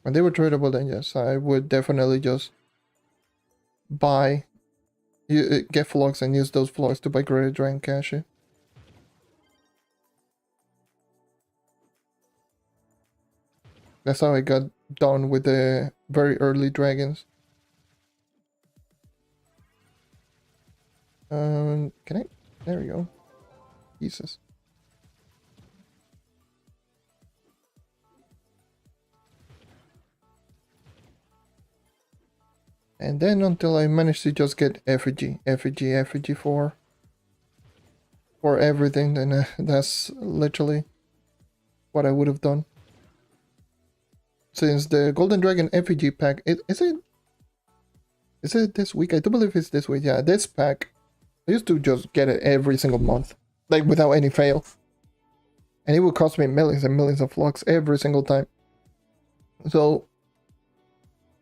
When they were tradable, then yes, I would definitely just buy, get flocks and use those flocks to buy greater dragon cache. That's how I got done with the very early dragons. Can I? There we go. Jesus. And then until I managed to just get Effigy for everything, then that's literally what I would have done. Since the Golden Dragon Effigy pack, is it this week? I do believe it's this week. Yeah, this pack, I used to just get it every single month, like without any fail. And it would cost me millions and millions of flux every single time. So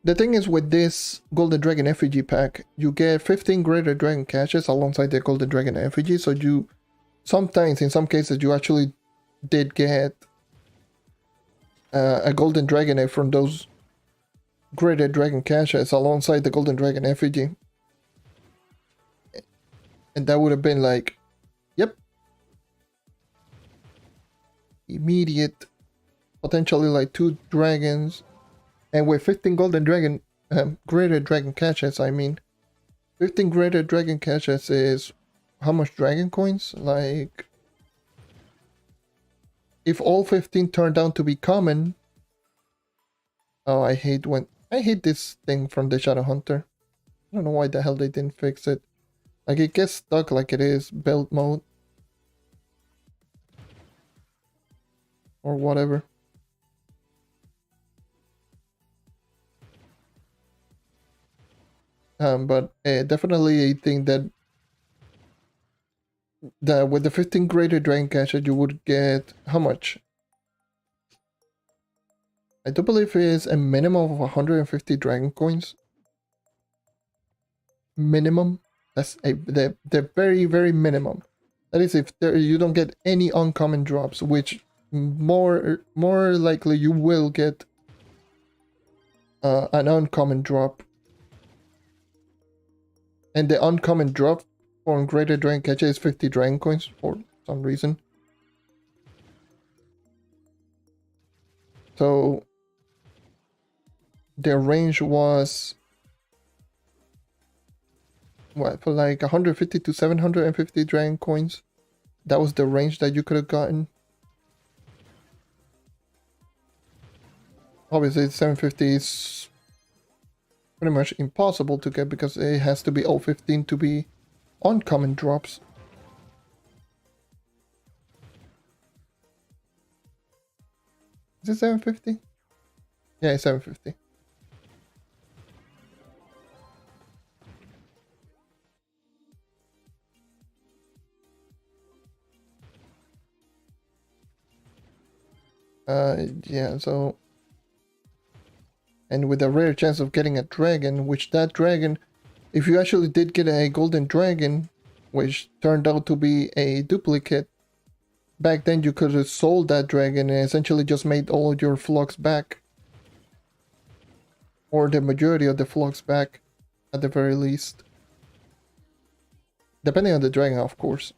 the thing is, with this Golden Dragon Effigy pack, you get 15 Greater Dragon caches alongside the Golden Dragon Effigy, so you sometimes, in some cases, you actually did get a Golden Dragon egg from those Greater Dragon caches alongside the Golden Dragon Effigy. And that would have been like, yep, immediate, potentially like 2 dragons. And with 15 Golden Dragon, Greater Dragon caches, I mean, 15 Greater Dragon caches is how much dragon coins? Like, if all 15 turned out to be common. Oh, I hate this thing from the Shadow Hunter. I don't know why the hell they didn't fix it. Like, it gets stuck like it is build mode. Or whatever. But definitely I think that with the 15 Greater Dragon caches you would get how much? I do believe it is a minimum of 150 dragon coins. Minimum. That's the very, very minimum. That is if you don't get any uncommon drops, which more likely you will get an uncommon drop. And the uncommon drop for Greater Dragon Catcher is 50 dragon coins for some reason. So their range was what, for like 150 to 750 dragon coins. That was the range that you could have gotten. Obviously 750 is pretty much impossible to get because it has to be all 15 to be uncommon drops. Is it 750? Yeah, it's 750. Yeah, so... And with a rare chance of getting a dragon, which that dragon, if you actually did get a golden dragon, which turned out to be a duplicate, back then you could have sold that dragon and essentially just made all of your flux back. Or the majority of the flux back, at the very least. Depending on the dragon, of course.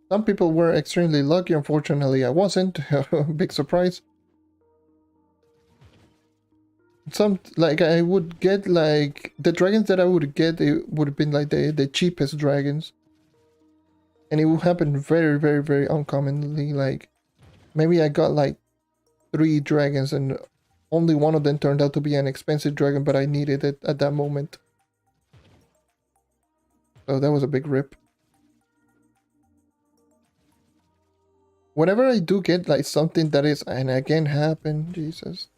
Some people were extremely lucky, unfortunately I wasn't. Big surprise. Some, like, I would get, like, the dragons that I would get, it would have been like the cheapest dragons. And it would happen very, very, very uncommonly. Like, maybe I got like 3 dragons and only one of them turned out to be an expensive dragon, but I needed it at that moment. So that was a big rip. Whenever I do get like something that is, and again happened, Jesus.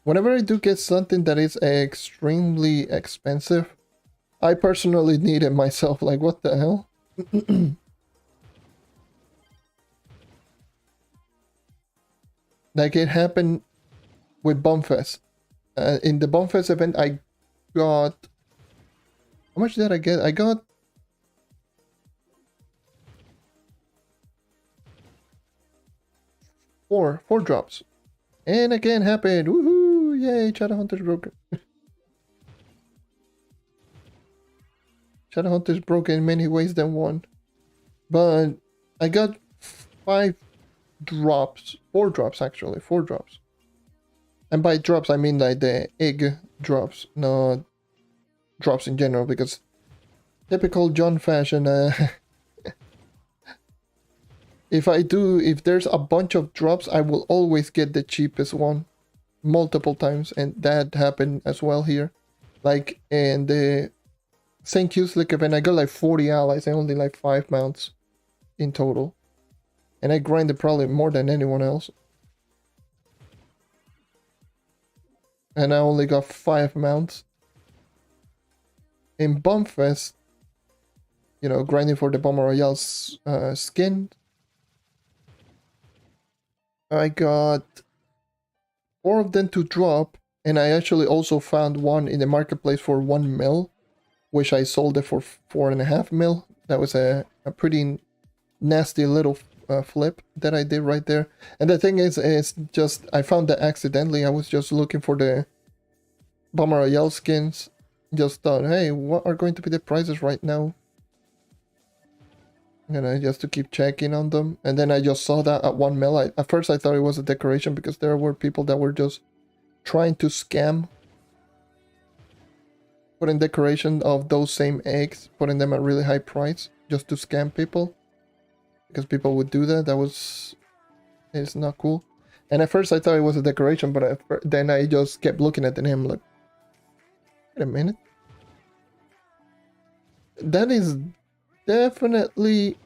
Whenever I do get something that is extremely expensive, I personally need it myself. Like, what the hell? Like, it happened with Bumfest. In the Bumfest event, I got... How much did I get? I got... 4 drops. And again happened. Woohoo! Yay, Shadowhunter's broken. Shadowhunter's broken in many ways than one. But I got 5 drops, 4 drops actually, 4 drops. And by drops I mean like the egg drops, not drops in general, because typical John fashion, if there's a bunch of drops, I will always get the cheapest one multiple times, and that happened as well here. Like in the St. Cuthlic event, I got like 40 allies and only like 5 mounts in total. And I grinded probably more than anyone else. And I only got 5 mounts. In Bumfest, you know, grinding for the Bomber Royale's skin, I got 4 of them to drop, and I actually also found one in the marketplace for 1 mil, which I sold it for 4.5 mil. That was a pretty nasty little flip that I did right there. And the thing is, it's just, I found that accidentally. I was just looking for the Bomber Royale skins. Just thought, hey, what are going to be the prices right now? And I just to keep checking on them. And then I just saw that at 1 mil. At first I thought it was a decoration because there were people that were just trying to scam, putting decoration of those same eggs, putting them at really high price just to scam people. Because people would do that. It's not cool. And at first I thought it was a decoration, but then I just kept looking at the name like, wait a minute. That is definitely...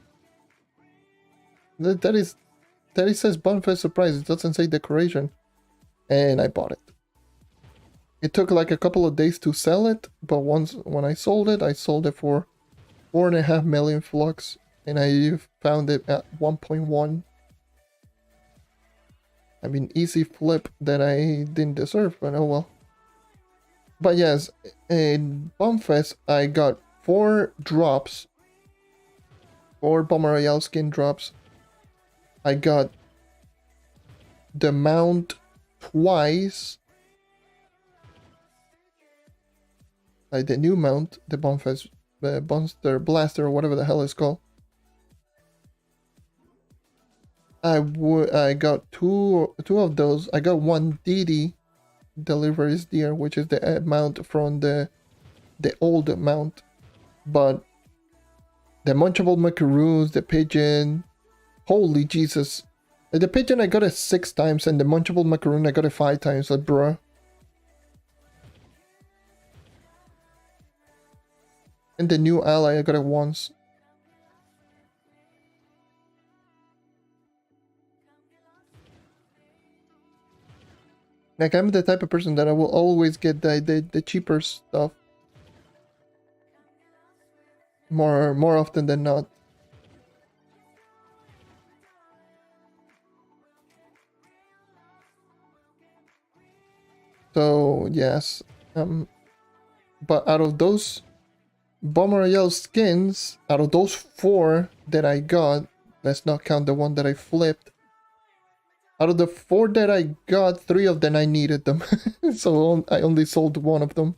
That it says Bonfire Surprise. It doesn't say decoration. And I bought it. It took like a couple of days to sell it, but when I sold it for 4.5 million flux, and I found it at 1.1. I mean, easy flip that I didn't deserve, but oh well. But yes, in Bumfest, I got 4 drops, 4 Bomber Royale skin drops. I got the mount twice. Like the new mount, the Bumfest, the Monster Blaster, or whatever the hell it's called. I got two of those. I got one DD Deliveries Deer, which is the mount from the old mount, but the Munchable Macaroons, the Pigeon, holy Jesus. The Pigeon I got it 6 times, and the Munchable Macaroon I got it 5 times, like bruh. And the new ally I got it once. Like, I'm the type of person that I will always get the cheaper stuff. More often than not. So yes, but out of those Bomber Royale skins, out of those 4 that I got, let's not count the one that I flipped. Out of the 4 that I got, 3 of them I needed them, so I only sold 1 of them.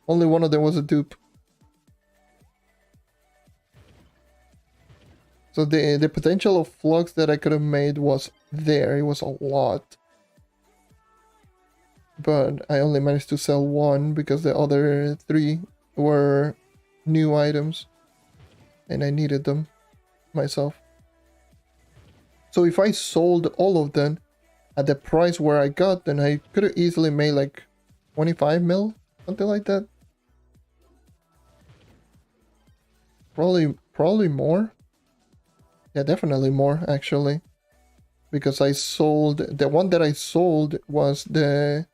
Only 1 of them was a dupe. So the potential of flux that I could have made was there. It was a lot. But I only managed to sell 1 because the other 3 were new items. And I needed them myself. So if I sold all of them at the price where I got, then I could have easily made like 25 mil, something like that. Probably more. Yeah, definitely more actually. Because I sold, the one that I sold was the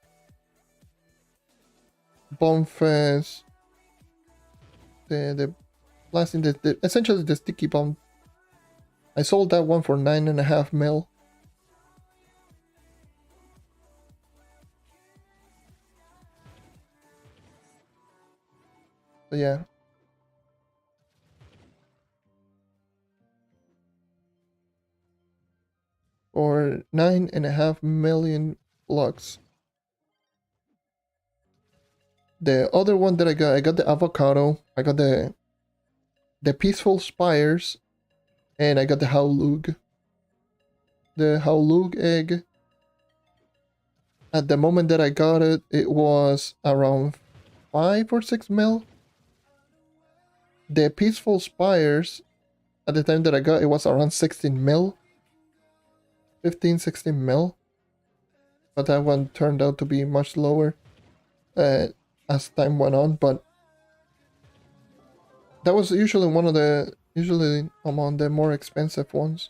Bombfest, the blasting, essentially the sticky bomb. I sold that one for 9.5 mil. So yeah. For 9.5 million flux. The other one that I got the avocado. I got the the Peaceful Spires, and I got the Howlug. The Howlug egg, at the moment that I got it, it was around 5 or 6 mil. The Peaceful Spires, at the time that I got it, was around 16 mil. 15, 16 mil. But that one turned out to be much lower as time went on. But that was usually among the more expensive ones.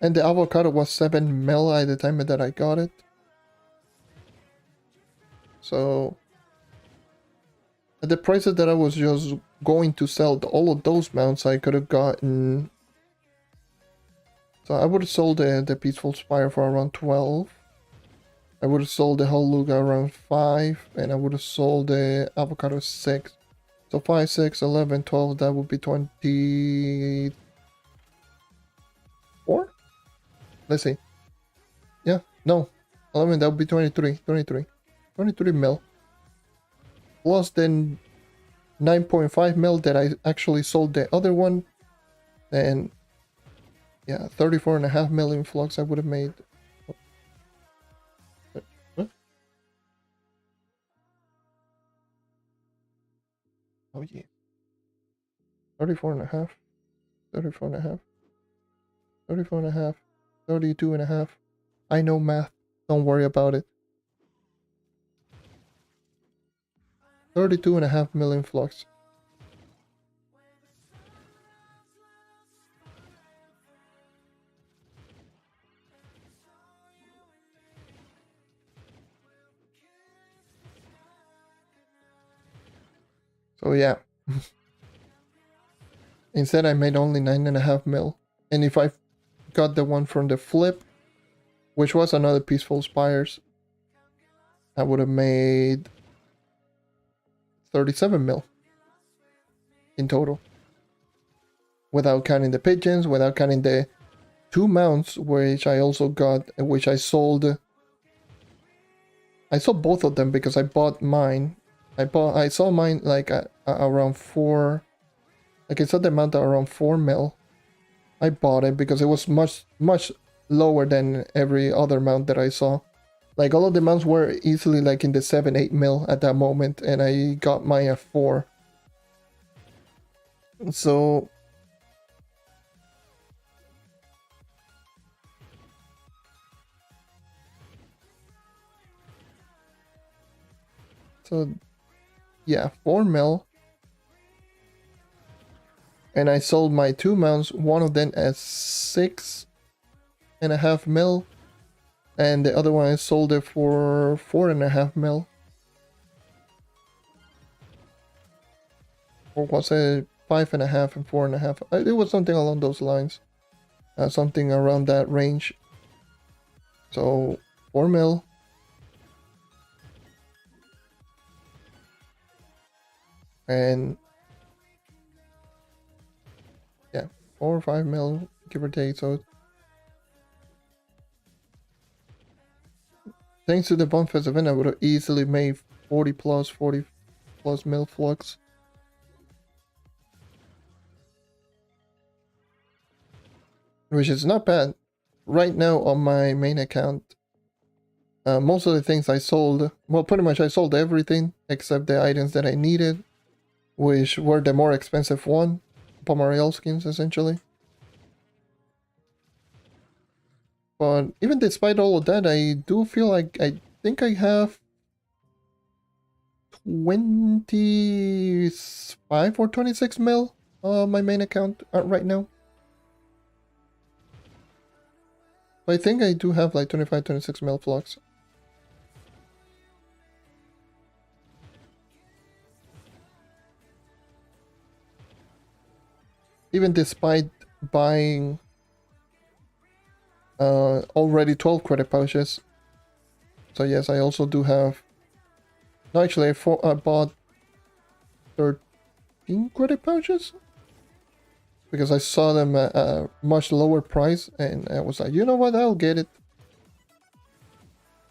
And the avocado was 7 mil at the time that I got it. So at the prices that I was just going to sell all of those mounts, I could have gotten. So I would have sold the Peaceful Spire for around 12. I would have sold the Howlug around 5, and I would have sold the avocado 6. So 5, 6, 11, 12, that would be 24? Let's see. Yeah, no. 11, that would be 23. 23 mil. Plus then 9.5 mil that I actually sold the other one. And yeah, 34.5 million flux I would have made. Huh? Oh yeah. 34.5. 34.5. 34.5. 32.5. I know math. Don't worry about it. 32.5 million flux. So yeah. Instead I made only 9.5 mil. And if I got the one from the flip, which was another Peaceful Spires, I would have made 37 mil in total. Without counting the pigeons, without counting the 2 mounts, which I also got, which I sold. I sold both of them because I bought mine. I sold mine like around 4. Like I sold the mount around 4 mil. I bought it because it was much lower than every other mount that I saw. Like all of the mounts were easily like in the 7, 8 mil at that moment, and I got mine at 4. So yeah, 4 mil. And I sold my 2 mounts, one of them at 6.5 mil. And the other one I sold it for 4.5 mil. Or was it 5.5 and 4.5? It was something along those lines. Something around that range. So 4 mil. And yeah, 4 or 5 mil, give or take. So thanks to the Bonfest event, I would have easily made 40 plus mil flux. Which is not bad. Right now on my main account, most of the things I sold, well, pretty much I sold everything except the items that I needed, which were the more expensive one, Pomarel skins essentially. But even despite all of that, I do feel like I think I have 25 or 26 mil on my main account right now. I think I do have like 25, 26 mil flux. Even despite buying already 12 credit pouches. So yes, I also do have. No, actually, I bought 13 credit pouches because I saw them at a much lower price, and I was like, you know what, I'll get it.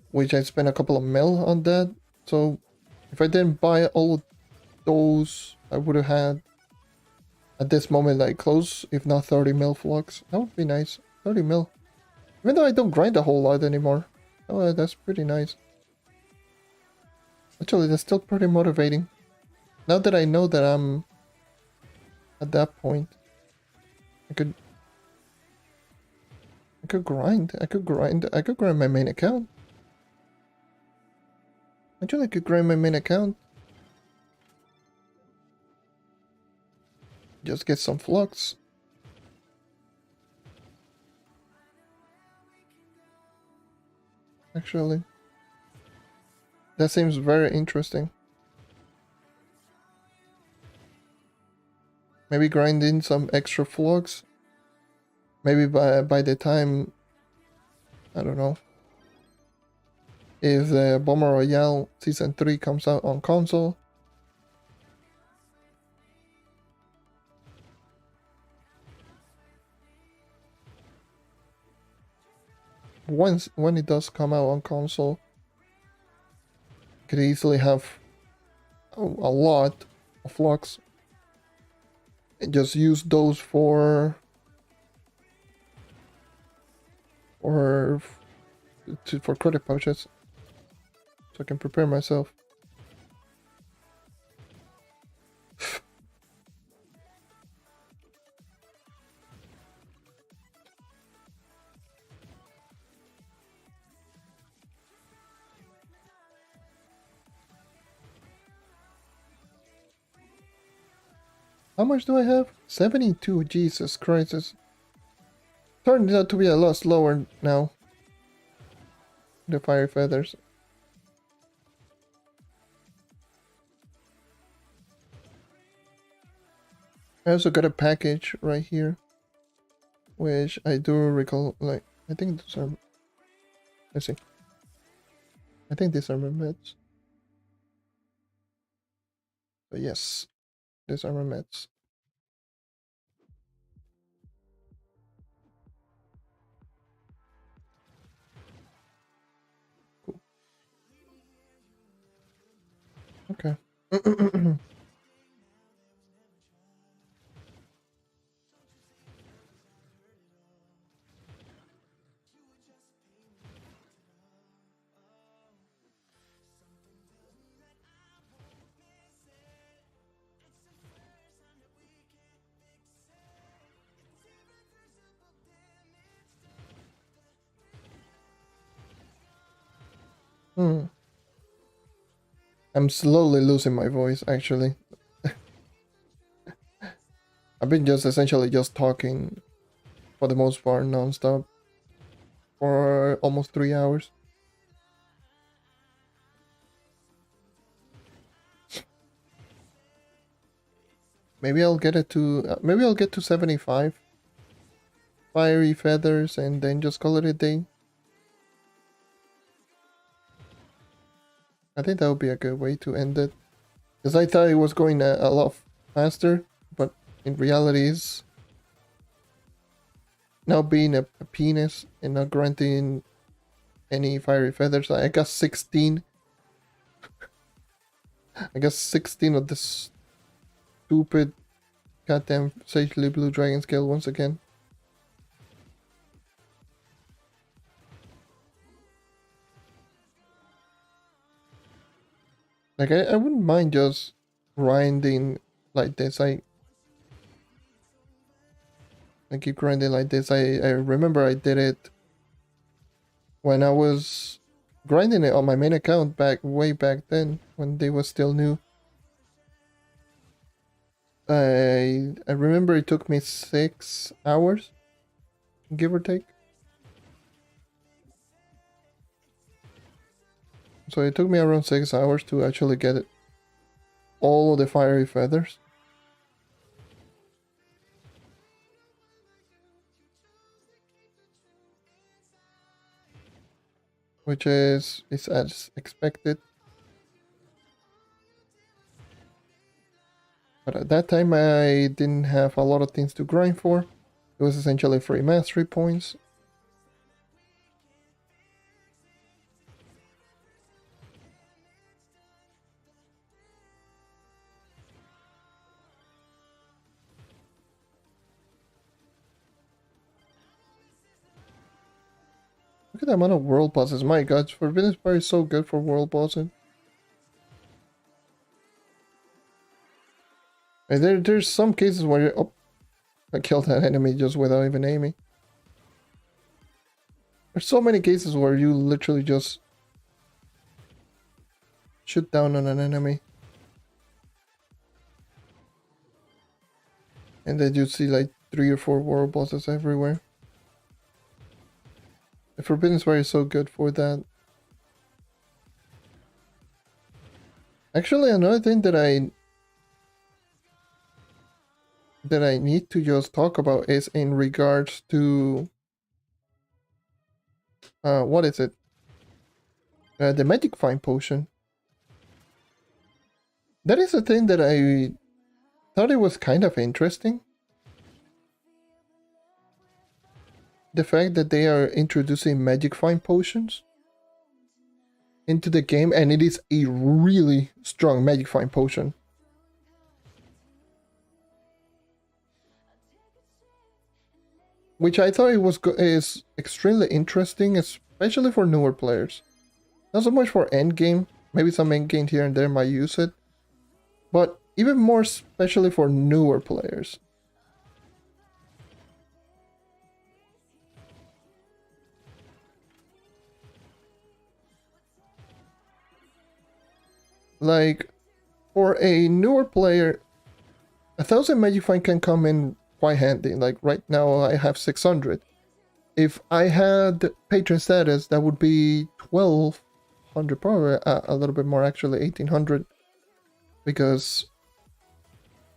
Which I spent a couple of mil on that. So if I didn't buy all of those, I would have had at this moment, like close, if not 30 mil flux. That would be nice. 30 mil. Even though I don't grind a whole lot anymore. Oh, that's pretty nice. Actually, that's still pretty motivating. Now that I know that I'm at that point, I could grind. I could grind my main account. Actually, I could grind my main account. Just get some flux. Actually, that seems very interesting. Maybe grind in some extra flux. Maybe by the time, I don't know, if the Bomber Royale Season 3 comes out on console. When it does come out on console, could easily have a lot of flux and just use those for credit pouches, so I can prepare myself. How much do I have? 72. Jesus Christ. It's turned out to be a lot slower now. The fire feathers. I also got a package right here, which I do recall, like, I think these are, let's see. I think these are my meds. But yes, these are my meds. Cool. Okay. I'm slowly losing my voice, actually. I've been just essentially just talking, for the most part, non-stop for almost 3 hours. Maybe I'll get it to, maybe I'll get to 75 fiery feathers and then just call it a day. I think that would be a good way to end it. Because I thought it was going a lot faster, but in reality is now being a penis and not granting any fiery feathers. I got 16. I got 16 of this stupid goddamn sagely blue Dragonscale once again. Like, I wouldn't mind just grinding like this. I keep grinding like this. I remember I did it when I was grinding it on my main account way back then when they were still new. I remember it took me 6 hours, give or take. So it took me around 6 hours to actually get it, all of the fiery feathers. Which is as expected. But at that time I didn't have a lot of things to grind for. It was essentially free mastery points. Look at the amount of world bosses. My god, Forbidden Spire is so good for world bosses. And there's some cases where you... Oh, I killed that enemy just without even aiming. There's so many cases where you literally just shoot down on an enemy. And then you see like 3 or 4 world bosses everywhere. The Forbidden Spire is so good for that. Actually, another thing that I need to just talk about is in regards to what is it? The Magic Find Potion. That is a thing that I thought it was kind of interesting. The fact that they are introducing Magic Find Potions into the game, and it is a really strong Magic Find Potion. Which I thought is extremely interesting, especially for newer players. Not so much for endgame, maybe some endgame here and there might use it, but even more especially for newer players. Like, for a newer player, 1,000 Magic Find can come in quite handy. Like right now I have 600. If I had patron status, that would be 1,200, probably a little bit more actually, 1,800. Because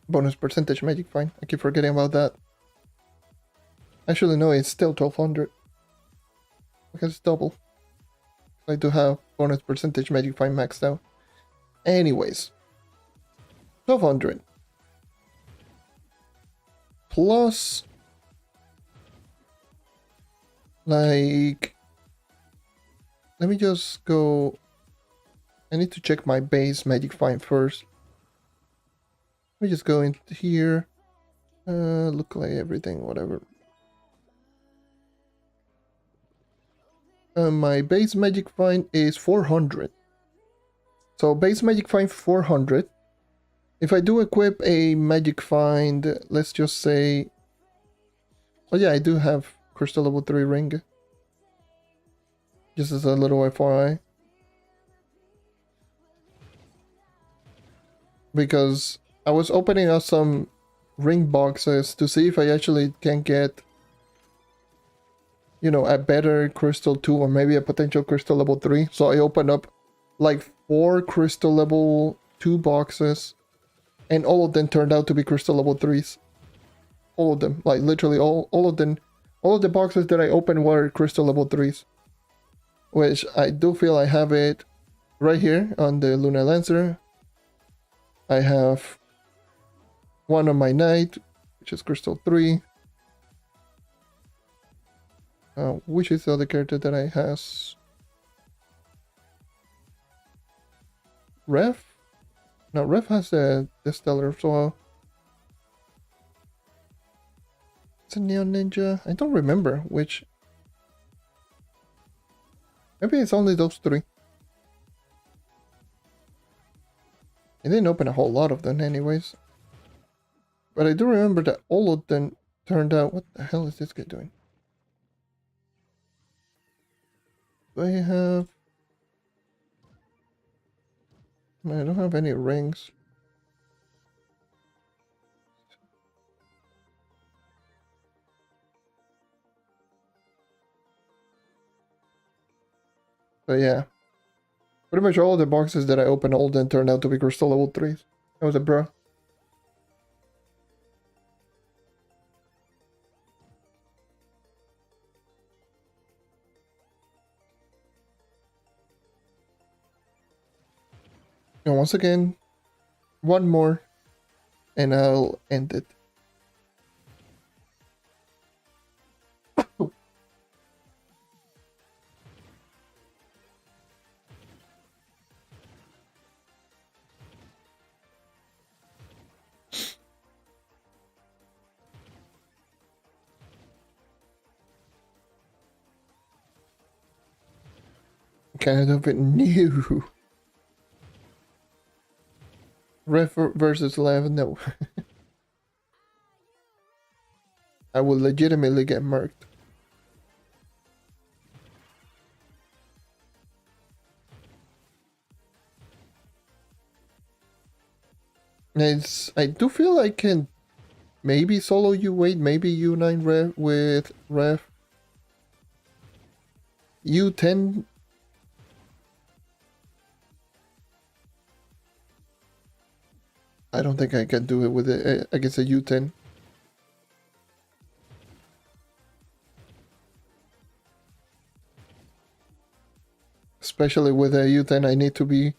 bonus percentage Magic Find, I keep forgetting about that. Actually no, it's still 1,200. Because it's double. I do have bonus percentage Magic Find maxed out. Anyways, 1,200. Plus, like, let me just go. I need to check my base Magic Find first. Let me just go into here. Look like everything, whatever. My base Magic Find is 400. So base Magic Find 400. If I do equip a Magic Find, let's just say... Oh yeah, I do have Crystal level 3 ring. Just as a little FYI. Because I was opening up some ring boxes to see if I actually can get, you know, a better Crystal 2 or maybe a potential Crystal level 3. So I opened up like 4 Crystal level 2 boxes. And all of them turned out to be Crystal level 3s. All of them. Like literally all of them. All of the boxes that I opened were Crystal level 3s. Which I do feel I have it right here on the Lunar Lancer. I have one on my Knight, which is Crystal 3. Which is the other character that I has? Ref? No, Ref has the Stellar as well. It's a Neon Ninja. I don't remember which. Maybe it's only those 3. I didn't open a whole lot of them anyways. But I do remember that all of them turned out... What the hell is this guy doing? Do I have... I don't have any rings. But yeah. Pretty much all the boxes that I opened, all then turned out to be Crystal level 3s. That was a bro. And once again, one more, and I'll end it. Kind of it new. Ref versus left, no. I will legitimately get murked. I do feel I can maybe solo U8, maybe U9 ref with ref. U10. I don't think I can do it with it against a U10. Especially with a U10, I need to be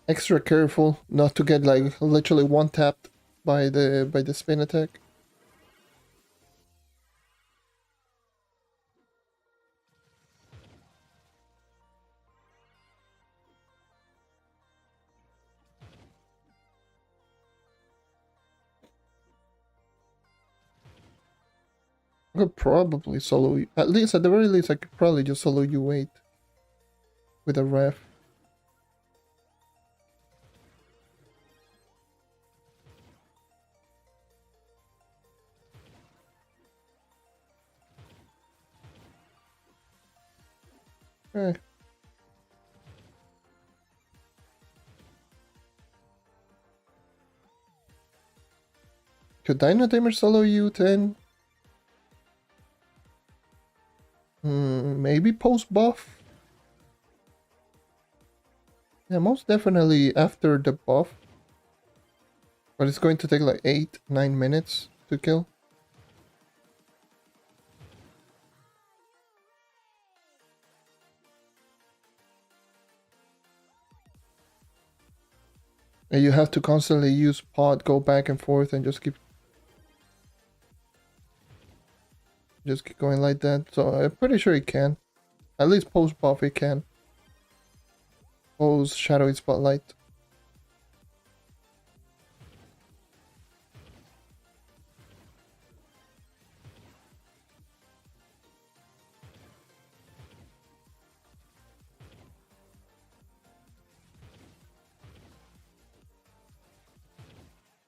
extra careful not to get like literally one tapped by the spin attack. I could probably solo, at least at the very least I could probably just solo U8 with a ref. Eh. Could Dino Tamer solo U10? Maybe post buff? Yeah, most definitely after the buff. But it's going to take like 8-9 minutes to kill. And you have to constantly use pod, go back and forth, and just keep going like that. So I'm pretty sure it can. At least post buff it can. Post shadowy spotlight.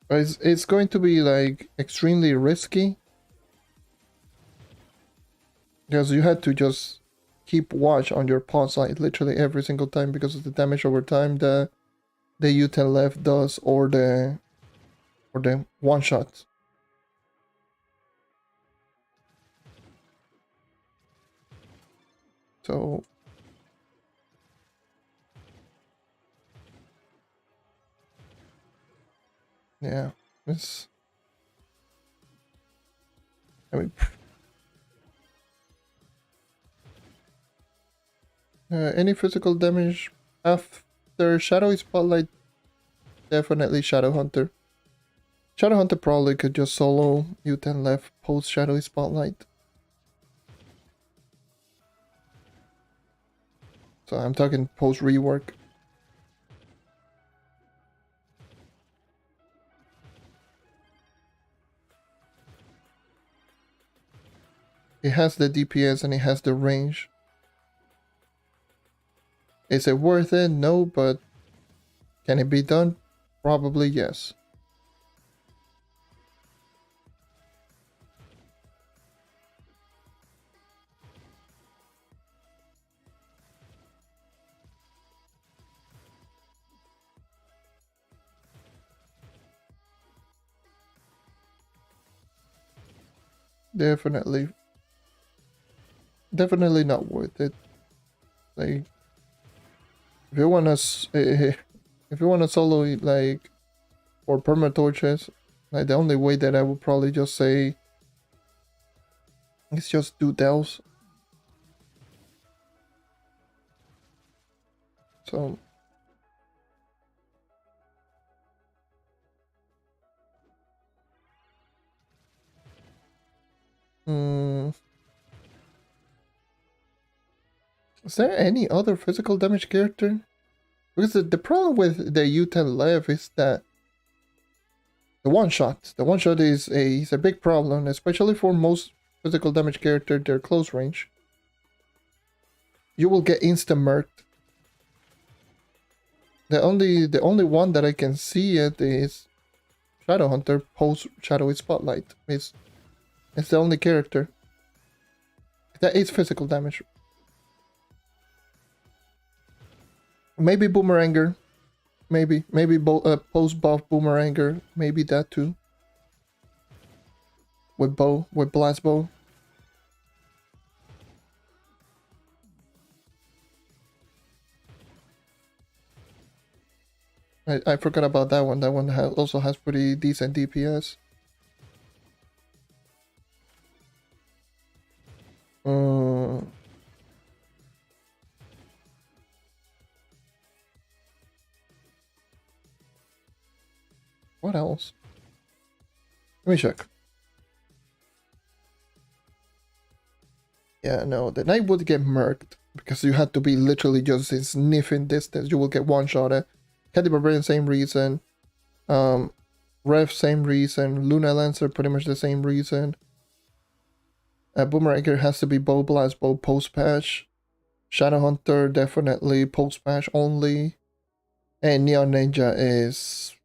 But it's going to be like extremely risky. Because you had to just keep watch on your pawn side literally every single time because of the damage over time the U10 left does or the one shot. So yeah, it's I mean any physical damage after Shadowy Spotlight, definitely Shadow Hunter. Shadow Hunter probably could just solo U10 left post Shadowy Spotlight. So I'm talking post rework. It has the DPS and it has the range. Is it worth it? No, but can it be done? Probably yes. Definitely not worth it. Like if you wanna solo like or perma torches, like the only way that I would probably just say is just do delves. So is there any other physical damage character? Because the problem with the U10 Lev is that the one shot. The one shot is a big problem, especially for most physical damage character, their close range. You will get insta murked The only one that I can see it is Shadowhunter post Shadowy Spotlight. It's the only character that is physical damage. Maybe Boomeranger. Maybe post buff Boomeranger. Maybe that too. With blast bow. I forgot about that one. That one also has pretty decent DPS. What else? Let me check. Yeah, no, the knight would get murked because you had to be literally just in sniffing distance. You will get one shot at. Caddy Barbarian, same reason. Rev, same reason. Luna Lancer, pretty much the same reason. Boomeranger has to be bow blast, bow post patch. Shadowhunter, definitely post patch only. And Neon Ninja is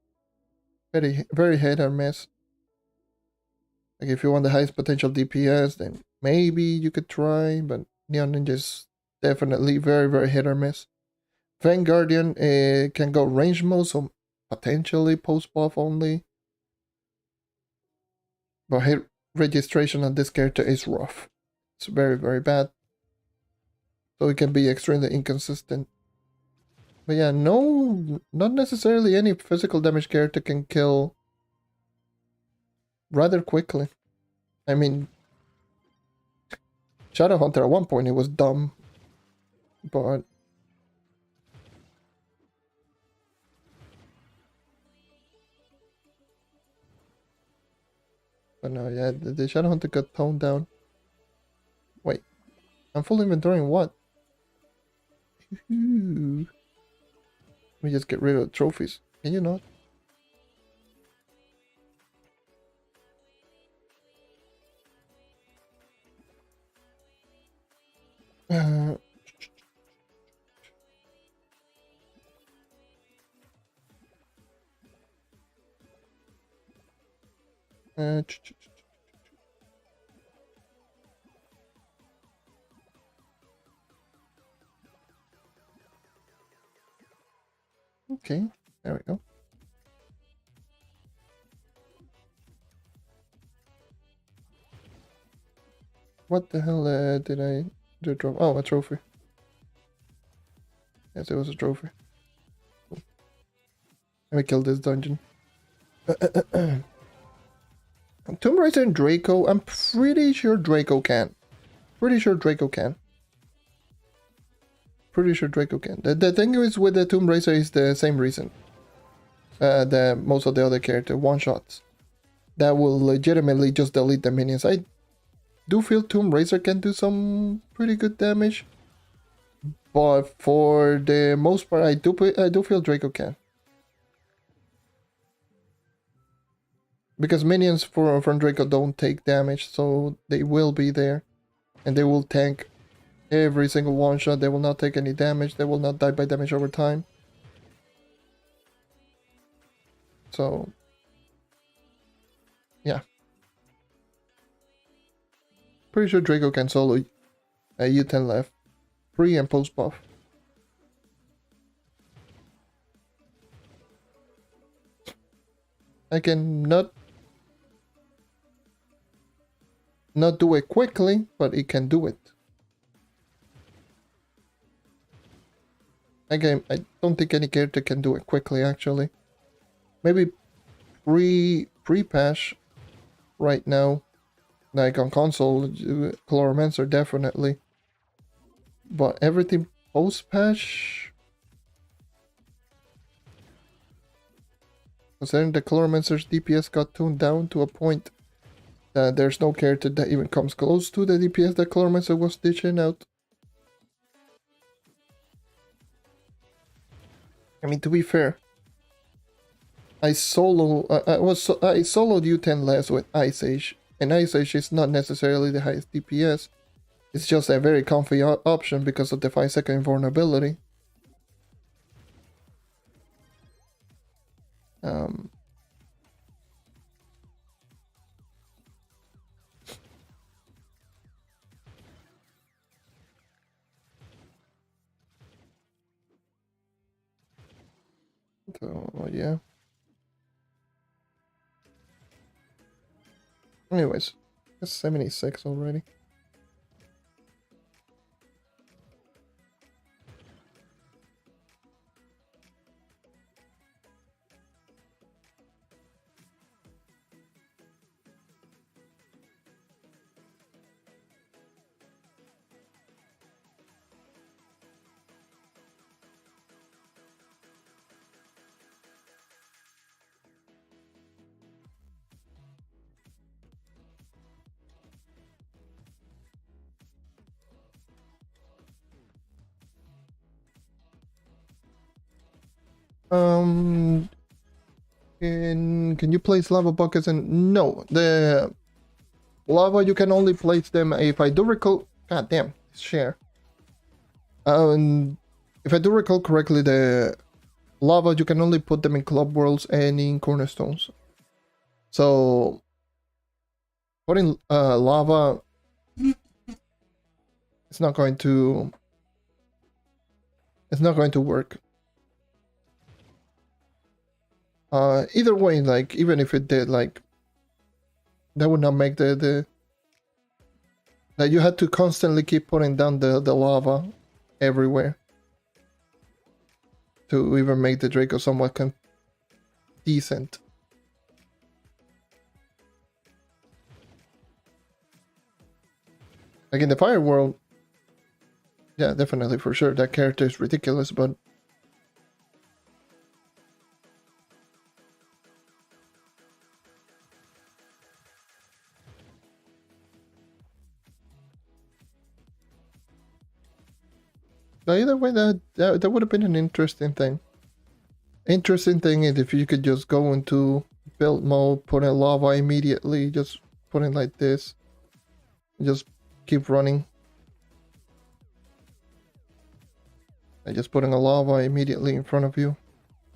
very hit or miss. Like if you want the highest potential DPS, then maybe you could try, but Neon Ninja is definitely very hit or miss. Vanguardian can go range mode, so potentially post buff only. But hit registration on this character is rough. It's very bad. So it can be extremely inconsistent. But yeah, no, not necessarily any physical damage character can kill rather quickly. I mean, Shadowhunter at one point it was dumb, but no, yeah, the Shadowhunter got toned down. Wait, I'm full inventorying what? Let me just get rid of the trophies. Can you not? Okay, there we go. What the hell did I do? Oh, a trophy. Yes, it was a trophy. Cool. Let me kill this dungeon. Tomb Raider and Draco. I'm pretty sure Draco can. Pretty sure Draco can. The thing is with the Tomb Raider is the same reason. Most of the other character one shots that will legitimately just delete the minions. I do feel Tomb Raider can do some pretty good damage, but for the most part, I do feel Draco can. Because minions from Draco don't take damage, so they will be there. And they will tank every single one shot. They will not take any damage. They will not die by damage over time. So, yeah. Pretty sure Draco can solo a U10 left. Pre and post buff. I can not do it quickly, but it can do it. Again, I don't think any character can do it quickly, actually. Maybe pre-patch right now, like on console, Chloromancer definitely. But everything post-patch, considering the Chloromancer's DPS got tuned down to a point that there's no character that even comes close to the DPS that Chloromancer was dishing out. I mean, to be fair, I soloed U10 less with Ice Age, and Ice Age is not necessarily the highest DPS. It's just a very comfy option because of the 5-second invulnerability. Um, so yeah. Anyways, it's 76 already. Um, can you place lava buckets? And no, the lava you can only place them if I do recall. God damn, share. If I do recall correctly, the lava you can only put them in club worlds and in cornerstones. So putting lava, it's not going to work. Either way, like even if it did, like that would not make the that you had to constantly keep putting down the lava everywhere to even make the Draco somewhat decent. Like in the Fire World, yeah, definitely for sure that character is ridiculous, but either way, that would have been an interesting thing. Interesting thing is if you could just go into build mode, put in lava immediately, just put in like this, just keep running. And just putting a lava immediately in front of you,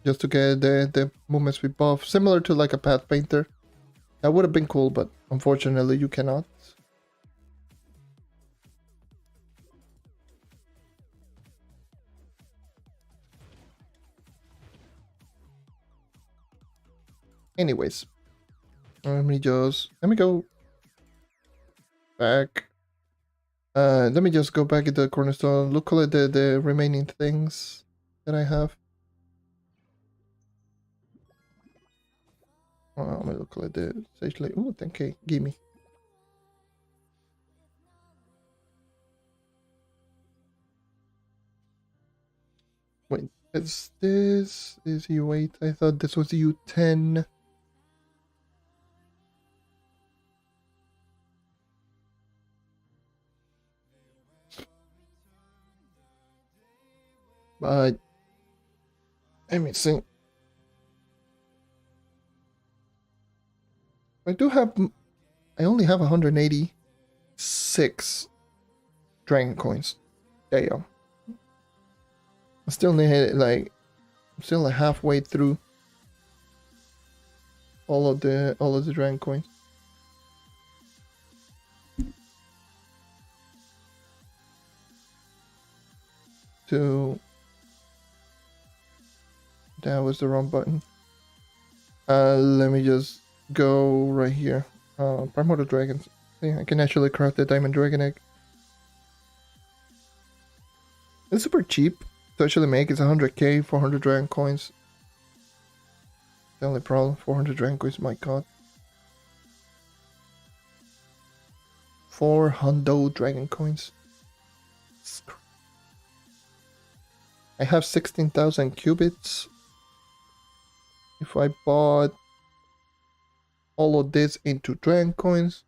just to get the movement speed buff, similar to like a path painter. That would have been cool, but unfortunately you cannot. Anyways, let me go back. Let me just go back into the cornerstone, look at the remaining things that I have. Let me look at the stage light. Ooh, 10k, gimme. Wait, is U8? I thought this was U10. But let me see. I only have 186 dragon coins. Damn. I still need like, I'm still like halfway through all of the dragon coins. That was the wrong button. Let me just go right here. Primordial Dragons. See, I can actually craft the Diamond Dragon Egg. It's super cheap to actually make. It's 100k, 400 dragon coins. The only problem, 400 dragon coins, my god. 400 dragon coins. I have 16,000 qubits. If I bought all of this into dragon coins,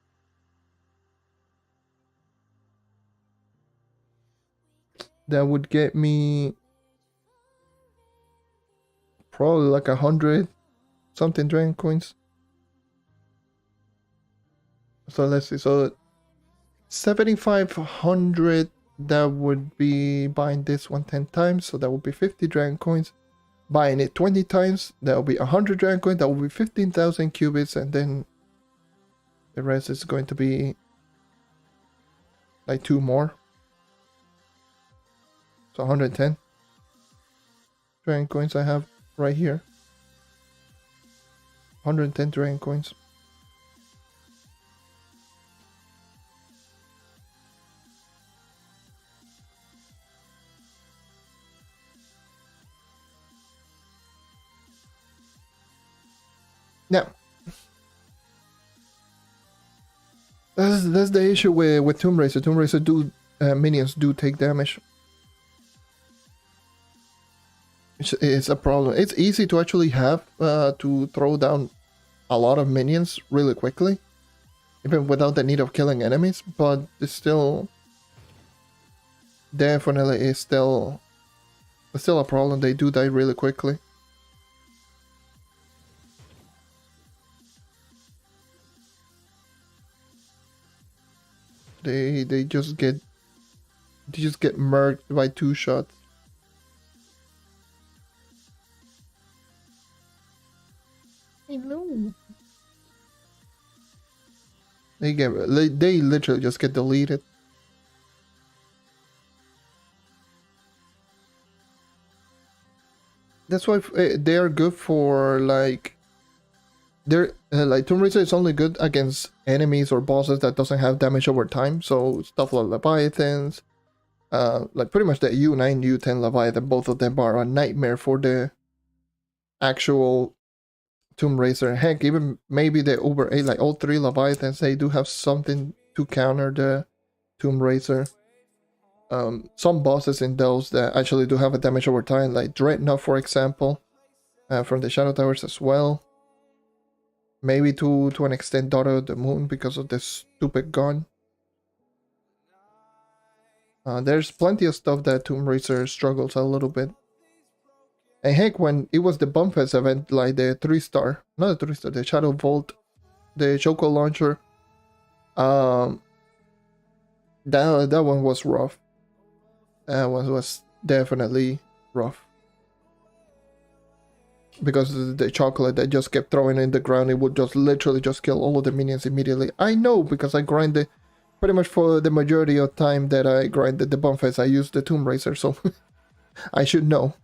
that would get me probably like 100 something dragon coins. So let's see, so 7,500, that would be buying this one 10 times, so that would be 50 dragon coins. buying it 20 times, that will be 100 Dragon Coins, that will be 15,000 qubits, and then the rest is going to be like 2 more. So 110 Dragon Coins I have right here. 110 Dragon Coins. Now, that's the issue with Tomb Raider. Tomb Raider minions do take damage. It's a problem. It's easy to actually have to throw down a lot of minions really quickly, even without the need of killing enemies, but it's still definitely is still a problem. They do die really quickly. They just get murked by 2 shots. Hello. They literally just get deleted. That's why they are good for like they're like Tomb Raider is only good against enemies or bosses that doesn't have damage over time. So stuff like Leviathans, like pretty much the U9, U10 Leviathan, both of them are a nightmare for the actual Tomb Raider. Heck, even maybe the Uber 8, like all 3 Leviathans, they do have something to counter the Tomb Raider. Some bosses in those that actually do have a damage over time, like Dreadnought, for example, from the Shadow Towers as well. Maybe to an extent Daughter of the Moon because of this stupid gun. There's plenty of stuff that Tomb Raider struggles a little bit. And heck, when it was the Bumfest event, like the 3-star, not the 3-star, the Shadow Vault, the Choco Launcher, that one was rough. That one was definitely rough. Because the chocolate that just kept throwing in the ground, it would just literally just kill all of the minions immediately. I know, because I grinded pretty much for the majority of time that I grinded the Bumfest, I used the Tomb Raider, so I should know.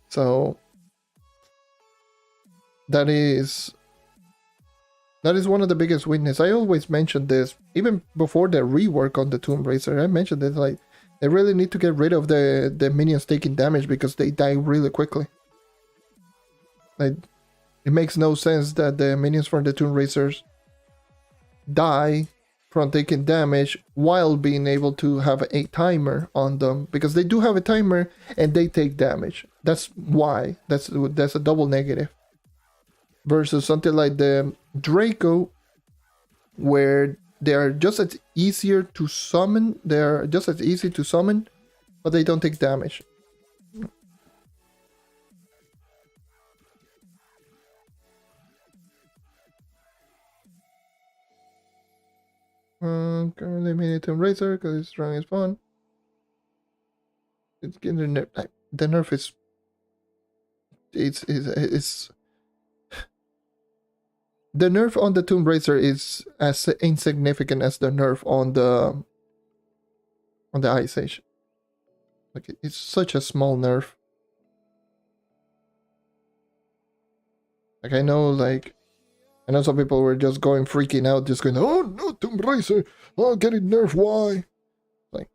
So that is one of the biggest weaknesses. I always mention this, even before the rework on the Tomb Raider. I mentioned this, like they really need to get rid of the minions taking damage because they die really quickly. Like it makes no sense that the minions from the Tomb Raiders die from taking damage while being able to have a timer on them, because they do have a timer and they take damage. That's why. That's a double negative. Versus something like the Draco, where they are just as easier to summon. They are just as easy to summon, but they don't take damage. Currently made Tomb Raider because it's strong as fun. It's getting the nerf is it's the nerf on the Tomb Raider is as insignificant as the nerf on the Ice Age. Like it's such a small nerf. Like I know some people were just freaking out, just going, "Oh no, Tomb Raider! Oh, getting nerfed! Why?" Like,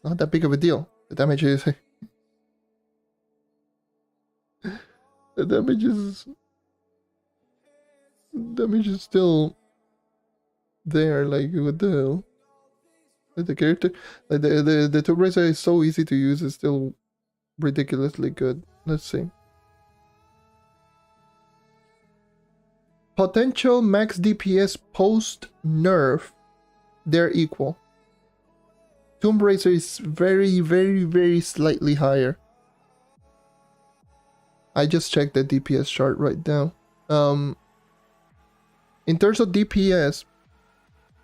not that big of a deal. The damage is the damage is still there. Like what the hell? Like the character, like the Tomb Raider is so easy to use. It's still ridiculously good. Let's see. Potential max DPS post nerf, they're equal. Tomb Raider is very, very, very slightly higher. I just checked the DPS chart right now. In terms of DPS,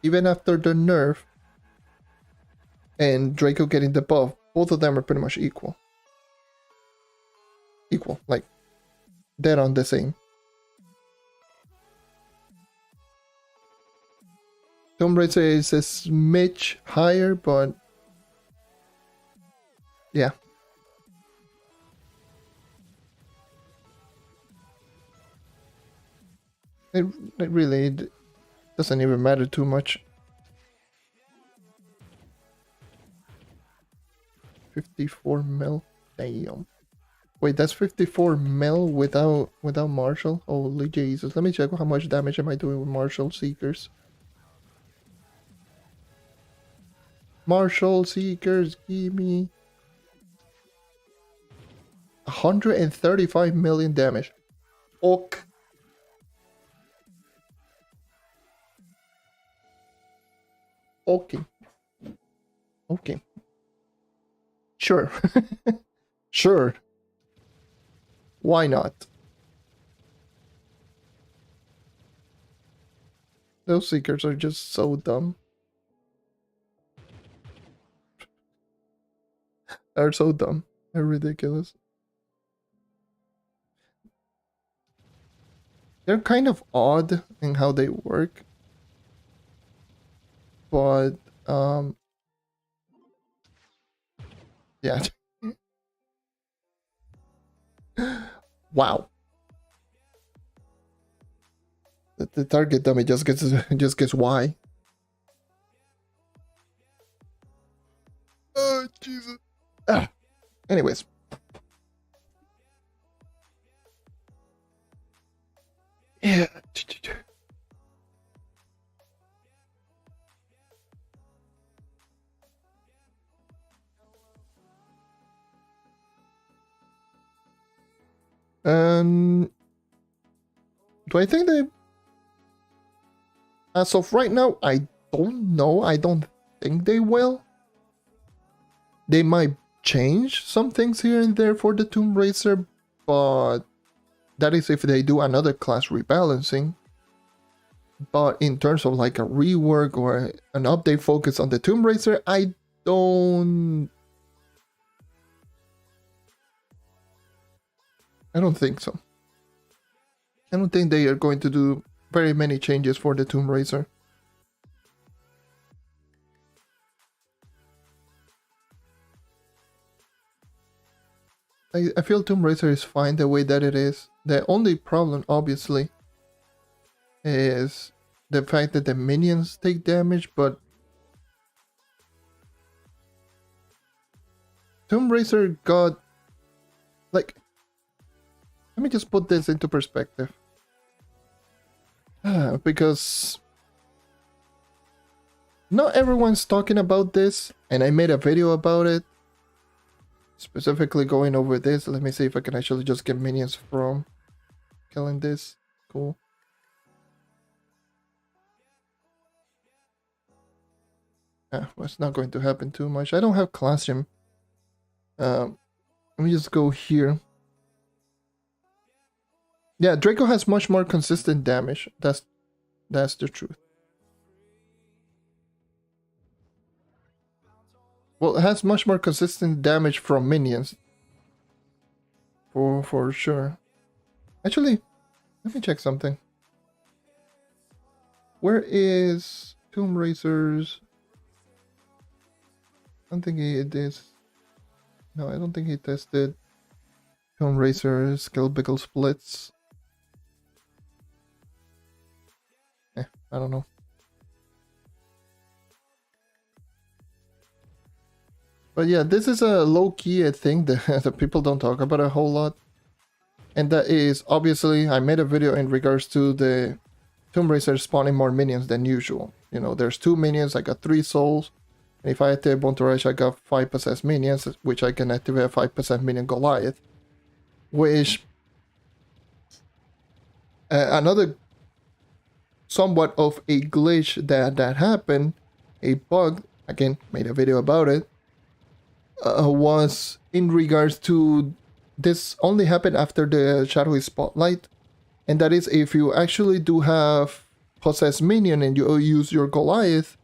even after the nerf and Draco getting the buff, both of them are pretty much equal. Equal, like dead on the same. Tomb Raider is a smidge higher, but yeah. It really doesn't even matter too much. 54 mil, damn. Wait, that's 54 mil without Marshall? Holy Jesus. Let me check how much damage am I doing with Marshall Seekers. Marshall Seekers, give me 135 million damage. Ok. Okay. Okay. Sure. Sure. Why not? Those Seekers are just so dumb. They're so dumb. They're ridiculous. They're kind of odd in how they work. But, yeah. Wow. The target dummy just gets Y. Oh, Jesus. Ah. Anyways. Yeah. Do I think they... As of right now, I don't know. I don't think they will. They might change some things here and there for the Tomb Raider, but that is if they do another class rebalancing. But in terms of like a rework or an update focus on the Tomb Raider, I don't think so. I don't think they are going to do very many changes for the Tomb Raider. I feel Tomb Raider is fine the way that it is. The only problem, obviously, is the fact that the minions take damage, but Tomb Raider got, like, let me just put this into perspective. Because not everyone's talking about this, and I made a video about it, specifically going over this. Let me see if I can actually just get minions from killing this. Cool. Well, it's not going to happen too much. I don't have Classroom. Let me just go here. Yeah, Draco has much more consistent damage. That's the truth. Well, it has much more consistent damage from minions. For sure. Actually, let me check something. Where is Tomb Raider's? I don't think it is. No, I don't think he tested Tomb Raider skill pickle splits. I don't know. But yeah, this is a low-key thing that people don't talk about a whole lot. And that is, obviously, I made a video in regards to the Tomb Raider spawning more minions than usual. You know, there's 2 minions, I got 3 souls. And if I activate Bontourage, I got 5 possessed minions, which I can activate a 5% minion Goliath. Which... another somewhat of a glitch that happened, a bug, again, made a video about it, was in regards to this only happened after the Shadowy Spotlight, and that is if you actually do have possessed minion and you use your Goliath,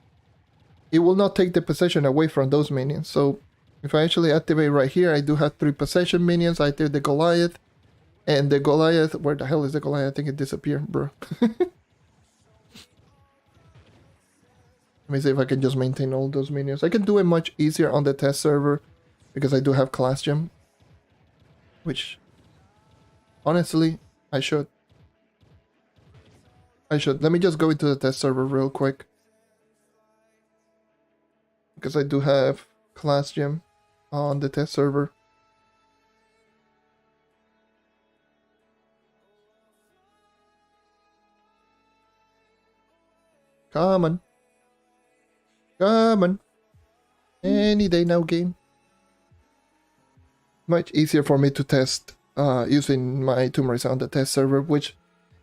it will not take the possession away from those minions. So if I actually activate right here, I do have 3 possession minions. I activate the Goliath, and the Goliath, where the hell is the Goliath? I think it disappeared, bro. Let me see if I can just maintain all those minions. I can do it much easier on the test server because I do have class gem, which honestly I should. Let me just go into the test server real quick because I do have class gem on the test server. Come on. Come on. Any day now, game. Much easier for me to test using my Tomb Raider on the test server, which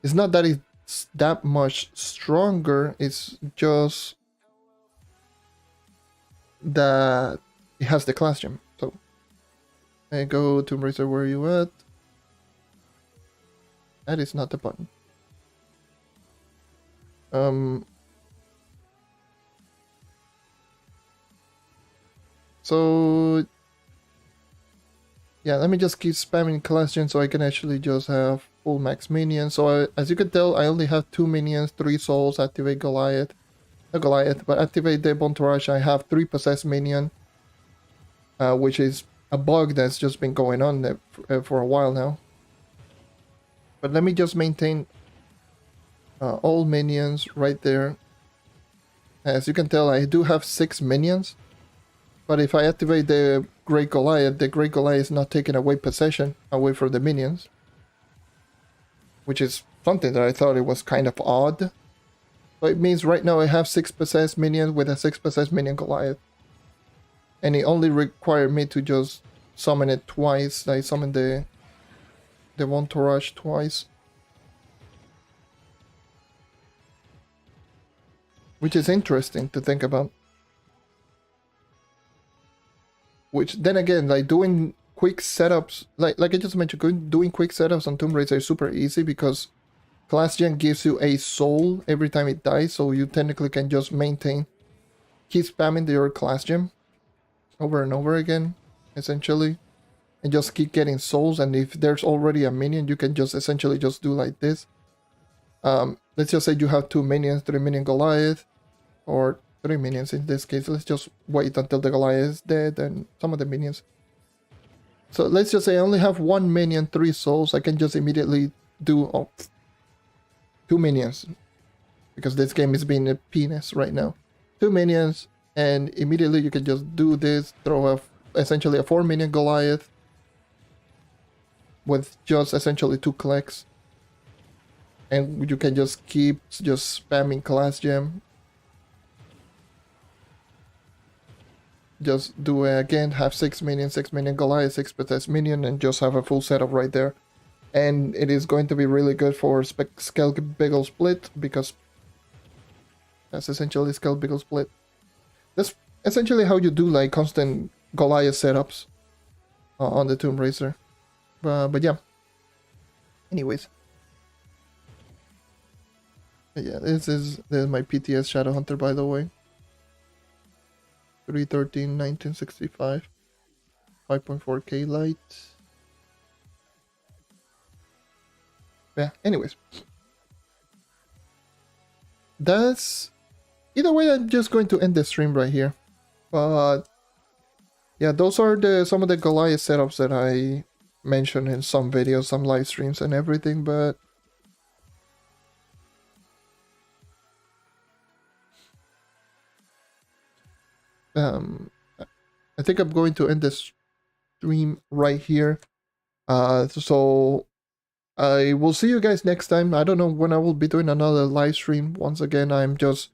is not that it's that much stronger. It's just that it has the class gem. So I go Tomb Raider, where are you at? That is not the button. So yeah, let me just keep spamming class gem so I can actually just have full max minions. So as you can tell, I only have 2 minions, 3 souls. Activate Goliath, not Goliath, but activate the Entourage. I have 3 possessed minion, which is a bug that's just been going on for a while now. But let me just maintain all minions right there. As you can tell, I do have 6 minions. But if I activate the Great Goliath is not taking away possession away from the minions. Which is something that I thought it was kind of odd. So it means right now I have 6 possessed minions with a 6 possessed minion Goliath. And it only required me to just summon it twice. I summoned the Entourage twice. Which is interesting to think about. Which then again, like doing quick setups, like I just mentioned, doing quick setups on Tomb Raider is super easy because class gem gives you a soul every time it dies, so you technically can just keep spamming your class gem over and over again, essentially, and just keep getting souls. And if there's already a minion, you can just essentially just do like this. Let's just say you have 2 minions, 3 minion Goliath, or 3 minions in this case. Let's just wait until the Goliath is dead and some of the minions. So let's just say I only have 1 minion, 3 souls. I can just immediately do 2 minions. Because this game is being a penis right now. 2 minions, and immediately you can just do this, throw essentially a 4 minion Goliath with just essentially 2 clicks. And you can just keep spamming class gem. Just do it again, have 6 minion Goliath, 6 possessed minion, and just have a full setup right there. And it is going to be really good for Scale Biggle Split, because that's essentially Scale Biggle Split. That's essentially how you do like constant Goliath setups on the Tomb Raider. But yeah. Anyways. Yeah, this is my PTS Shadowhunter, by the way. 3/13/1965, 5.4K light. Yeah, anyways. That's... Either way, I'm just going to end the stream right here. But... yeah, those are some of the Goliath setups that I mentioned in some videos, some live streams and everything, but... I think I'm going to end this stream right here. So I will see you guys next time. I don't know when I will be doing another live stream. Once again, I'm just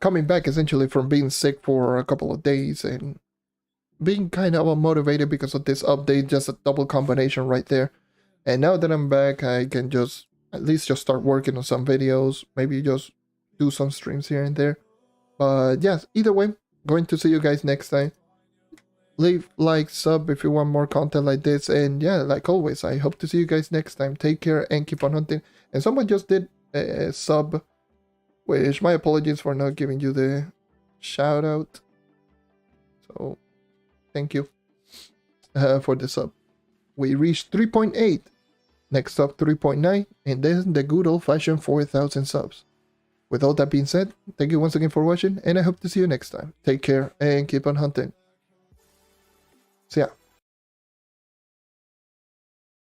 coming back essentially from being sick for a couple of days and being kind of unmotivated because of this update, just a double combination right there. And now that I'm back, I can just at least just start working on some videos, maybe just do some streams here and there. But yes, either way, going to see you guys next time. Leave, like, sub if you want more content like this. And yeah, like always, I hope to see you guys next time. Take care and keep on hunting. And someone just did sub, which my apologies for not giving you the shout out. So thank you for the sub. We reached 3.8. Next up 3.9, and then the good old-fashioned 4,000 subs. With all that being said, thank you once again for watching, and I hope to see you next time. Take care and keep on hunting. See ya.